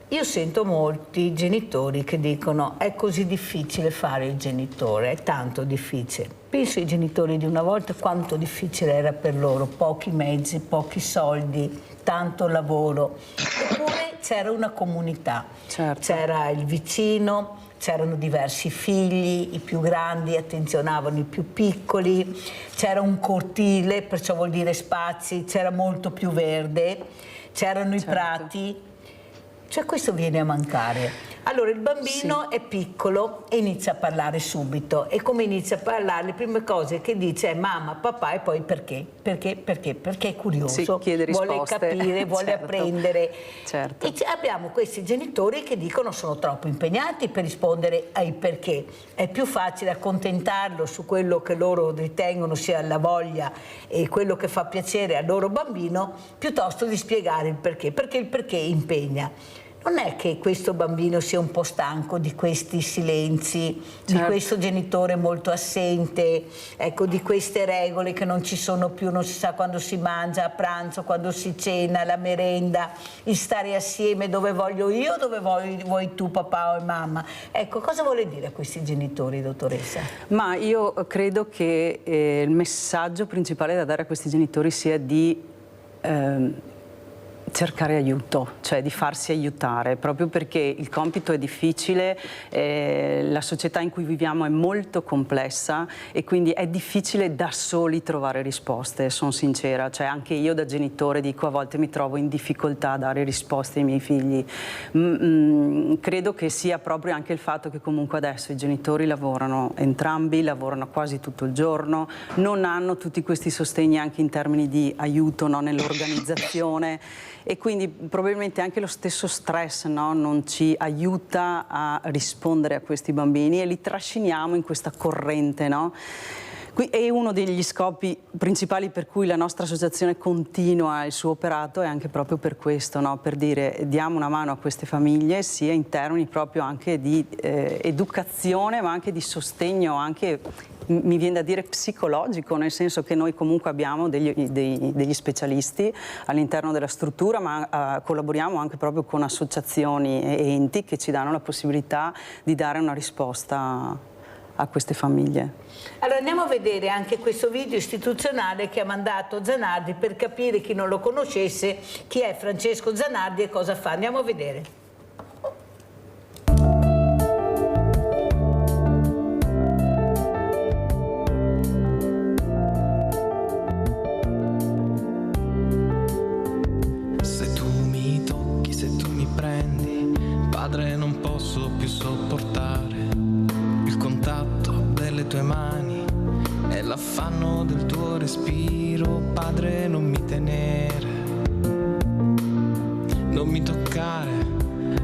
io sento molti genitori che dicono è così difficile fare il genitore, è tanto difficile. Penso ai genitori di una volta quanto difficile era per loro, pochi mezzi, pochi soldi, tanto lavoro. Eppure c'era una comunità, c'era il vicino, c'erano diversi figli, i più grandi attenzionavano i più piccoli, c'era un cortile, perciò vuol dire spazi, c'era molto più verde, c'erano i prati, cioè questo viene a mancare. Allora il bambino è piccolo e inizia a parlare subito, e come inizia a parlare le prime cose che dice è mamma, papà e poi perché è curioso,
chiede
vuole
risposte.
capire, vuole apprendere.
Certo.
E abbiamo questi genitori che dicono sono troppo impegnati per rispondere ai perché, è più facile accontentarlo su quello che loro ritengono sia la voglia e quello che fa piacere al loro bambino piuttosto di spiegare il perché il perché impegna. Non è che questo bambino sia un po' stanco di questi silenzi, di questo genitore molto assente, ecco, di queste regole che non ci sono più, non si sa quando si mangia, a pranzo, quando si cena, la merenda, il stare assieme, dove voglio io, dove vuoi tu papà o mamma. Ecco, cosa vuole dire a questi genitori, dottoressa?
Ma io credo che il messaggio principale da dare a questi genitori sia di cercare aiuto, cioè di farsi aiutare, proprio perché il compito è difficile, la società in cui viviamo è molto complessa e quindi è difficile da soli trovare risposte, sono sincera, cioè anche io da genitore dico a volte mi trovo in difficoltà a dare risposte ai miei figli. Credo che sia proprio anche il fatto che comunque adesso i genitori lavorano entrambi, lavorano quasi tutto il giorno, non hanno tutti questi sostegni anche in termini di aiuto, no, nell'organizzazione. E quindi probabilmente anche lo stesso stress, no, non ci aiuta a rispondere a questi bambini e li trasciniamo in questa corrente, no? E uno degli scopi principali per cui la nostra associazione continua il suo operato è anche proprio per questo, no? Per dire diamo una mano a queste famiglie sia in termini proprio anche di educazione ma anche di sostegno, anche mi viene da dire psicologico, nel senso che noi comunque abbiamo degli specialisti all'interno della struttura, ma collaboriamo anche proprio con associazioni e enti che ci danno la possibilità di dare una risposta a queste famiglie.
Allora andiamo a vedere anche questo video istituzionale che ha mandato Zanardi per capire, chi non lo conoscesse, chi è Francesco Zanardi e cosa fa. Andiamo a vedere.
Padre, non posso più sopportare il contatto delle tue mani e l'affanno del tuo respiro. Padre, non mi tenere, non mi toccare,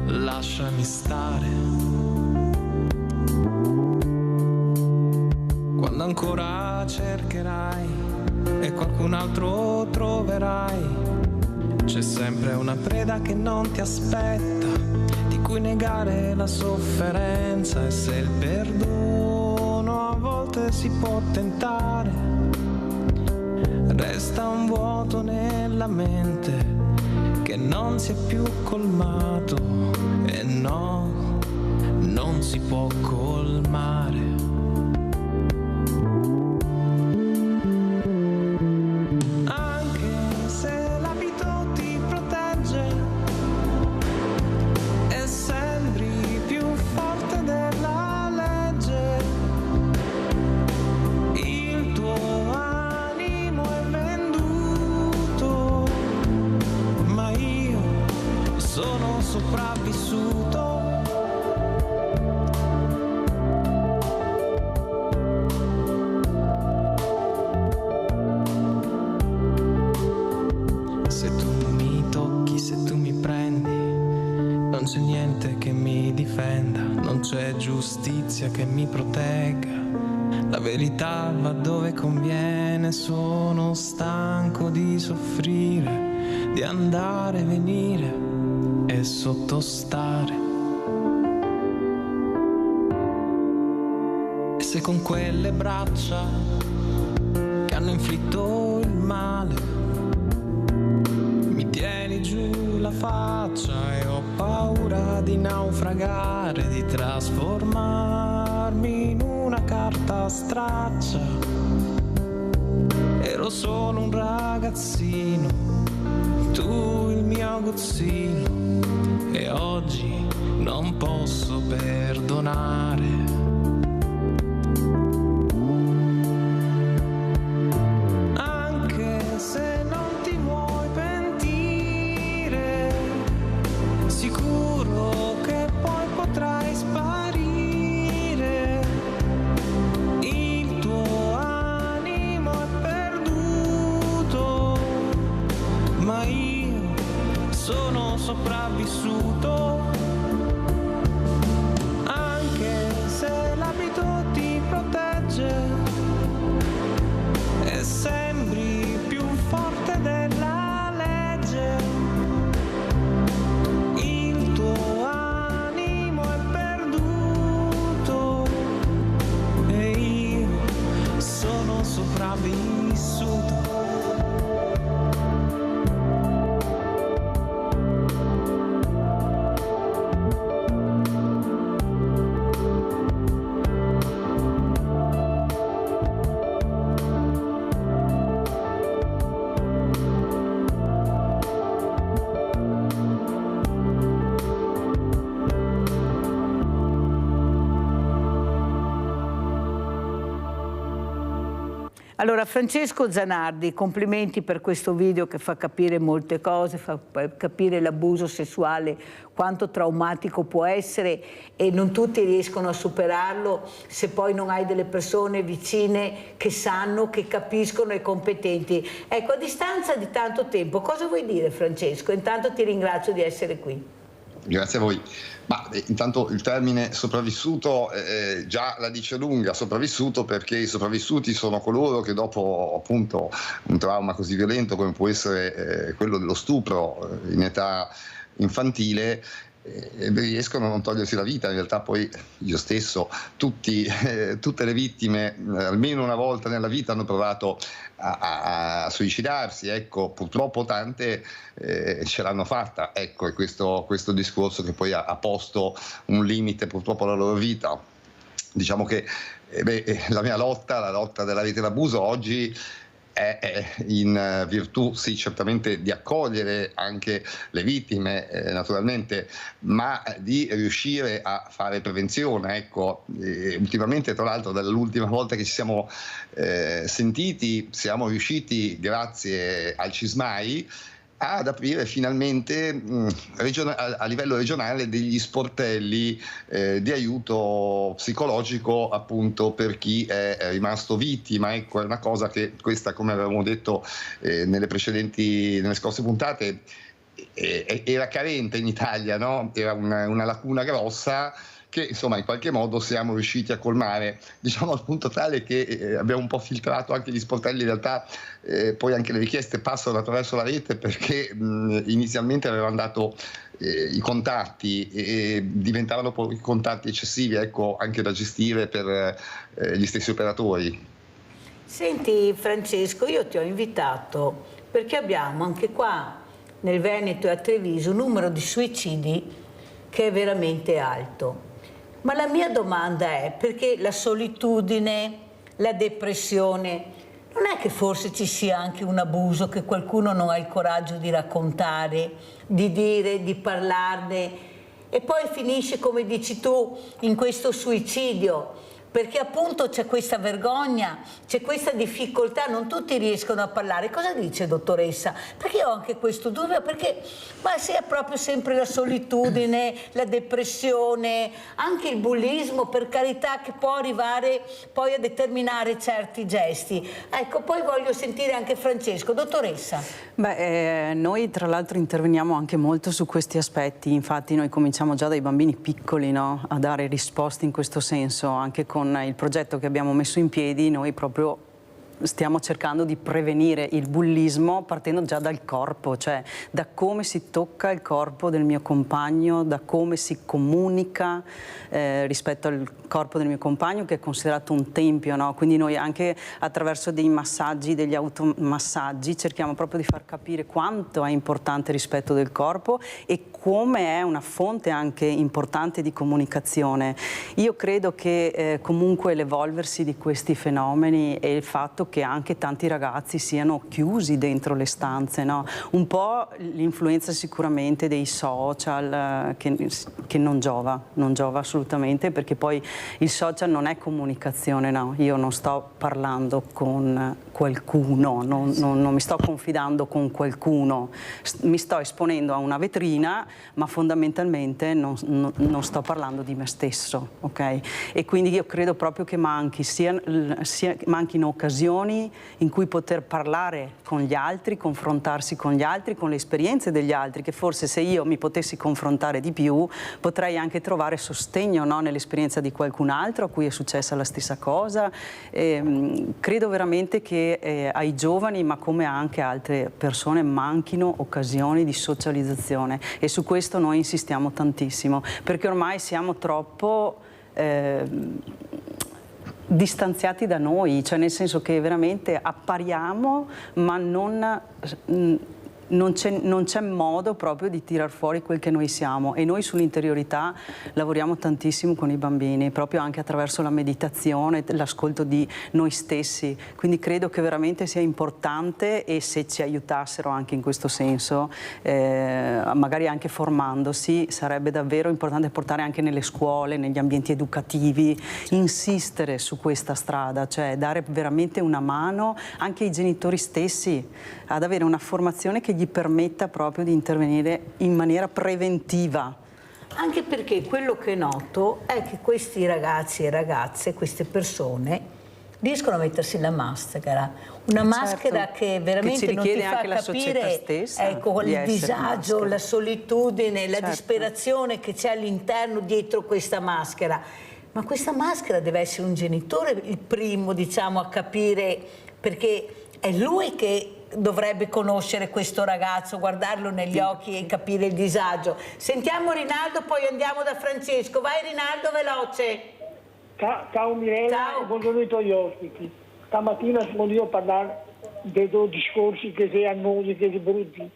lasciami stare. Quando ancora cercherai e qualcun altro troverai, c'è sempre una preda che non ti aspetta, di cui negare la sofferenza. E se il perdono a volte si può tentare, resta un vuoto nella mente che non si è più colmato. E no, non si può colmare. Giustizia che mi protegga, la verità va dove conviene. Sono stanco di soffrire, di andare e venire e sottostare. E se con quelle braccia che hanno inflitto il male mi tieni giù la faccia e ho paura di naufragare, di trasformarmi in una carta straccia. Ero solo un ragazzino, tu il mio aguzzino, e oggi non posso perdonare.
Allora, Francesco Zanardi, complimenti per questo video che fa capire molte cose, fa capire l'abuso sessuale, quanto traumatico può essere, e non tutti riescono a superarlo se poi non hai delle persone vicine che sanno, che capiscono e competenti. Ecco, a distanza di tanto tempo, cosa vuoi dire, Francesco? Intanto ti ringrazio di essere qui.
Grazie a voi. Ma intanto il termine sopravvissuto già la dice lunga, sopravvissuto, perché i sopravvissuti sono coloro che dopo appunto un trauma così violento come può essere quello dello stupro in età infantile riescono a non togliersi la vita. In realtà poi io stesso, tutte le vittime almeno una volta nella vita hanno provato a suicidarsi, ecco, purtroppo tante ce l'hanno fatta, ecco, e questo discorso che poi ha posto un limite purtroppo alla loro vita. Diciamo che la mia lotta, la lotta della rete d'abuso oggi è in virtù, sì, certamente di accogliere anche le vittime, naturalmente, ma di riuscire a fare prevenzione. Ecco, ultimamente, tra l'altro, dall'ultima volta che ci siamo sentiti, siamo riusciti, grazie al CISMAI, ad aprire finalmente a livello regionale degli sportelli di aiuto psicologico appunto per chi è rimasto vittima. Ecco, è una cosa che questa, come avevamo detto nelle scorse puntate, era carente in Italia, no? Era una lacuna grossa che insomma in qualche modo siamo riusciti a colmare, diciamo al punto tale che abbiamo un po' filtrato anche gli sportelli. In realtà poi anche le richieste passano attraverso la rete, perché inizialmente avevano dato i contatti e diventavano poi contatti eccessivi, ecco, anche da gestire per gli stessi operatori.
Senti Francesco, io ti ho invitato perché abbiamo anche qua nel Veneto e a Treviso un numero di suicidi che è veramente alto. Ma la mia domanda è: perché la solitudine, la depressione, non è che forse ci sia anche un abuso che qualcuno non ha il coraggio di raccontare, di dire, di parlarne, e poi finisce, come dici tu, in questo suicidio? Perché appunto c'è questa vergogna, c'è questa difficoltà, non tutti riescono a parlare. Cosa dice, dottoressa? Perché ho anche questo dubbio, perché ma se è proprio sempre la solitudine, la depressione, anche il bullismo, per carità, che può arrivare poi a determinare certi gesti. Ecco, poi voglio sentire anche Francesco. Dottoressa.
Noi tra l'altro interveniamo anche molto su questi aspetti, infatti noi cominciamo già dai bambini piccoli, no? A dare risposte in questo senso, anche con il progetto che abbiamo messo in piedi. Noi proprio stiamo cercando di prevenire il bullismo partendo già dal corpo, cioè da come si tocca il corpo del mio compagno, da come si comunica rispetto al corpo del mio compagno, che è considerato un tempio, no? Quindi noi anche attraverso dei massaggi, degli automassaggi, cerchiamo proprio di far capire quanto è importante il rispetto del corpo e come è una fonte anche importante di comunicazione. Io credo che comunque l'evolversi di questi fenomeni e il fatto che anche tanti ragazzi siano chiusi dentro le stanze, no? Un po' l'influenza sicuramente dei social che non giova assolutamente, perché poi il social non è comunicazione, no? Io non sto parlando con qualcuno, non mi sto confidando con qualcuno, mi sto esponendo a una vetrina, ma fondamentalmente non sto parlando di me stesso, ok? E quindi io credo proprio che manchino occasioni in cui poter parlare con gli altri, confrontarsi con gli altri, con le esperienze degli altri, che forse se io mi potessi confrontare di più potrei anche trovare sostegno, no? Nell'esperienza di qualcun altro a cui è successa la stessa cosa. Credo veramente che ai giovani, ma come anche a altre persone, manchino occasioni di socializzazione, e su questo noi insistiamo tantissimo, perché ormai siamo troppo distanziati da noi, cioè nel senso che veramente appariamo ma non non c'è modo proprio di tirar fuori quel che noi siamo, e noi sull'interiorità lavoriamo tantissimo con i bambini, proprio anche attraverso la meditazione, l'ascolto di noi stessi, quindi credo che veramente sia importante, e se ci aiutassero anche in questo senso, magari anche formandosi, sarebbe davvero importante portare anche nelle scuole, negli ambienti educativi, insistere su questa strada, cioè dare veramente una mano anche ai genitori stessi ad avere una formazione che gli permetta proprio di intervenire in maniera preventiva.
Anche perché quello che noto è che questi ragazzi e ragazze, queste persone, riescono a mettersi la maschera, una maschera che veramente non ti fa capire, ecco, il disagio, la solitudine, la disperazione che c'è all'interno dietro questa maschera. Ma questa maschera deve essere un genitore il primo, diciamo, a capire, perché è lui che dovrebbe conoscere questo ragazzo, guardarlo negli occhi e capire il disagio. Sentiamo Rinaldo, poi andiamo da Francesco. Vai Rinaldo, veloce.
Ciao Mirella, e buongiorno ai tuoi ospiti. Stamattina sono venuto a parlare dei due discorsi che sono annosi, che sono brutti,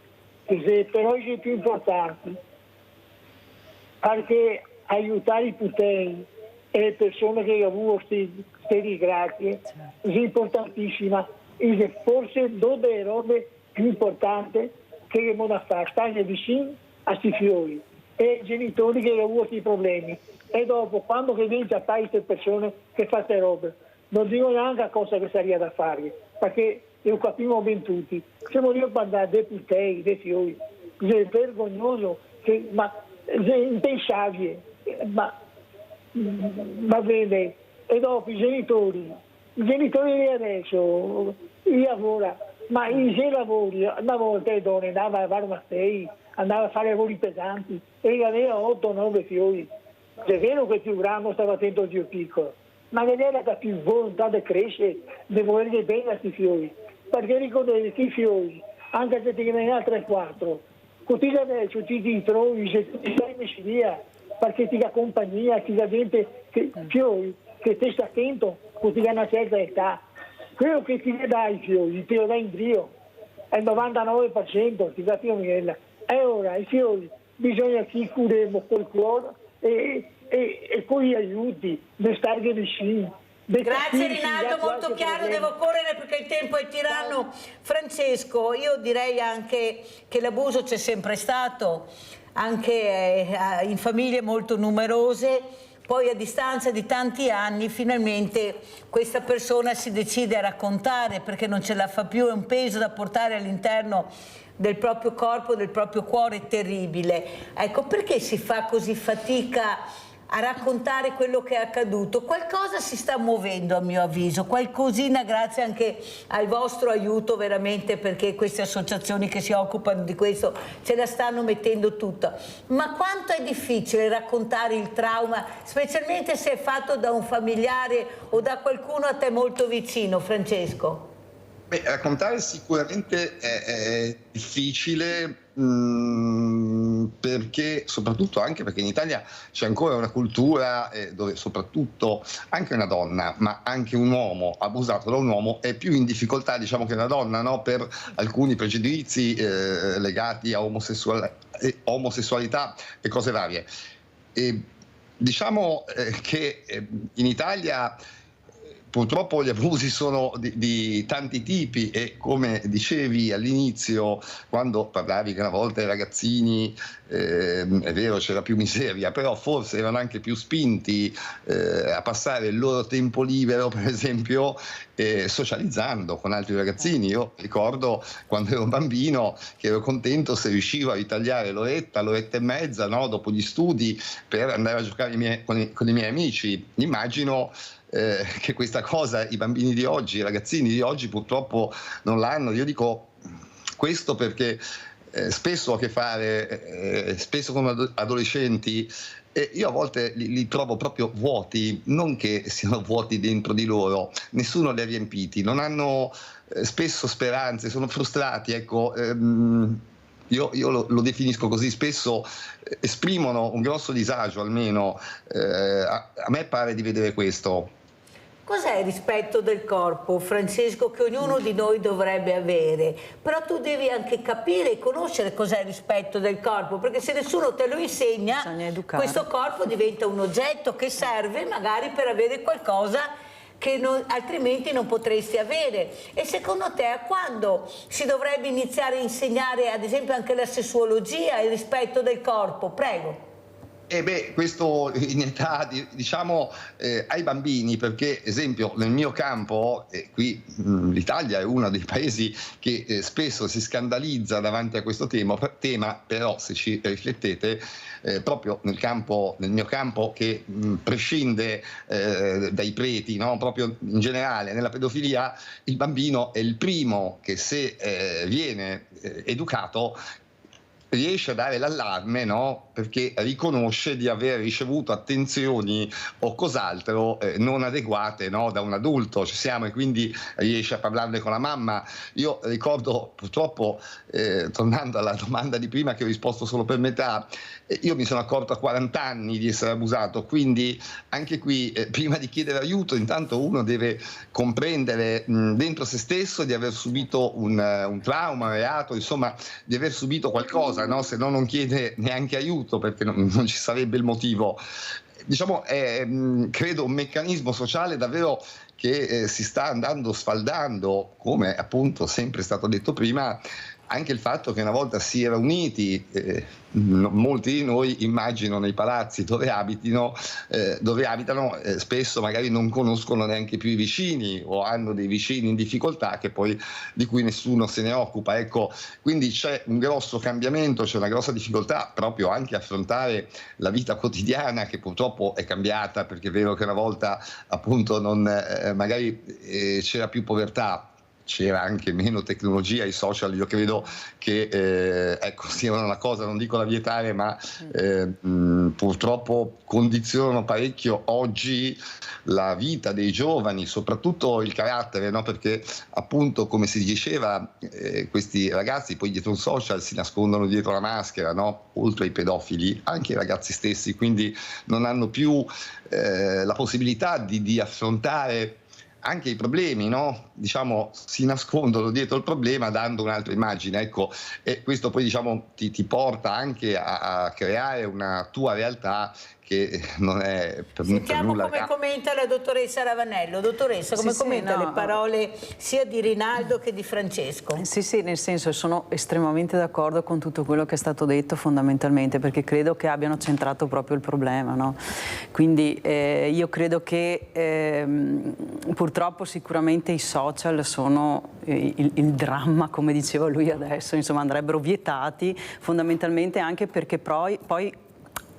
però sono più importanti, perché aiutare i putei e le persone che hanno avuto queste disgrazie è importantissima, e forse due delle robe più importanti che dobbiamo fare, stare vicino a questi fiori e ai genitori che hanno avuto questi problemi. E dopo, quando viene a fare queste persone che fanno queste robe, non dico neanche a cosa che sarebbe da fare, perché lo capiamo ben tutti. Siamo io a parlare dei putei, dei fiori, è vergognoso, ma è impensabile, ma bene. E dopo i genitori di adesso, lavora, ma i lavori, una volta le donne andavano a fare una stay, andavano a fare lavori pesanti, e aveva 8-9 fiori. È vero che il più grande stava attento al più piccolo, ma non era che più volontà di crescere, di volere bene a questi fiori. Perché ricordate che i fiori, anche se ti viene a 3-4, così adesso ti trovi, se ti stai messi via, perché ti dà compagnia, ti dà gente, fiori, che stai attento, così a una certa età. Quello che ti dà i fiori, ti lo dà in Dio, è il 99%, ti dà Dio Miela. E ora i fiori bisogna che curemo col cuore e con gli aiuti, di stare vicini.
Grazie Rinaldo, molto chiaro, devo correre perché il tempo è tiranno. Francesco, io direi anche che l'abuso c'è sempre stato, anche in famiglie molto numerose, poi a distanza di tanti anni finalmente questa persona si decide a raccontare perché non ce la fa più, è un peso da portare all'interno del proprio corpo, del proprio cuore terribile. Ecco, perché si fa così fatica a raccontare quello che è accaduto? Qualcosa si sta muovendo a mio avviso, qualcosina, grazie anche al vostro aiuto veramente, perché queste associazioni che si occupano di questo ce la stanno mettendo tutta. Ma quanto è difficile raccontare il trauma, specialmente se è fatto da un familiare o da qualcuno a te molto vicino, Francesco?
Beh, raccontare sicuramente è difficile, perché soprattutto anche perché in Italia c'è ancora una cultura dove soprattutto anche una donna, ma anche un uomo abusato da un uomo è più in difficoltà, diciamo, che una donna, no? Per alcuni pregiudizi legati a omosessualità e cose varie. E diciamo che in Italia purtroppo gli abusi sono di tanti tipi e, come dicevi all'inizio, quando parlavi che una volta i ragazzini, è vero, c'era più miseria, però forse erano anche più spinti a passare il loro tempo libero, per esempio, socializzando con altri ragazzini. Io ricordo quando ero bambino che ero contento se riuscivo a ritagliare l'oretta e mezza, no, dopo gli studi, per andare a giocare con i miei amici. Immagino che questa cosa i bambini di oggi, i ragazzini di oggi purtroppo non l'hanno. Io dico questo perché spesso ho a che fare spesso con adolescenti e io a volte li trovo proprio vuoti, non che siano vuoti dentro di loro, nessuno li ha riempiti, non hanno spesso speranze, sono frustrati, ecco. Io lo definisco così, spesso esprimono un grosso disagio, almeno a me pare di vedere questo.
cos'è il rispetto del corpo, Francesco, che ognuno di noi dovrebbe avere? Però tu devi anche capire e conoscere cos'è il rispetto del corpo, perché se nessuno te lo insegna, questo corpo diventa un oggetto che serve magari per avere qualcosa che altrimenti non potresti avere. E secondo te quando si dovrebbe iniziare a insegnare ad esempio anche la sessuologia, il rispetto del corpo? Prego.
Questo in età, diciamo, ai bambini, perché esempio nel mio campo, qui l'Italia è uno dei paesi che spesso si scandalizza davanti a questo tema, però se ci riflettete, proprio nel mio campo che prescinde dai preti, no? Proprio in generale nella pedofilia il bambino è il primo che se viene educato riesce a dare l'allarme, no? Perché riconosce di aver ricevuto attenzioni o cos'altro non adeguate, no? Da un adulto. Ci siamo, e quindi riesce a parlarne con la mamma. Io ricordo purtroppo, tornando alla domanda di prima che ho risposto solo per metà, io mi sono accorto a 40 anni di essere abusato, quindi anche qui prima di chiedere aiuto intanto uno deve comprendere dentro se stesso di aver subito un trauma, un reato, insomma di aver subito qualcosa, no? Se no non chiede neanche aiuto, perché non ci sarebbe il motivo. Diciamo è credo un meccanismo sociale davvero che si sta andando sfaldando, come appunto sempre è stato detto prima. Anche il fatto che una volta si era uniti, molti di noi immagino nei palazzi dove abitano, spesso magari non conoscono neanche più i vicini o hanno dei vicini in difficoltà di cui nessuno se ne occupa. Ecco, quindi c'è un grosso cambiamento, c'è una grossa difficoltà proprio anche a affrontare la vita quotidiana, che purtroppo è cambiata, perché è vero che una volta appunto magari c'era più povertà, c'era anche meno tecnologia, i social io credo che siano una cosa, non dico da vietare, ma purtroppo condizionano parecchio oggi la vita dei giovani, soprattutto il carattere, no? Perché appunto, come si diceva, questi ragazzi poi dietro un social si nascondono dietro la maschera, no? Oltre ai pedofili, anche i ragazzi stessi, quindi non hanno più la possibilità di affrontare anche i problemi, no? Diciamo, si nascondono dietro il problema dando un'altra immagine, ecco, e questo poi diciamo ti porta anche a creare una tua realtà che non è per nulla.
Sentiamo come commenta la dottoressa Ravanello. Dottoressa, come commenta le parole sia di Rinaldo che di Francesco?
Sì, nel senso sono estremamente d'accordo con tutto quello che è stato detto, fondamentalmente, perché credo che abbiano centrato proprio il problema, no? Quindi io credo che purtroppo sicuramente i social sono il dramma, come diceva lui adesso, insomma andrebbero vietati, fondamentalmente anche perché poi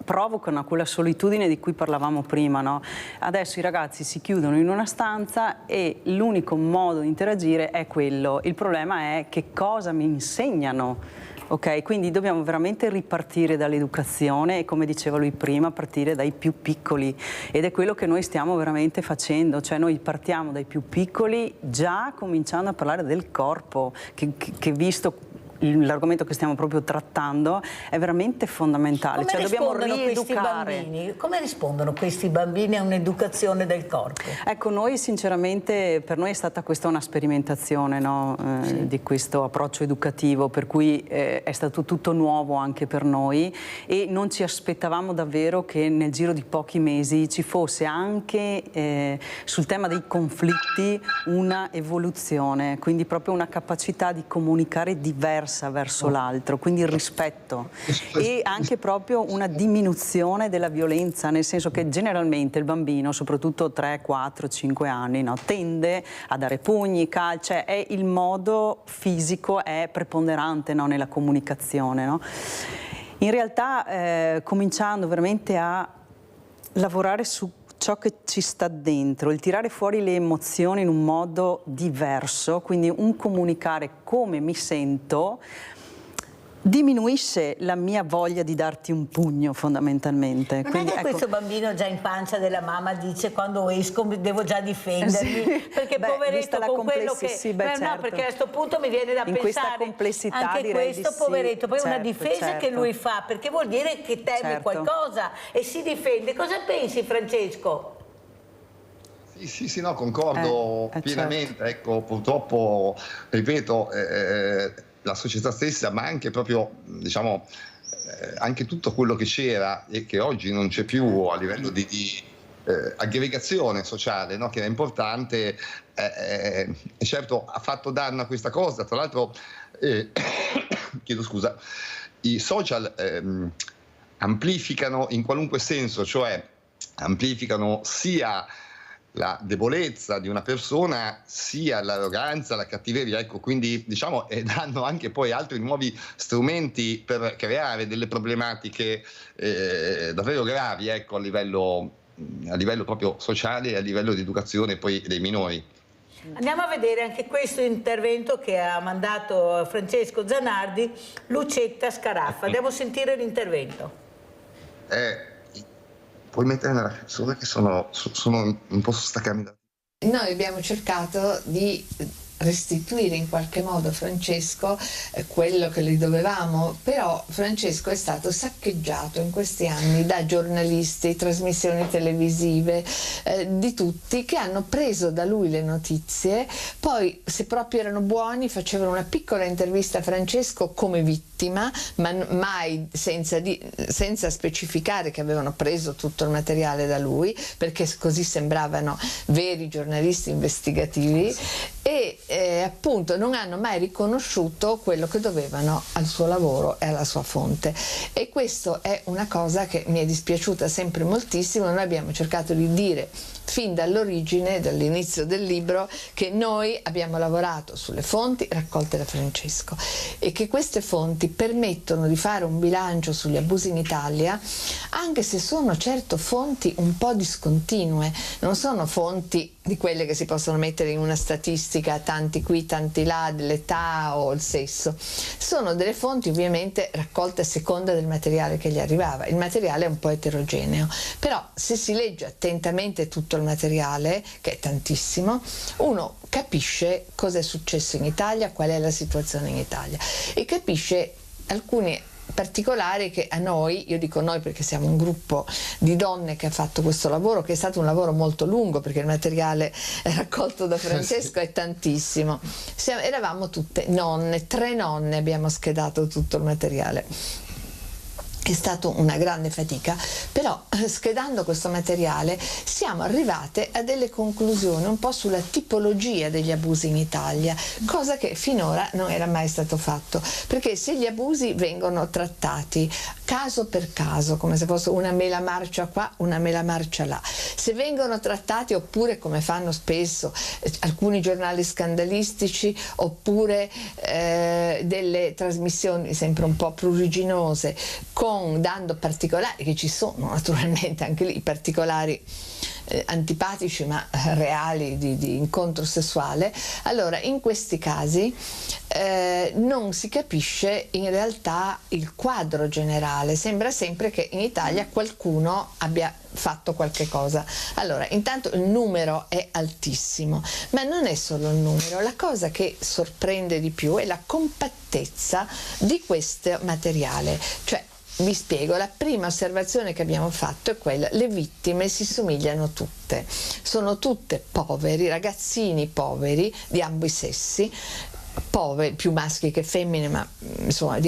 provocano quella solitudine di cui parlavamo prima, no? Adesso i ragazzi si chiudono in una stanza e l'unico modo di interagire è quello. Il problema è che cosa mi insegnano. Ok, quindi dobbiamo veramente ripartire dall'educazione e, come diceva lui prima, partire dai più piccoli, ed è quello che noi stiamo veramente facendo, cioè noi partiamo dai più piccoli già cominciando a parlare del corpo, che visto l'argomento che stiamo proprio trattando è veramente fondamentale.
Come
dobbiamo rieducare.
Questi bambini? Come rispondono questi bambini a un'educazione del corpo?
Ecco, noi sinceramente, per noi è stata questa una sperimentazione, no? Di questo approccio educativo, per cui è stato tutto nuovo anche per noi e non ci aspettavamo davvero che nel giro di pochi mesi ci fosse anche sul tema dei conflitti una evoluzione, quindi proprio una capacità di comunicare diversa verso l'altro, quindi il rispetto e anche proprio una diminuzione della violenza, nel senso che generalmente il bambino, soprattutto 3, 4, 5 anni, no, tende a dare pugni, calci, è il modo fisico è preponderante, no, nella comunicazione, no? In realtà cominciando veramente a lavorare su ciò che ci sta dentro, il tirare fuori le emozioni in un modo diverso, quindi un comunicare come mi sento, diminuisce la mia voglia di darti un pugno, fondamentalmente.
Non
quindi,
è che questo bambino già in pancia della mamma dice quando esco devo già difendermi, perché poveretto con quello che...
certo.
No, perché a questo punto mi viene da
in
pensare
complessità,
anche questo poveretto, poi una difesa che lui fa, perché vuol dire che teme qualcosa e si difende. Cosa pensi, Francesco?
Sì, no, concordo pienamente. Certo. Ecco, purtroppo, ripeto, la società stessa, ma anche proprio, diciamo, anche tutto quello che c'era e che oggi non c'è più a livello di aggregazione sociale, no? Che era importante, certo ha fatto danno a questa cosa. Tra l'altro, chiedo scusa, i social amplificano in qualunque senso, cioè amplificano sia la debolezza di una persona sia l'arroganza, la cattiveria, ecco, quindi diciamo danno anche poi altri nuovi strumenti per creare delle problematiche davvero gravi, ecco, a livello proprio sociale e a livello di educazione poi dei minori.
Andiamo a vedere anche questo intervento che ha mandato Francesco Zanardi, Lucetta Scaraffa. Devo sentire l'intervento.
Puoi mettere nella persona che non posso staccarmi da...
Noi abbiamo cercato di restituire in qualche modo a Francesco quello che gli dovevamo, però Francesco è stato saccheggiato in questi anni da giornalisti, trasmissioni televisive, di tutti, che hanno preso da lui le notizie, poi se proprio erano buoni facevano una piccola intervista a Francesco come vittima, ma mai senza specificare che avevano preso tutto il materiale da lui, perché così sembravano veri giornalisti investigativi, e appunto non hanno mai riconosciuto quello che dovevano al suo lavoro e alla sua fonte, e questo è una cosa che mi è dispiaciuta sempre moltissimo. Noi abbiamo cercato di dire fin dall'origine, dall'inizio del libro, che noi abbiamo lavorato sulle fonti raccolte da Francesco e che queste fonti permettono di fare un bilancio sugli abusi in Italia, anche se sono certo fonti un po' discontinue, non sono fonti di quelle che si possono mettere in una statistica, tanti qui, tanti là, dell'età o il sesso. Sono delle fonti ovviamente raccolte a seconda del materiale che gli arrivava. Il materiale è un po' eterogeneo, però se si legge attentamente tutto il materiale, che è tantissimo, uno capisce cosa è successo in Italia, qual è la situazione in Italia, e capisce alcuni particolari che a noi, io dico noi perché siamo un gruppo di donne che ha fatto questo lavoro, che è stato un lavoro molto lungo perché il materiale raccolto da Francesco è tantissimo. Eravamo tutte nonne, 3 nonne abbiamo schedato tutto il materiale. È stata una grande fatica, però schedando questo materiale siamo arrivate a delle conclusioni un po' sulla tipologia degli abusi in Italia, cosa che finora non era mai stato fatto, perché se gli abusi vengono trattati caso per caso, come se fosse una mela marcia qua, una mela marcia là, se vengono trattati, oppure come fanno spesso alcuni giornali scandalistici, oppure delle trasmissioni sempre un po' pruriginose, dando particolari, che ci sono naturalmente anche lì, particolari antipatici ma reali di incontro sessuale, allora in questi casi non si capisce in realtà il quadro generale, sembra sempre che in Italia qualcuno abbia fatto qualche cosa. Allora, intanto il numero è altissimo, ma non è solo il numero, la cosa che sorprende di più è la compattezza di questo materiale, cioè vi spiego, la prima osservazione che abbiamo fatto è quella: le vittime si somigliano tutte, sono tutte poveri, ragazzini poveri di ambo i sessi, poveri, più maschi che femmine, ma insomma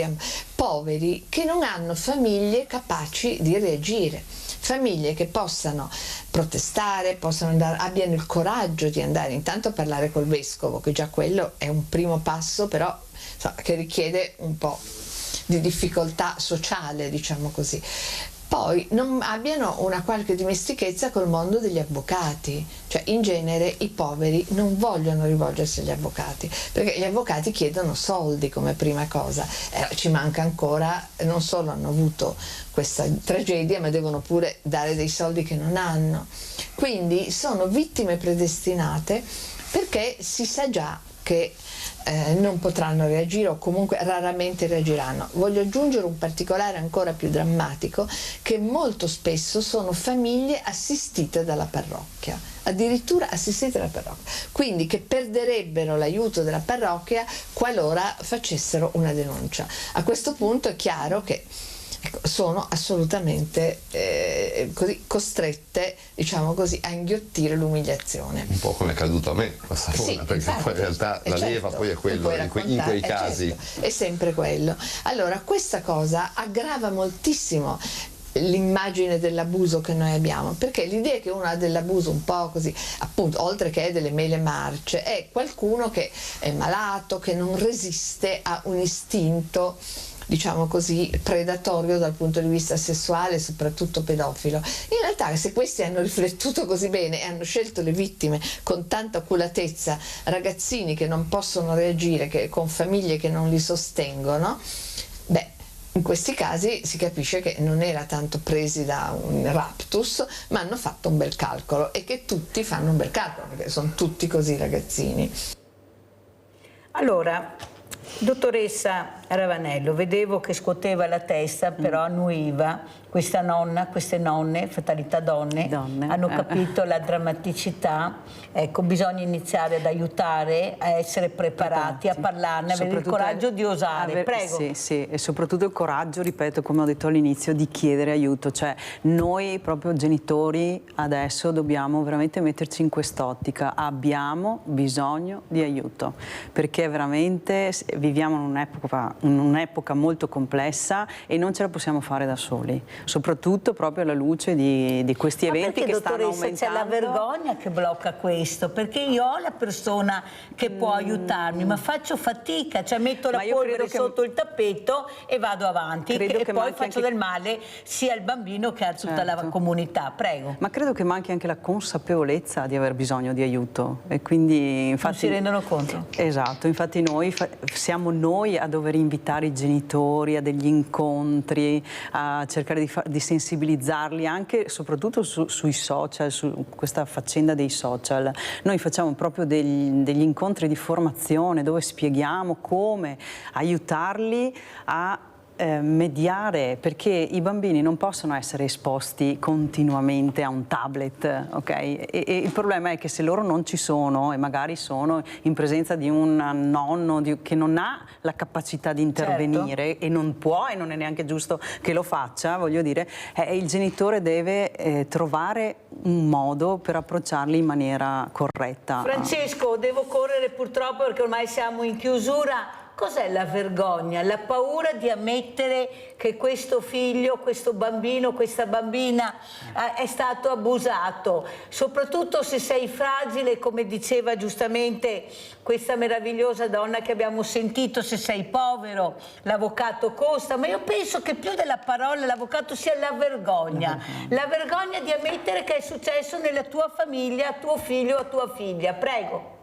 poveri, che non hanno famiglie capaci di reagire, famiglie che possano protestare, possano andare, abbiano il coraggio di andare intanto a parlare col vescovo, che già quello è un primo passo, però che richiede un po' di difficoltà sociale, diciamo così. Poi non abbiano una qualche dimestichezza col mondo degli avvocati, cioè in genere i poveri non vogliono rivolgersi agli avvocati, perché gli avvocati chiedono soldi come prima cosa, ci manca ancora, non solo hanno avuto questa tragedia, ma devono pure dare dei soldi che non hanno, quindi sono vittime predestinate, perché si sa già che non potranno reagire, o comunque raramente reagiranno. Voglio aggiungere un particolare ancora più drammatico, che molto spesso sono famiglie assistite dalla parrocchia, addirittura assistite dalla parrocchia, quindi che perderebbero l'aiuto della parrocchia qualora facessero una denuncia. A questo punto è chiaro che ecco, sono assolutamente così costrette, diciamo così, a inghiottire l'umiliazione.
Un po' come è accaduto a me questa
Sì,
perché
infatti,
poi in realtà la leva poi è quello, in quei casi.
Certo, è sempre quello. Allora, questa cosa aggrava moltissimo l'immagine dell'abuso che noi abbiamo, perché l'idea che uno ha dell'abuso un po' così, appunto, oltre che delle mele marce, è qualcuno che è malato, che non resiste a un istinto, diciamo così, predatorio dal punto di vista sessuale, soprattutto pedofilo. In realtà, se questi hanno riflettuto così bene e hanno scelto le vittime con tanta oculatezza, ragazzini che non possono reagire, con famiglie che non li sostengono, beh, in questi casi si capisce che non era tanto presi da un raptus, ma hanno fatto un bel calcolo, e che tutti fanno un bel calcolo, perché sono tutti così ragazzini.
Allora, dottoressa Ravanello, vedevo che scuoteva la testa, però annuiva. Questa nonna, queste nonne, fatalità donne, hanno capito la drammaticità. Ecco, bisogna iniziare ad aiutare, a essere preparati, a parlarne, avere il coraggio di osare. Prego.
Sì, sì, e soprattutto il coraggio, ripeto, come ho detto all'inizio, di chiedere aiuto. Cioè, noi proprio genitori adesso dobbiamo veramente metterci in quest'ottica. Abbiamo bisogno di aiuto, perché veramente viviamo in un'epoca molto complessa e non ce la possiamo fare da soli. Soprattutto proprio alla luce di questi eventi che stanno aumentando.
C'è la vergogna che blocca questo, perché io ho la persona che può aiutarmi, ma faccio fatica, cioè metto la polvere sotto il tappeto e vado avanti, e poi faccio del male sia al bambino che a tutta la comunità. Prego.
Ma credo che manchi anche la consapevolezza di aver bisogno di aiuto, e quindi infatti
non si rendono conto.
Esatto, infatti siamo noi a dover invitare i genitori a degli incontri, a cercare di sensibilizzarli anche soprattutto sui social, su questa faccenda dei social. Noi facciamo proprio degli incontri di formazione dove spieghiamo come aiutarli a mediare, perché i bambini non possono essere esposti continuamente a un tablet, ok? E il problema è che se loro non ci sono, e magari sono in presenza di un nonno che non ha la capacità di intervenire, e non può, e non è neanche giusto che lo faccia, voglio dire, il genitore deve trovare un modo per approcciarli in maniera corretta.
Francesco, devo correre purtroppo perché ormai siamo in chiusura. Cos'è la vergogna? La paura di ammettere che questo figlio, questo bambino, questa bambina è stato abusato, soprattutto se sei fragile, come diceva giustamente questa meravigliosa donna che abbiamo sentito, se sei povero, l'avvocato costa, ma io penso che più della parola l'avvocato sia la vergogna di ammettere che è successo nella tua famiglia, a tuo figlio o a tua figlia. Prego.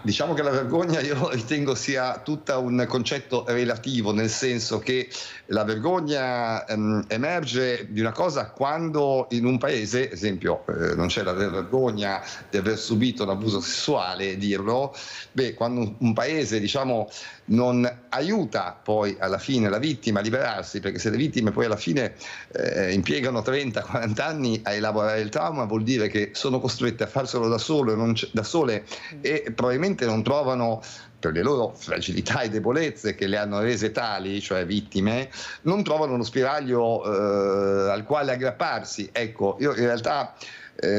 Diciamo che la vergogna io ritengo sia tutta un concetto relativo, nel senso che la vergogna emerge di una cosa quando in un paese, ad esempio, non c'è la vergogna di aver subito un abuso sessuale, dirlo, quando un paese, diciamo, non aiuta poi alla fine la vittima a liberarsi, perché se le vittime poi alla fine impiegano 30-40 anni a elaborare il trauma, vuol dire che sono costrette a farselo da sole e probabilmente non trovano, per le loro fragilità e debolezze che le hanno rese tali, cioè vittime, non trovano uno spiraglio al quale aggrapparsi. Ecco, io in realtà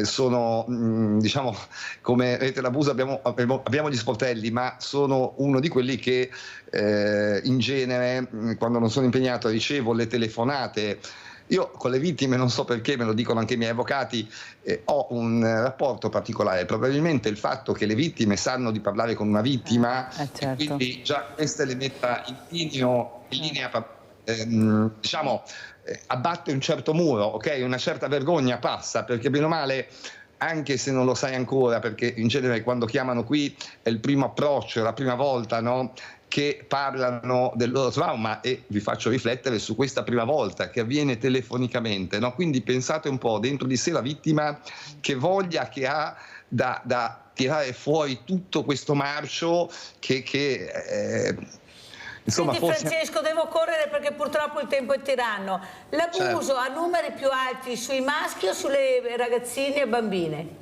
sono, diciamo, come vedete l'abuso abbiamo gli sportelli, ma sono uno di quelli che in genere, quando non sono impegnato, ricevo le telefonate. Io con le vittime, non so perché, me lo dicono anche i miei avvocati, ho un rapporto particolare. Probabilmente il fatto che le vittime sanno di parlare con una vittima,
certo.
quindi già questa le metta in linea, diciamo, abbatte un certo muro, ok? Una certa vergogna passa, perché bene o male, anche se non lo sai ancora, perché in genere quando chiamano qui è il primo approccio, è la prima volta, no? Che parlano del loro trauma, e vi faccio riflettere su questa prima volta che avviene telefonicamente, no? Quindi pensate un po' dentro di sé la vittima, che voglia che ha da tirare fuori tutto questo marcio che insomma,
senti Francesco, devo correre perché purtroppo il tempo è tiranno. L'abuso ha numeri più alti sui maschi o sulle ragazzine e bambine?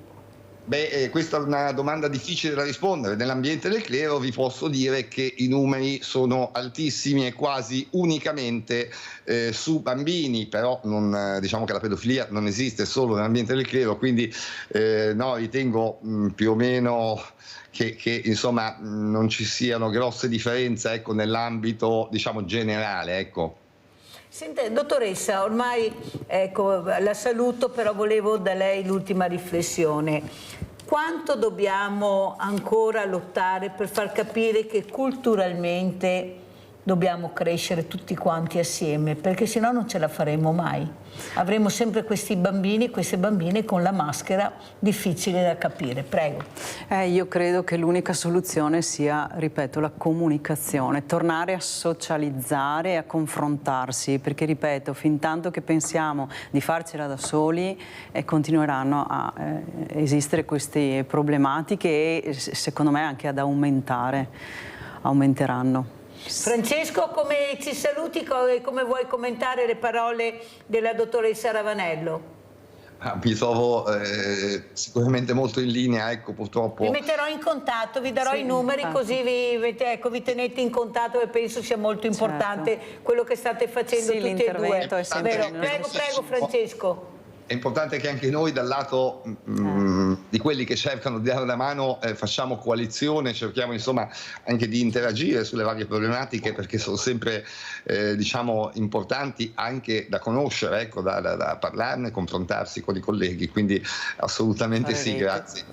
Questa è una domanda difficile da rispondere. Nell'ambiente del clero vi posso dire che i numeri sono altissimi e quasi unicamente su bambini, però diciamo che la pedofilia non esiste solo nell'ambiente del clero, quindi no, ritengo più o meno che insomma non ci siano grosse differenze, ecco, nell'ambito, diciamo, generale, ecco.
Sente, dottoressa, ormai ecco, la saluto, però volevo da lei l'ultima riflessione. Quanto dobbiamo ancora lottare per far capire che culturalmente dobbiamo crescere tutti quanti assieme, perché sennò non ce la faremo mai. Avremo sempre questi bambini e queste bambine con la maschera, difficile da capire. Prego.
Io credo che l'unica soluzione sia, ripeto, la comunicazione, tornare a socializzare e a confrontarsi, perché, ripeto, fin tanto che pensiamo di farcela da soli, continueranno a esistere queste problematiche e secondo me anche ad aumenteranno.
Francesco, come ci saluti e come vuoi commentare le parole della dottoressa Ravanello?
Mi trovo sicuramente molto in linea, ecco, purtroppo.
Vi metterò in contatto, vi darò i numeri, così vi tenete in contatto, e penso sia molto importante quello che state facendo tutti e due. Prego Francesco.
È importante che anche noi dal lato di quelli che cercano di dare una mano facciamo coalizione, cerchiamo insomma anche di interagire sulle varie problematiche, perché sono sempre diciamo importanti anche da conoscere, ecco, da parlarne, confrontarsi con i colleghi, quindi assolutamente sì, grazie.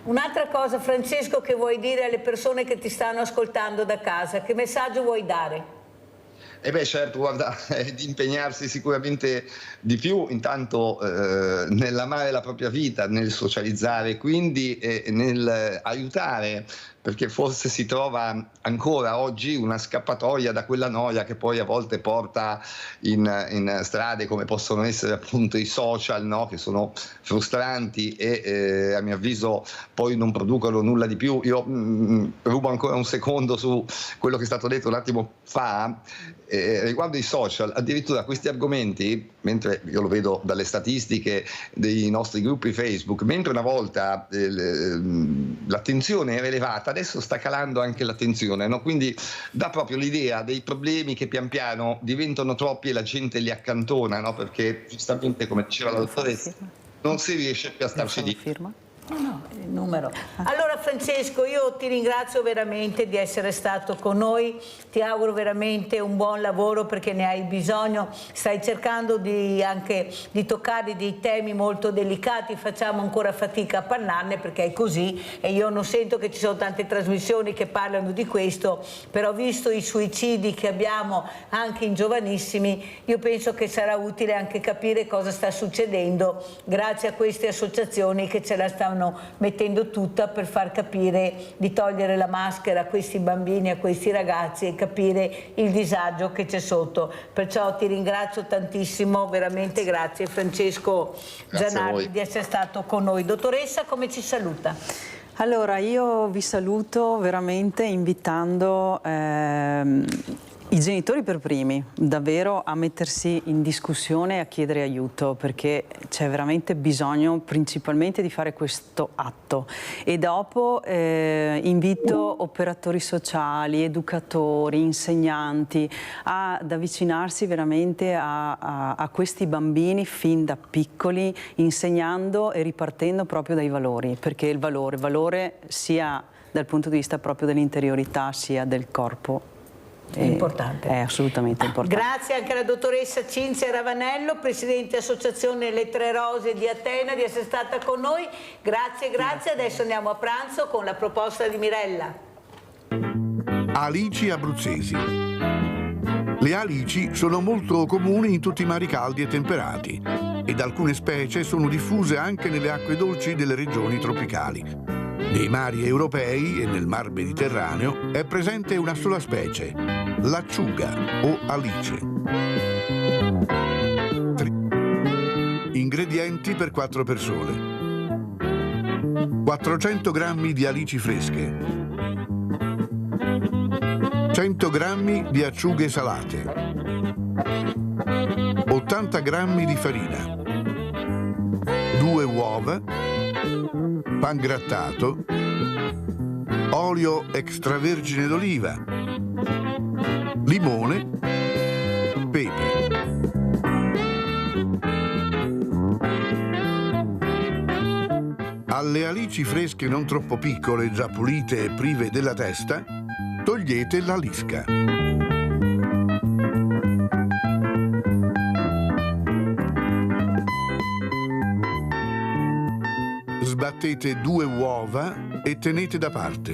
Un'altra cosa, Francesco, che vuoi dire alle persone che ti stanno ascoltando da casa, che messaggio vuoi dare?
Certo, guarda, di impegnarsi sicuramente di più, intanto nell'amare la propria vita, nel socializzare, quindi nel aiutare, perché forse si trova ancora oggi una scappatoia da quella noia che poi a volte porta in strade come possono essere appunto i social, no? Che sono frustranti e a mio avviso poi non producono nulla di più. Io rubo ancora un secondo su quello che è stato detto un attimo fa. Riguardo i social, addirittura questi argomenti, mentre io lo vedo dalle statistiche dei nostri gruppi Facebook, mentre una volta l'attenzione era elevata, adesso sta calando anche l'attenzione, no? Quindi dà proprio l'idea dei problemi che pian piano diventano troppi e la gente li accantona, no? Perché giustamente, come diceva la dottoressa, non si riesce più a starci dietro.
No, il numero. Allora Francesco, io ti ringrazio veramente di essere stato con noi, ti auguro veramente un buon lavoro perché ne hai bisogno, stai cercando anche di toccare dei temi molto delicati, facciamo ancora fatica a parlarne perché è così e io non sento che ci sono tante trasmissioni che parlano di questo, però visto i suicidi che abbiamo anche in giovanissimi, io penso che sarà utile anche capire cosa sta succedendo grazie a queste associazioni che ce la stanno mettendo tutta per far capire di togliere la maschera a questi bambini, a questi ragazzi e capire il disagio che c'è sotto. Perciò ti ringrazio tantissimo, veramente grazie Francesco Gianardi di essere stato con noi. Dottoressa, come ci saluta?
Allora, io vi saluto veramente invitando i genitori per primi, davvero a mettersi in discussione e a chiedere aiuto, perché c'è veramente bisogno principalmente di fare questo atto. E dopo invito operatori sociali, educatori, insegnanti ad avvicinarsi veramente a questi bambini fin da piccoli, insegnando e ripartendo proprio dai valori, perché il valore sia dal punto di vista proprio dell'interiorità sia del corpo.
È importante.
È assolutamente importante.
Grazie anche alla dottoressa Cinzia Ravanello, Presidente Associazione Le Tre Rose di Atena, di essere stata con noi. Grazie. Adesso andiamo a pranzo con la proposta di Mirella.
Alici abruzzesi. Le alici sono molto comuni in tutti i mari caldi e temperati ed alcune specie sono diffuse anche nelle acque dolci delle regioni tropicali. Nei mari europei e nel mar Mediterraneo è presente una sola specie, l'acciuga o alice. Ingredienti per 4 persone: 400 grammi di alici fresche, 100 grammi di acciughe salate, 80 grammi di farina, 2 uova, pangrattato, olio extravergine d'oliva, limone, pepe. Alle alici fresche non troppo piccole, già pulite e prive della testa, togliete la lisca. Sbattete 2 uova e tenete da parte.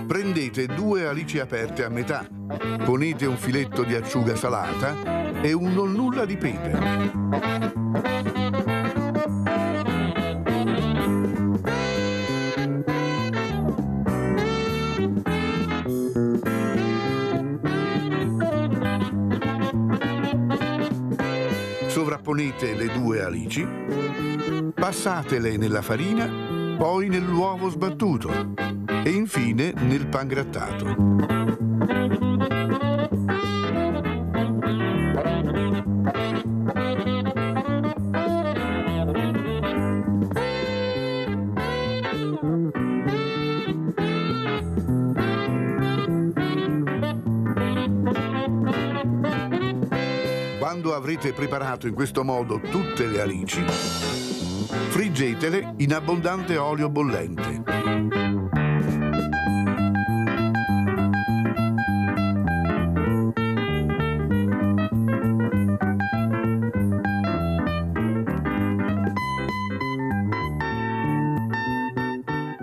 Prendete 2 alici aperte a metà, ponete un filetto di acciuga salata e un non nulla di pepe. Sovrapponete le 2 alici, passatele nella farina, poi nell'uovo sbattuto e infine nel pangrattato. Quando avrete preparato in questo modo tutte le alici, friggetele in abbondante olio bollente.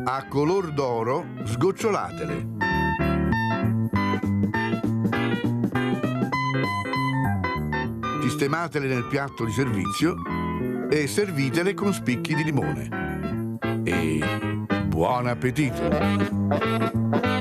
A color d'oro sgocciolatele. Sistematele nel piatto di servizio e servitele con spicchi di limone. E buon appetito!